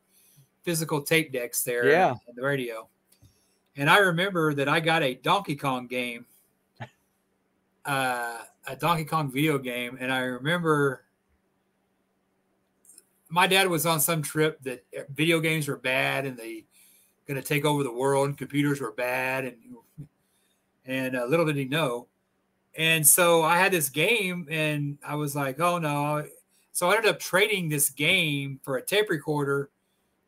physical tape decks there on the radio. And I remember that I got a Donkey Kong game, a Donkey Kong video game. And I remember my dad was on some trip that video games were bad and they going to take over the world and computers were bad. And little did he know. And so I had this game and I was like, oh no. So I ended up trading this game for a tape recorder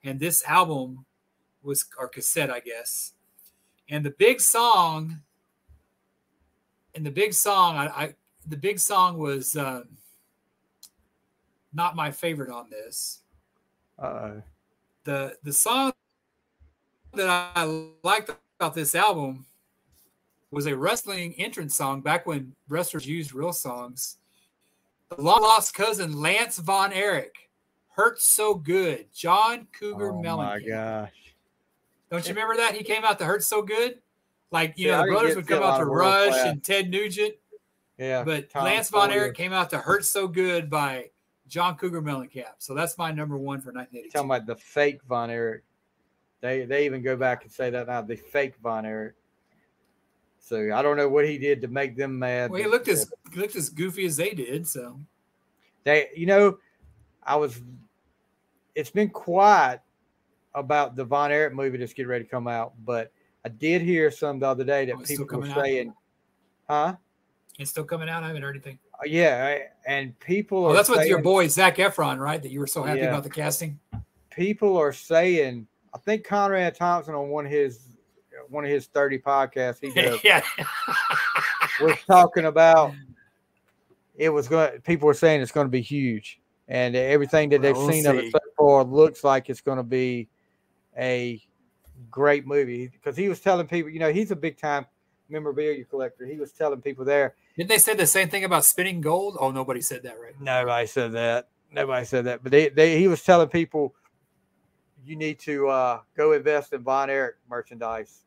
and this album was, or cassette, I guess. And the big song, I the big song was not my favorite on this. The song that I liked about this album was a wrestling entrance song back when wrestlers used real songs. The long lost cousin Lance Von Erich, "Hurts So Good," John Cougar Mellencamp. Oh my gosh! Don't you remember that? He came out to "Hurt So Good," like the I brothers would come out to Rush and Ted Nugent. Yeah, but Lance Von Erich came out to "Hurt So Good" by John Cougar Mellencamp. So that's my number one for 1982. Talking about the fake Von Erich. They even go back and say that now, the fake Von Erich. So I don't know what he did to make them mad. Well, he looked as goofy as they did. So it's been quiet about the Von Erich movie that's getting ready to come out, but I did hear some the other day that people were saying, huh? It's still coming out. I haven't heard anything. Yeah, and people are that's with saying, your boy Zac Efron, right? That you were so happy about the casting. People are saying, I think Conrad Thompson on one of his 30 podcasts he does was talking about people were saying it's going to be huge, and everything that they've seen of it so far looks like it's going to be a great movie, because he was telling people, he's a big time memorabilia collector. He was telling people there. Didn't they say the same thing about spinning gold? Oh, nobody said that, right? Nobody said that. But he was telling people, you need to go invest in Von Erich merchandise,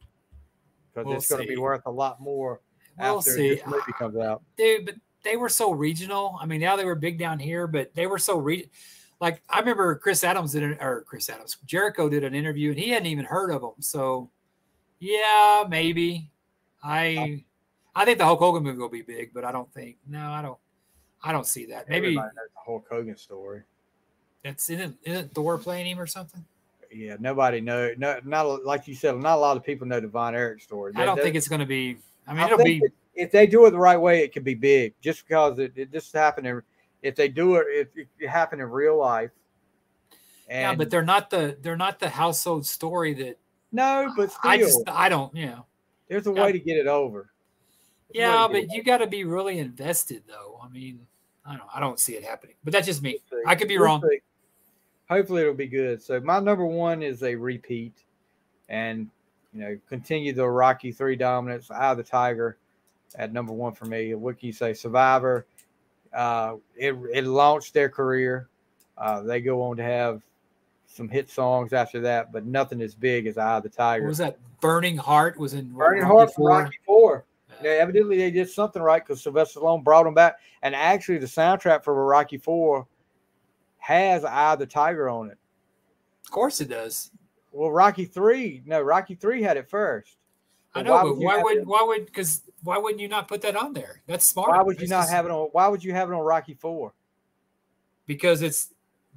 because it's going to be worth a lot more after this movie comes out. Dude, but they were so regional. I mean, now they were big down here, but they were so like, I remember Jericho did an interview, and he hadn't even heard of them. So, yeah, maybe. I think the Hulk Hogan movie will be big, but I don't see that. Maybe everybody knows the Hulk Hogan story. Isn't Thor playing him or something? Yeah, nobody knows. No, not like you said. Not a lot of people know the Von Erich story. I don't think it's going to be. I mean, it'll be. If they do it the right way, it could be big. Just because it just happened. If they do it, it happened in real life. And yeah, but they're not the household story that. No, but still, I don't. Yeah. There's a way to get it over. Yeah, but you got to be really invested, though. I mean, I don't see it happening. But that's just me. I could be wrong. Hopefully it'll be good. So my number one is a repeat, and continue the Rocky III dominance. Eye of the Tiger at number one for me. What can you say? Survivor. It launched their career. They go on to have some hit songs after that, but nothing as big as Eye of the Tiger. What was that? Burning Heart was in Burning Heart from Rocky IV. Yeah, evidently they did something right, because Sylvester Stallone brought them back, and actually the soundtrack for Rocky IV has Eye of the Tiger on it. Of course it does. Well, Rocky III had it first. I know, but why wouldn't you not put that on there? That's smart. Why would you have it on Rocky IV? Because it's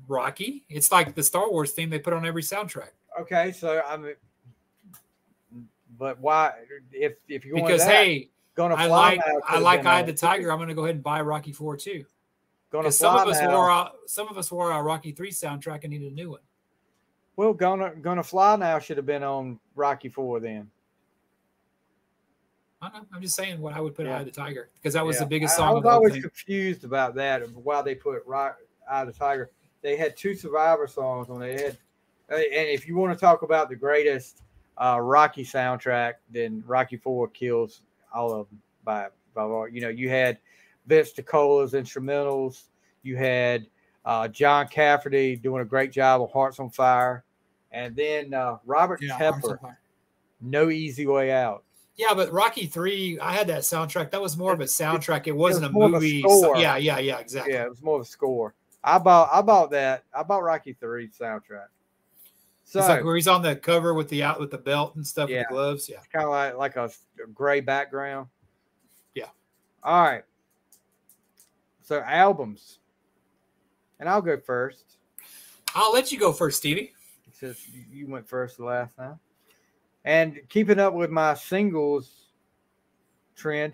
Rocky. It's like the Star Wars theme they put on every soundtrack. Okay, so but why? If you're going because I like Eye of the Tiger, I'm going to go ahead and buy Rocky IV too. Because some of us wore our Rocky III soundtrack and needed a new one. Well, Gonna Fly Now should have been on Rocky IV then. I don't know. I'm just saying what I would put Eye of the Tiger, because that was the biggest song. I was always confused about that, of why they put Eye of the Tiger. They had two Survivor songs on it. And if you want to talk about the greatest Rocky soundtrack, then Rocky IV kills all of them. By you had Vince DiCola's instrumentals. You had John Cafferty doing a great job of Hearts on Fire, and then Robert Tepper, No Easy Way Out. Yeah, but Rocky III, I had that soundtrack. That was more of a soundtrack. It wasn't a movie. Yeah, exactly. Yeah, it was more of a score. I bought that. I bought Rocky III soundtrack. So it's like where he's on the cover with the belt and stuff, with the gloves. Yeah, it's kind of like a gray background. Yeah. All right. So albums, and I'll go first. I'll let you go first, Stevie. Since you went first the last time. And keeping up with my singles trend,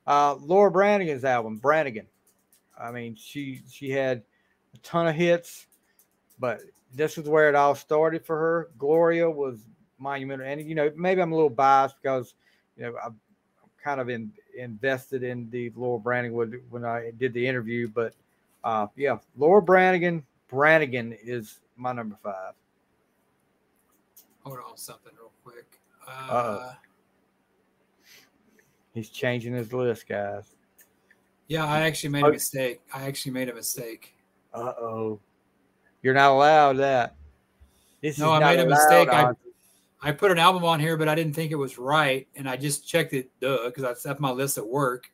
Laura Branigan's album, Branigan. I mean, she had a ton of hits, but this is where it all started for her. Gloria was monumental. And, maybe I'm a little biased because, I'm kind of invested in the Laura Branigan when I did the interview, but yeah, Laura Branigan is my number 5. Hold on something real quick. He's changing his list, guys. Yeah, I actually made a mistake. Uh-oh. You're not allowed that. I made a mistake. I put an album on here, but I didn't think it was right, and I just checked it, because that's my list at work.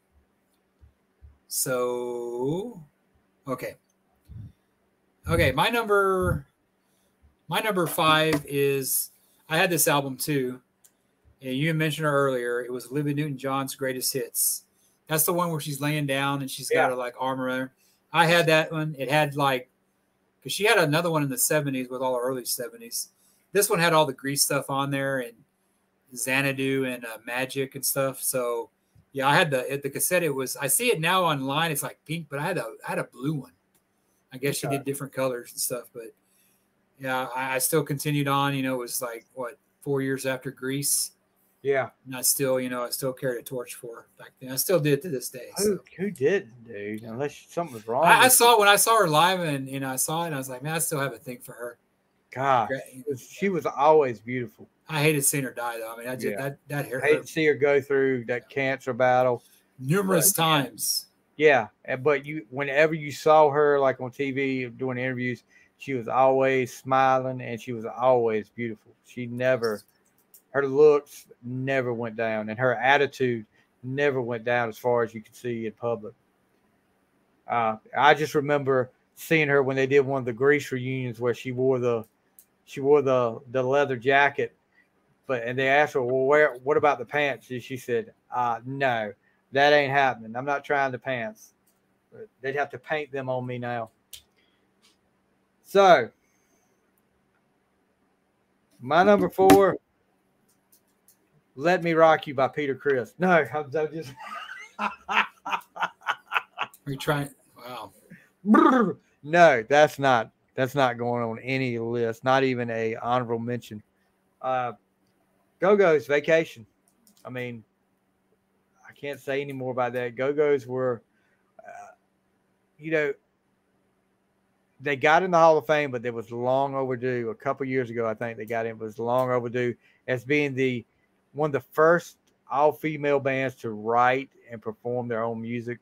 So, okay. My number 5 is, I had this album too, and you mentioned her earlier. It was Olivia Newton-John's Greatest Hits. That's the one where she's laying down and she's got her like arm around her. I had that one. It had like, because she had another one in the 70s with all the early 70s. This one had all the Grease stuff on there and Xanadu and Magic and stuff. So yeah, I had the cassette. It was, I see it now online. It's like pink, but I had a blue one. I guess she did different colors and stuff, but yeah, I still continued on. It was like 4 years after Grease. Yeah, and I still carried a torch for her back then. I still did to this day. Who didn't, dude? Unless something was wrong. I saw it when I saw her live, and I saw it, and I was like, man, I still have a thing for her. God, she was always beautiful. I hated seeing her die, though. I mean, that hair. I hate to see her go through that cancer battle numerous times. Yeah, but whenever you saw her like on TV doing interviews, she was always smiling and she was always beautiful. Her looks never went down, and her attitude never went down as far as you could see in public. I just remember seeing her when they did one of the Grease reunions where she wore the leather jacket, and they asked her, well, what about the pants? And she said, no, that ain't happening. I'm not trying the pants. They'd have to paint them on me now. So, my number 4, Let Me Rock You by Peter Criss. No, I'm just. Are you trying? Wow. No, that's not going on any list. Not even a honorable mention. Go-Go's Vacation. I mean, I can't say any more about that. Go-Go's were, they got in the Hall of Fame, but it was long overdue. A couple years ago, I think they got in. It was long overdue as being one of the first all-female bands to write and perform their own music.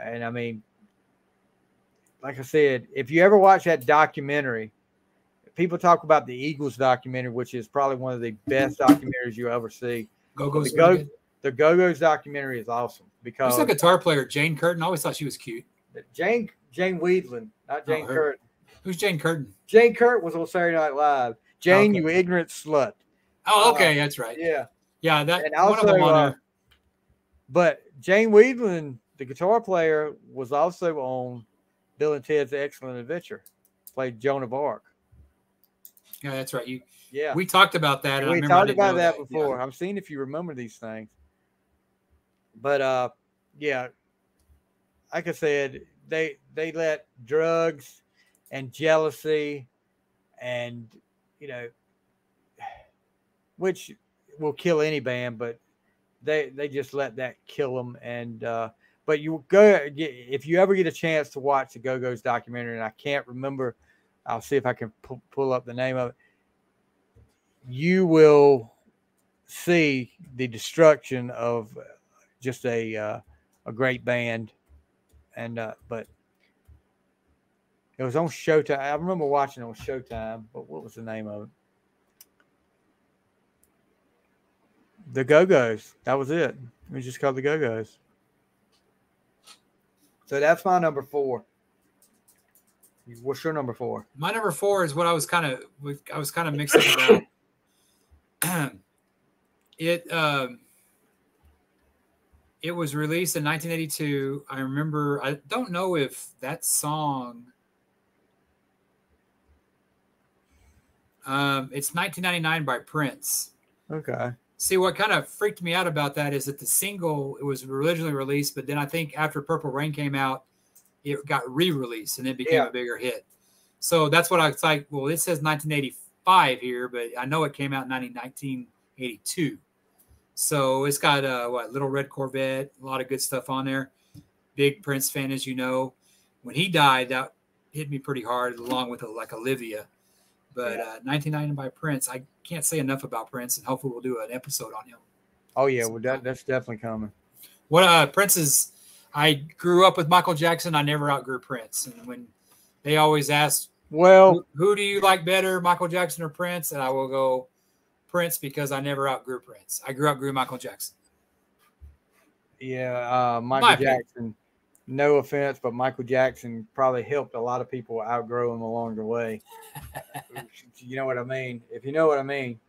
And I mean, like I said, if you ever watch that documentary, people talk about the Eagles documentary, which is probably one of the best documentaries you ever see. Go-Go's the Go-Go's documentary is awesome because who's the guitar player, Jane Curtin? I always thought she was cute. Jane Weedland, not Jane Curtin. Who's Jane Curtin? Jane Curtin was on Saturday Night Live. Jane, you ignorant slut. Oh, okay, that's right. Yeah. That and also, one of them on there. But Jane Weedland, the guitar player, was also on Bill and Ted's Excellent Adventure. Played Joan of Arc. Yeah, that's right. Yeah, we talked about that. And we talked about that before. Yeah. I'm seeing if you remember these things. But yeah, like I said, they let drugs and jealousy and which will kill any band, but they just let that kill them. And but you go if you ever get a chance to watch the Go-Go's documentary, and I can't remember, I'll see if I can pull up the name of it. You will see the destruction of just a great band, and but it was on Showtime. I remember watching it on Showtime, but what was the name of it? The Go-Go's. That was it. It was just called the Go-Go's. So that's my number 4. What's your number 4? My number 4 is what I was kind of mixed up about. It was released in 1982. I remember. I don't know if that song. It's 1999 by Prince. Okay. See, what kind of freaked me out about that is that the single, it was originally released, but then I think after Purple Rain came out, it got re-released and it became a bigger hit. So that's what I was like, well, it says 1985 here, but I know it came out in 1982. So it's got Little Red Corvette, a lot of good stuff on there. Big Prince fan, as you know. When he died, that hit me pretty hard, along with like Olivia. But 1990 by Prince, I can't say enough about Prince, and hopefully we'll do an episode on him. Oh yeah, well that's definitely coming. What Prince is? I grew up with Michael Jackson. I never outgrew Prince, and when they always ask, well, who do you like better, Michael Jackson or Prince? And I will go Prince because I never outgrew Prince. I outgrew Michael Jackson. Yeah, Michael Jackson. No offense, but Michael Jackson probably helped a lot of people outgrow him along the way. You know what I mean? If you know what I mean.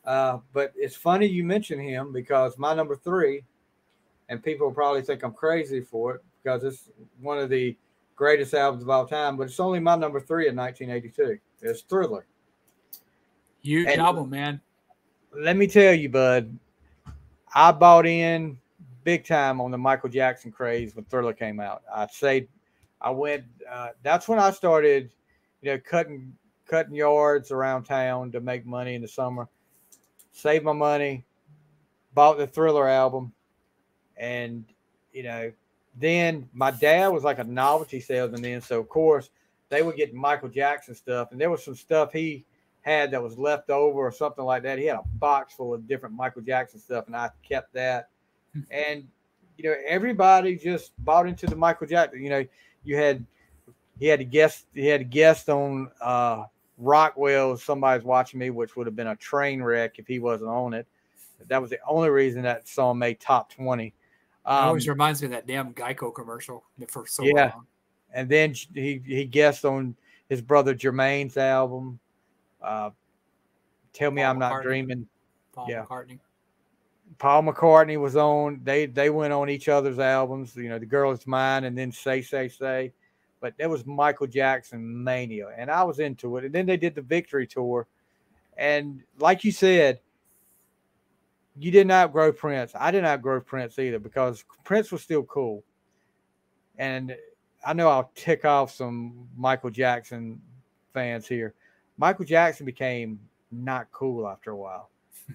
But it's funny you mention him because my number 3, and people probably think I'm crazy for it because it's one of the greatest albums of all time, but it's only my number 3 in 1982. It's Thriller. Huge album, man. Let me tell you, bud, I bought in big time on the Michael Jackson craze when Thriller came out. That's when I started, cutting yards around town to make money in the summer, saved my money, bought the Thriller album. And, then my dad was like a novelty salesman then. So of course they would get Michael Jackson stuff, and there was some stuff he had that was left over or something like that. He had a box full of different Michael Jackson stuff, and I kept that. And everybody just bought into the Michael Jackson. He had a guest on Rockwell. Somebody's Watching Me, which would have been a train wreck if he wasn't on it. That was the only reason that song made top 20. It always reminds me of that damn Geico commercial for so long. And then he guessed on his brother Jermaine's album. Tell Me I'm Not Dreaming. Paul McCartney was on. They went on each other's albums. The Girl Is Mine, and then Say. But there was Michael Jackson mania, and I was into it. And then they did the Victory Tour, and like you said, you didn't outgrow Prince. I didn't outgrow Prince either because Prince was still cool. And I know I'll tick off some Michael Jackson fans here. Michael Jackson became not cool after a while.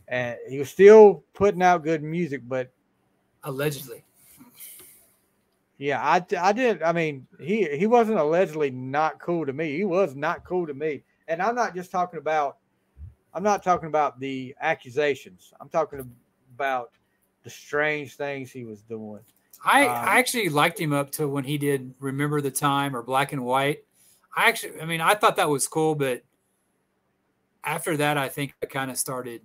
And he was still putting out good music, but allegedly. Yeah, I did. I mean, he wasn't allegedly not cool to me. He was not cool to me. And I'm not talking about the accusations. I'm talking about the strange things he was doing. I actually liked him up to when he did Remember the Time or Black and White. I thought that was cool, but after that, I think I kind of started.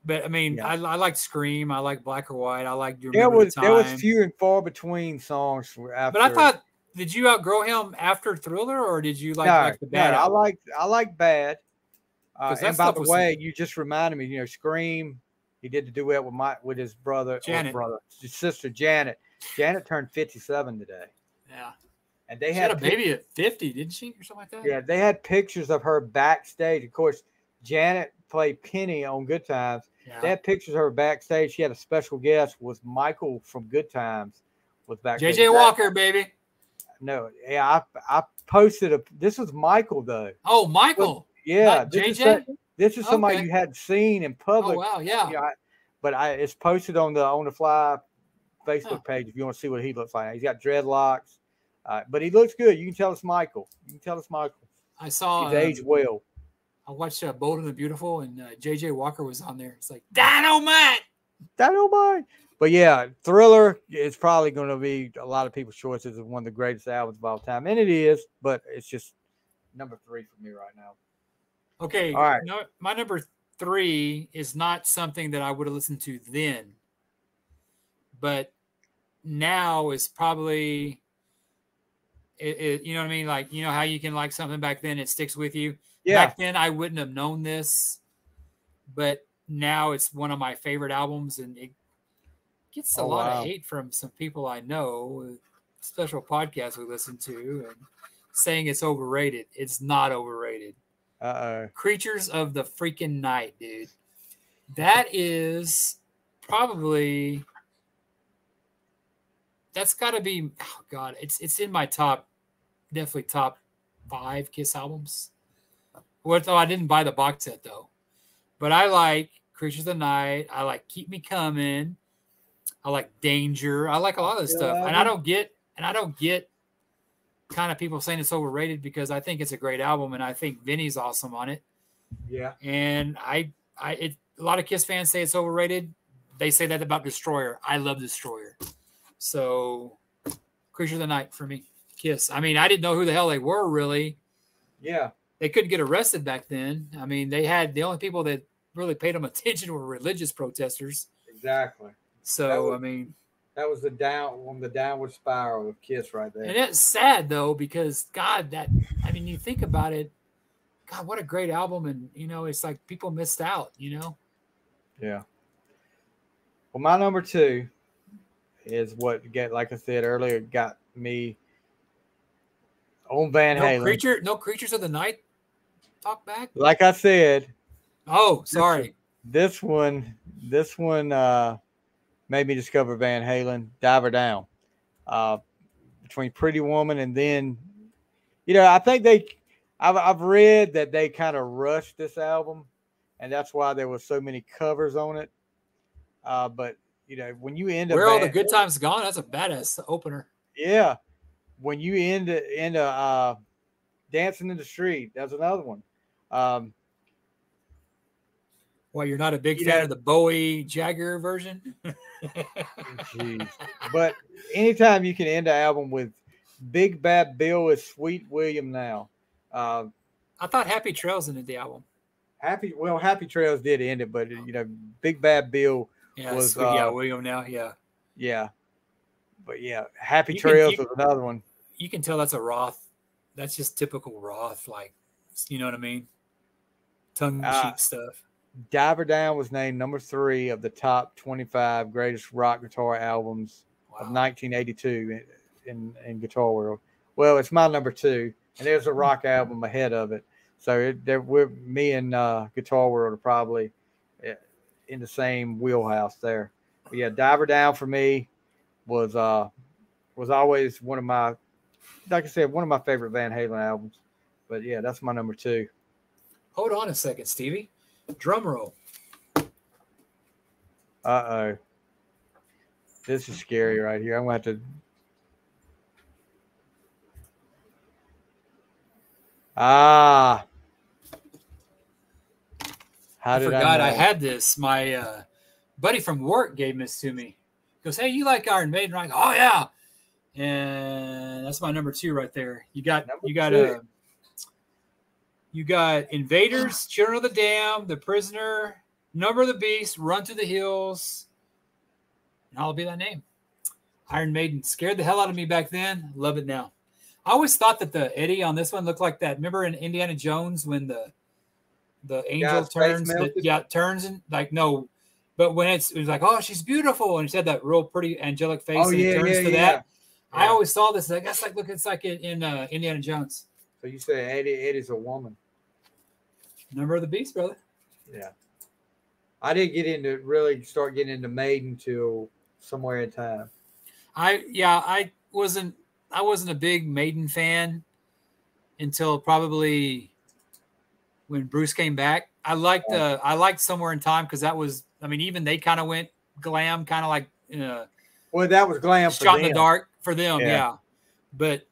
But I liked Scream. I like Black or White. I like Remember the Time. There was few and far between songs after. But I thought, did you outgrow him after Thriller, or did you like the Bad? No, I like Bad. And by the way, you just reminded me. Scream. He did the duet with his brother, his sister Janet. Janet turned 57 today. Yeah. And they had a baby at 50, didn't she, or something like that? Yeah, they had pictures of her backstage. Of course, Janet played Penny on Good Times. Yeah. They had pictures of her backstage. She had a special guest. Was Michael from Good Times was backstage. JJ Walker, baby. No, yeah, I posted this was Michael though. Oh, Michael. Yeah, JJ. This is somebody you hadn't seen in public. Oh wow, yeah. It's posted on the Fly Facebook page if you want to see what he looks like. He's got dreadlocks, but he looks good. You can tell it's Michael. I saw. He's aged well. I watched Bold and the Beautiful, and JJ Walker was on there. It's like Dynamite. But yeah, Thriller is probably going to be a lot of people's choices of one of the greatest albums of all time, and it is. But it's just number 3 for me right now. Okay, all right. No, my number 3 is not something that I would have listened to then, but now is probably, you know what I mean? Like, how you can like something back then, it sticks with you. Yeah. Back then, I wouldn't have known this, but now it's one of my favorite albums, and it gets a lot of hate from some people I know, special podcasts we listen to, and saying it's overrated. It's not overrated. Creatures of the freaking Night, dude. That is probably, that's got to be, oh God, it's in my definitely top 5 Kiss albums. Well, I didn't buy the box set though, but I like Creatures of the Night. I like Keep Me Coming. I like Danger. I like a lot of this stuff. And I don't get kind of people saying it's overrated because I think it's a great album and I think Vinny's awesome on it. Yeah. And a lot of Kiss fans say it's overrated. They say that about Destroyer. I love Destroyer. So Creature of the Night for me. Kiss. I mean, I didn't know who the hell they were really. Yeah. They couldn't get arrested back then. I mean, they had the only people that really paid them attention were religious protesters. Exactly. So, that was the downward spiral of Kiss right there. And it's sad though, because God, you think about it, God, what a great album. And, it's like people missed out, Yeah. Well, my number 2 is what like I said earlier, got me on Van Halen. No Creatures of the Night talk back. Like I said. Oh, sorry. This one made me discover Van Halen, Diver Down. Between Pretty Woman and then, I think I've read that they kind of rushed this album, and that's why there was so many covers on it. But when you end Where All the Good Times Gone, that's a badass opener. Yeah, when you end Dancing in the Street, that's another one. Well, you're not a big fan of the Bowie Jagger version? Jeez. But anytime you can end an album with Big Bad Bill is Sweet William Now. I thought Happy Trails ended the album. Happy Trails did end it, but Big Bad Bill was William Now, yeah. Yeah. But Happy Trails was another one. You can tell that's a Roth. That's just typical Roth, like, you know what I mean? Tongue-in-cheek stuff. Diver Down was named number 3 of the top 25 greatest rock guitar albums of 1982 in Guitar World. Well, it's my number 2, and there's a rock album ahead of it. So me and Guitar World are probably in the same wheelhouse there. But Diver Down for me was always one of my, like I said, one of my favorite Van Halen albums. But that's my number 2. Hold on a second, Stevie. Drum roll. Uh-oh. This is scary right here. I'm going to have to. How did I forgot I had this. My buddy from work gave this to me. He goes, hey, you like Iron Maiden? I'm like, oh, yeah. And that's my number 2 right there. You got Invaders, Children of the Damned, The Prisoner, Number of the Beast, Run to the Hills, and I'll be that name. Iron Maiden scared the hell out of me back then. Love it now. I always thought that the Eddie on this one looked like that. Remember in Indiana Jones when the angel turns? Turns and like no, but when it was like, oh, she's beautiful, and she had that real pretty angelic face, and it turns to that. Yeah. I always saw this. Like that's like look, it's like in Indiana Jones. So you say Eddie's a woman. Number of the Beast, brother. Yeah. I didn't start getting into Maiden till somewhere in time. I wasn't a big Maiden fan until probably when Bruce came back. I liked Somewhere in Time because that was, even they kind of went glam, kind of like well, that was glam for Shot in the Dark for them, yeah. But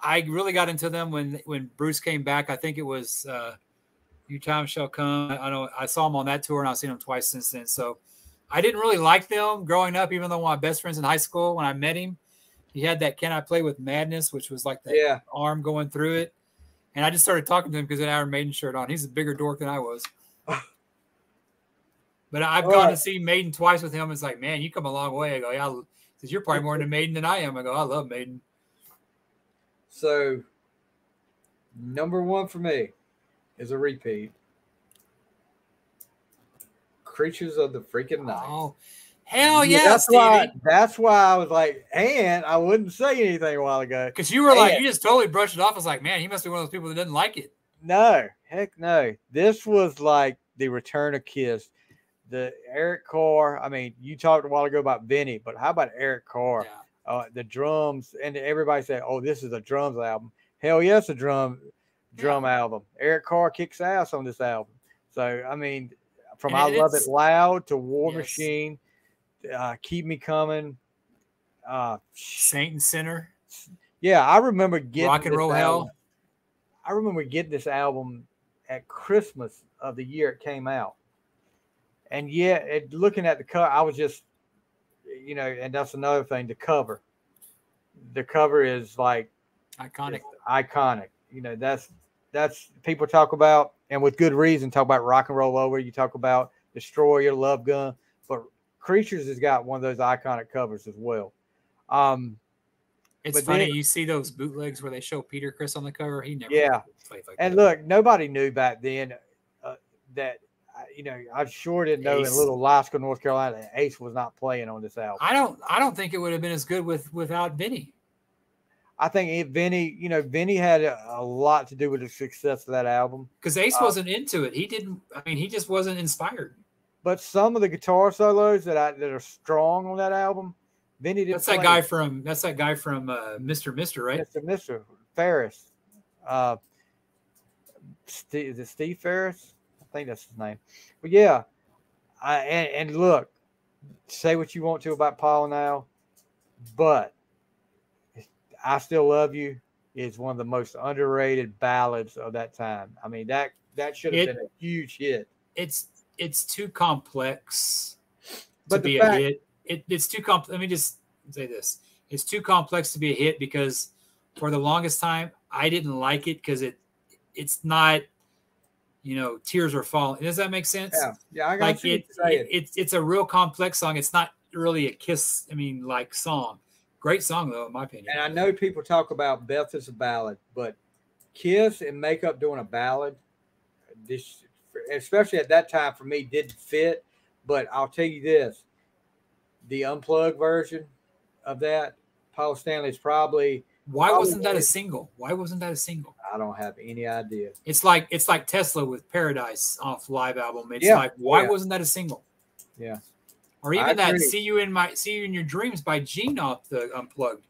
I really got into them when Bruce came back. I think it was Your Time Shall Come. I know I saw him on that tour, and I've seen him twice since then. So I didn't really like them growing up, even though one of my best friends in high school, when I met him, he had that Can I Play with Madness, which was like the arm going through it. And I just started talking to him because he had an Iron Maiden shirt on. He's a bigger dork than I was. But I've gone to see Maiden twice with him. It's like, man, you come a long way. I go, yeah. He says, you're probably more into Maiden than I am. I go, I love Maiden. So, number 1 for me is a repeat. Creatures of the Freaking Night. Oh, hell yeah, Stevie. That's why I was like, and I wouldn't say anything a while ago. Because you were like, you just totally brushed it off. I was like, man, he must be one of those people that doesn't like it. No, heck no. This was like the return of Kiss. The Eric Carr, you talked a while ago about Vinny, but how about Eric Carr? Yeah. The drums, and everybody said, oh, this is a drums album. Hell yes, a drum album. Eric Carr kicks ass on this album. So, from And I Love It it's- Loud to War Yes. Machine, Keep Me Coming. Saint and Sinner, Yeah, I remember getting Rock and this Roll album. Hell. I remember getting this album at Christmas of the year it came out. And looking at the cover, I was just, and that's another thing, the cover. The cover is like Iconic. iconic. That's people talk about, and with good reason, talk about Rock and Roll Over. You talk about Destroyer, Love Gun, but Creatures has got one of those iconic covers as well. It's but funny. then- You see those bootlegs where they show Peter Criss on the cover. He never Yeah. played like And that. look, nobody knew back then that, I sure didn't know in Ace. Little Alaska, North Carolina, that Ace was not playing on this album. I don't think it would have been as good without Vinny. I think Vinny had a lot to do with the success of that album. Because Ace wasn't into it. He didn't. I mean, he just wasn't inspired. But some of the guitar solos that are strong on that album, Vinny didn't. That's that guy from Mr. Right? Mr. Ferris. Is it Steve Ferris? I think that's his name. But yeah, and look, say what you want to about Paul now, but I Still Love You is one of the most underrated ballads of that time. I mean, that should have been a huge hit. It's too complex But to the be fact- a hit. It's too complex. Let me just say this. It's too complex to be a hit because for the longest time, I didn't like it because it's not, Tears Are Falling. Does that make sense? Yeah, I got you saying. It's a real complex song. It's not really a Kiss, like song. Great song, though, in my opinion. And I know people talk about Beth as a ballad, but Kiss and Makeup doing a ballad, this, especially at that time for me, didn't fit. But I'll tell you this, the unplugged version of that, Paul Stanley's probably. Why wasn't that a single? I don't have any idea. It's like Tesla with Paradise off live album. It's like, why wasn't that a single? Yeah. Or even that See You in Your Dreams by Gene off the Unplugged.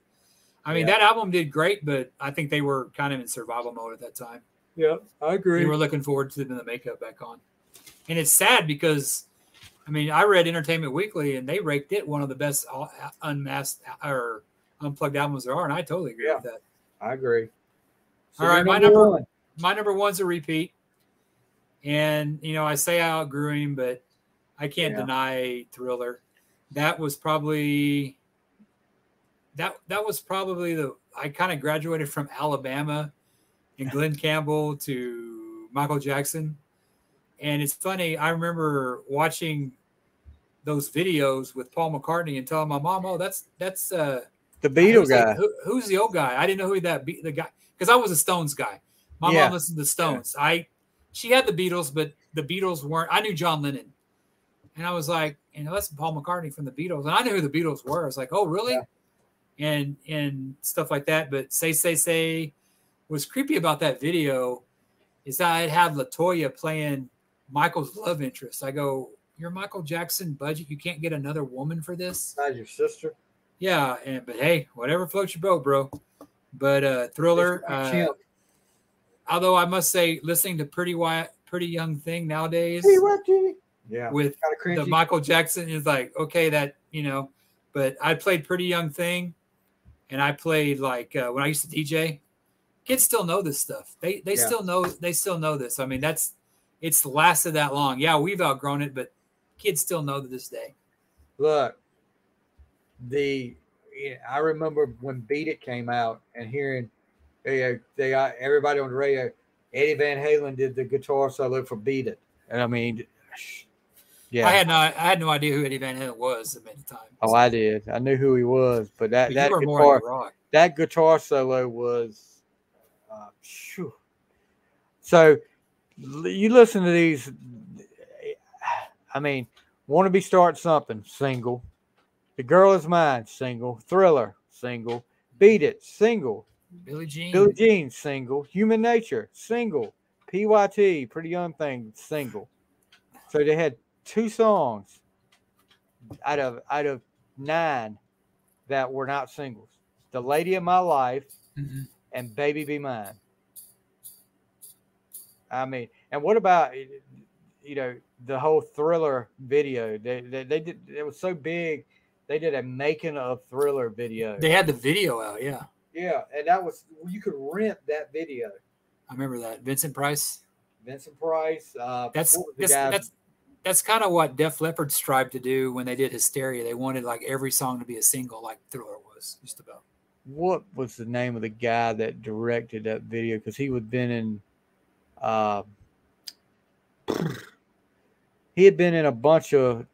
I mean, that album did great, but I think they were kind of in survival mode at that time. Yeah, I agree. They were looking forward to the makeup back on. And it's sad because, I read Entertainment Weekly and they ranked it one of the best unmasked or unplugged albums there are, and I totally agree with that. I agree. So all right, my number one's a repeat. And, I say I outgrew him, but I can't deny Thriller. That was probably I kind of graduated from Alabama and Glenn Campbell to Michael Jackson. And it's funny, I remember watching those videos with Paul McCartney and telling my mom, "Oh, that's the Beatles guy. Who's the old guy?" I didn't know who the guy, because I was a Stones guy. My mom listened to the Stones. Yeah. She had the Beatles, but the Beatles weren't. I knew John Lennon, and I was like, that's Paul McCartney from the Beatles, and I knew who the Beatles were. I was like, "Oh, really?" Yeah. And stuff like that. But Say was creepy about that video is that I'd have LaToya playing Michael's love interest. I go, "You're Michael Jackson budget. You can't get another woman for this." Not your sister. Yeah, but hey, whatever floats your boat, bro. But Thriller. Although I must say, listening to Pretty Young Thing nowadays, with the Michael Jackson is like, okay, that But I played Pretty Young Thing, and I played when I used to DJ. Kids still know this stuff. They still know this. I mean, it's lasted that long. Yeah, we've outgrown it, but kids still know to this day. Look, I remember when Beat It came out and hearing they got everybody on the radio. Eddie Van Halen did the guitar solo for Beat It, and I mean, yeah, I had no idea who Eddie Van Halen was at the time. Oh, I did. I knew who he was, but that guitar solo was, So you listen to these. I mean, Want to Be Start Something, single. The Girl Is Mine, single. Thriller, single. Beat It, single. Billie Jean, single. Human Nature, single. PYT, Pretty Young Thing, single. So they had 2 songs out of 9 that were not singles. The Lady of My Life and Baby Be Mine. I mean, and what about the whole Thriller video. They did. It was so big. They did a making of Thriller video. They had the video out, yeah. Yeah, and that was you could rent that video. I remember that. Vincent Price. That's kind of what Def Leppard strived to do when they did Hysteria. They wanted like every song to be a single, like Thriller was just about. What was the name of the guy that directed that video? Because he had been in, he had been in a bunch of.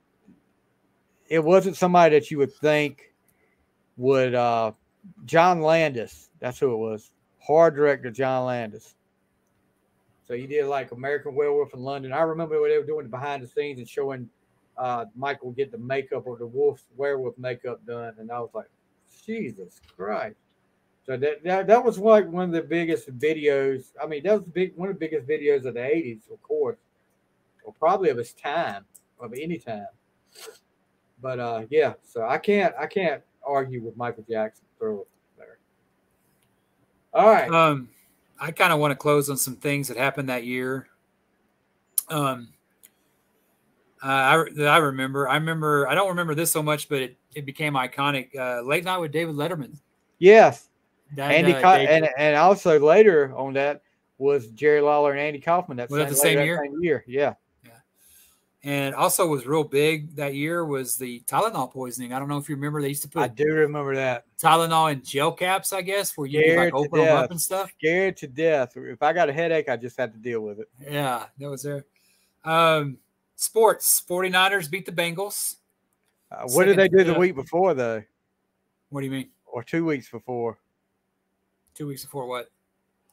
It wasn't somebody that you would think would. John Landis, that's who it was. Horror director John Landis. So he did like American Werewolf in London. I remember when they were doing the behind the scenes and showing Michael get the makeup or the werewolf makeup done, and I was like, Jesus Christ! So that was like one of the biggest videos. I mean, that was one of the biggest videos of the '80s, of course, or probably of its time, of any time. But yeah, so I can't argue with Michael Jackson Thriller there. All right. I kind of want to close on some things that happened that year. I remember. I don't remember this so much, but it became iconic. Late Night with David Letterman. Yes. And also later on that was Jerry Lawler and Andy Kaufman. Was that the same year? Same year, yeah. And also was real big that year was the Tylenol poisoning. I don't know if you remember. They used to put. I do remember that. Tylenol in gel caps, I guess, where you could like open them up and stuff. Scared to death. If I got a headache, I just had to deal with it. Yeah, that was there. Sports. 49ers beat the Bengals. What did they do the week before, though? What do you mean? Or 2 weeks before? 2 weeks before what?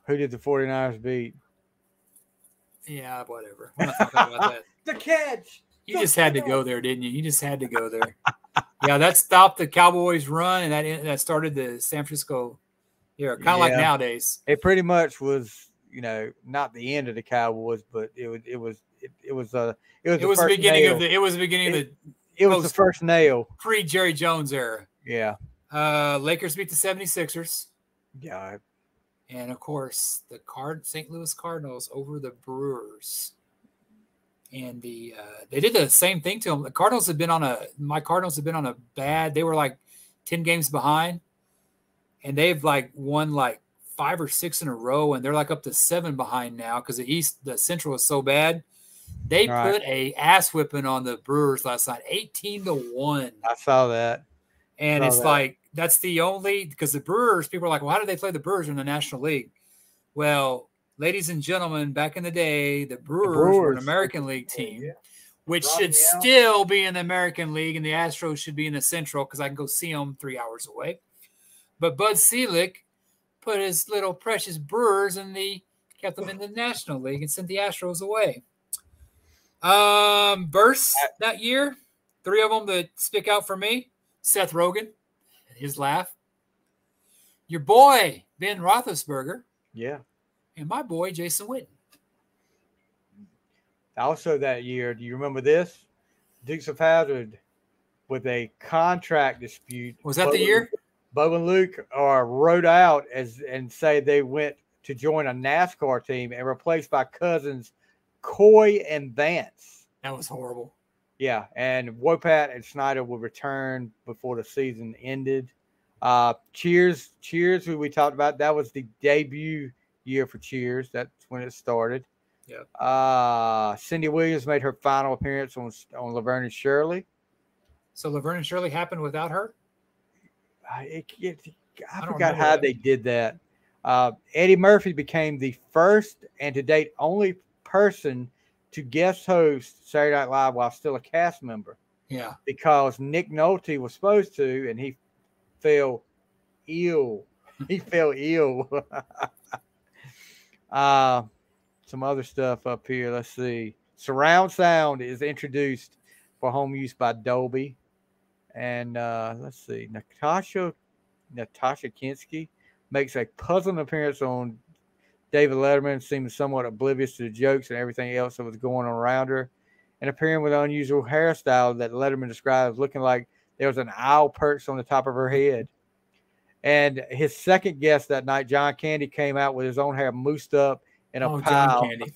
Who did the 49ers beat? Yeah, whatever. We're not talking about that. The catch. You just had to go there, didn't you? You just had to go there. Yeah, that stopped the Cowboys' run, and that started the San Francisco era, kind of like nowadays. It pretty much was, not the end of the Cowboys, but it was the beginning of the first nail pre Jerry Jones era. Yeah. Lakers beat the 76ers. Yeah. And of course, the St. Louis Cardinals over the Brewers. And they did the same thing to them. My Cardinals have been on a bad. They were like 10 games behind, and they've like won like 5 or 6 in a row, and they're like up to 7 behind now because the Central is so bad. They put a ass whipping on the Brewers last night, 18-1. I saw that, and like that's the only because the Brewers people are like, well, how did they play the Brewers in the National League? Well. Ladies and gentlemen, back in the day, the Brewers were an American League team, which should still be in the American League, and the Astros should be in the Central because I can go see them 3 hours away. But Bud Selig put his little precious Brewers kept them in the National League and sent the Astros away. Bursts that year, 3 of them that stick out for me. Seth Rogen, his laugh. Your boy, Ben Roethlisberger. Yeah. And my boy, Jason Witten. Also that year, do you remember this? Dukes of Hazzard with a contract dispute. Was that the year? Bo and Luke are wrote out and say they went to join a NASCAR team and replaced by cousins Coy and Vance. That was horrible. Yeah, and Wopat and Snyder would return before the season ended. Cheers, who we talked about, that was the debut year for Cheers. That's when it started. Yeah. Cindy Williams made her final appearance on Laverne and Shirley. So Laverne and Shirley happened without her? I forgot how they did that. Eddie Murphy became the first and to date only person to guest host Saturday Night Live while still a cast member. Yeah. Because Nick Nolte was supposed to, and he fell ill. Some other stuff up here. Let's see. Surround sound is introduced for home use by Dolby. And let's see. Natasha Kinski makes a puzzling appearance on David Letterman, seeming somewhat oblivious to the jokes and everything else that was going on around her, and appearing with an unusual hairstyle that Letterman described as looking like there was an owl perched on the top of her head. And his second guest that night, John Candy, came out with his own hair moosed up in a pile. John Candy.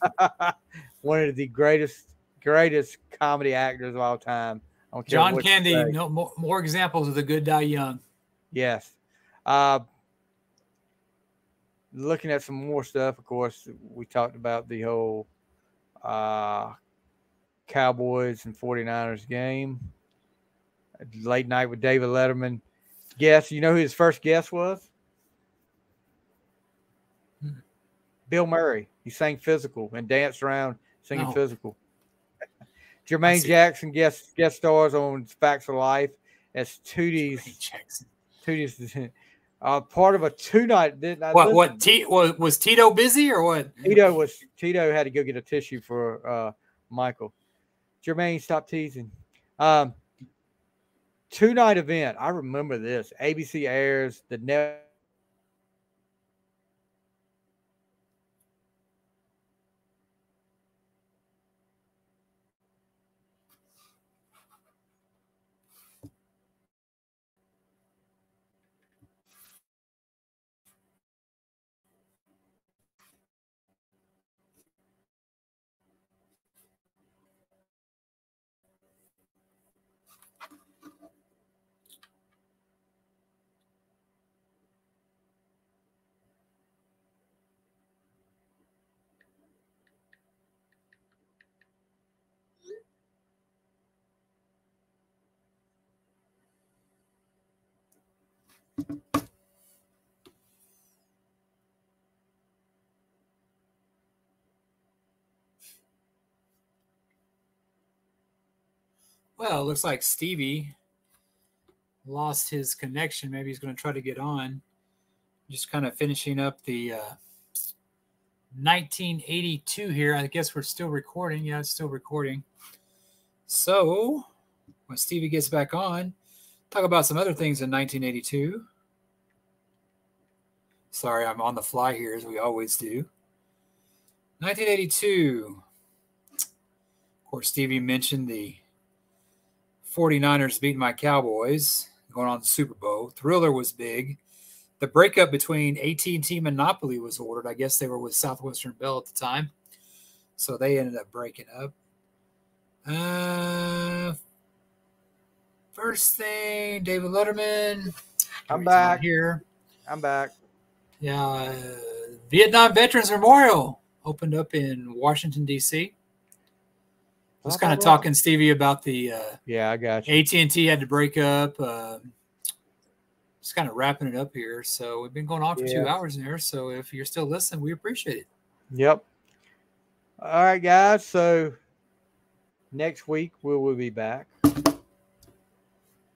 One of the greatest greatest comedy actors of all time. I don't care John what you Candy. say. No more examples of the good die young. Yes. Looking at some more stuff, of course, we talked about the whole Cowboys and 49ers game. Late night with David Letterman. Guess, you know who his first guest was? Bill Murray. He sang Physical and danced around singing Physical. Jermaine Jackson guest stars on Facts of Life as Tootie's part of a 2-night. Was Tito busy or what? Tito had to go get a tissue for Michael. Jermaine, stop teasing. 2-night event. I remember this. ABC airs the net. Well, it looks like Stevie lost his connection. Maybe he's going to try to get on. Just kind of finishing up the 1982 here. I guess we're still recording. Yeah, it's still recording. So when Stevie gets back on, talk about some other things in 1982. Sorry, I'm on the fly here, as we always do. 1982. Of course, Stevie mentioned the 49ers beating my Cowboys, going on the Super Bowl. Thriller was big. The breakup between AT&T Monopoly was ordered. I guess they were with Southwestern Bell at the time. So they ended up breaking up. First thing, David Letterman. I'm back here. I'm back. Yeah, Vietnam Veterans Memorial opened up in Washington, D.C. I was kind of talking, Stevie, about the I got you. AT&T had to break up. Just kind of wrapping it up here. So we've been going on for 2 hours there. So if you're still listening, we appreciate it. Yep. All right, guys. So next week we'll be back.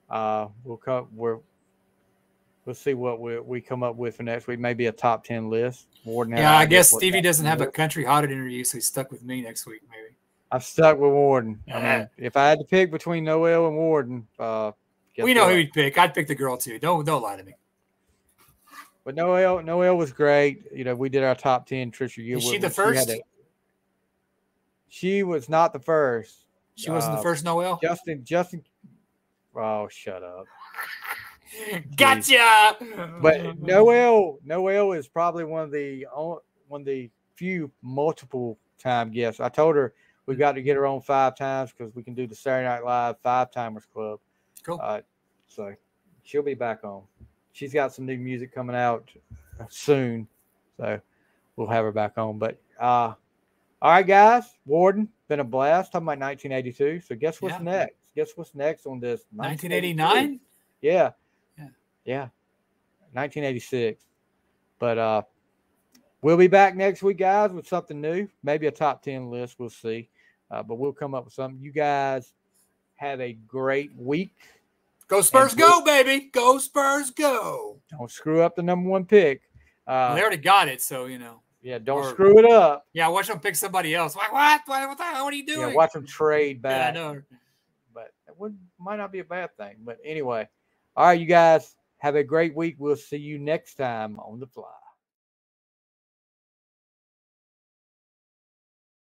We'll see what we come up with for next week. Maybe a top 10 list. Worden, I guess Stevie doesn't have a country haunted interview, so he's stuck with me next week, maybe. I'm stuck with Worden. I mean, if I had to pick between Noel and Worden, we know who you'd pick. I'd pick the girl too. Don't lie to me. But Noel was great. You know, we did our top 10. Trisha, is she the first? She was not the first. She wasn't the first Noel. Justin. Oh, shut up. Gotcha. But Noel is probably one of the few multiple time guests. I told her we got to get her on 5 times because we can do the Saturday Night Live 5-timers club. Cool. So she'll be back on. She's got some new music coming out soon, so we'll have her back on. But all right, guys, Worden, been a blast talking about 1982. So guess what's next? Guess what's next on this? 1989. Yeah. 1986. But we'll be back next week, guys, with something new. Maybe a top 10 list. We'll see. But we'll come up with something. You guys have a great week. Go Spurs, go, baby. Go Spurs, go. Don't screw up the number 1 pick. They already got it, so, you know. Yeah, don't screw it up. Yeah, watch them pick somebody else. Like, what? What the hell? What are you doing? Yeah, watch them trade back. Yeah, I know. But that might not be a bad thing. But anyway, all right, you guys have a great week. We'll see you next time on The Fly.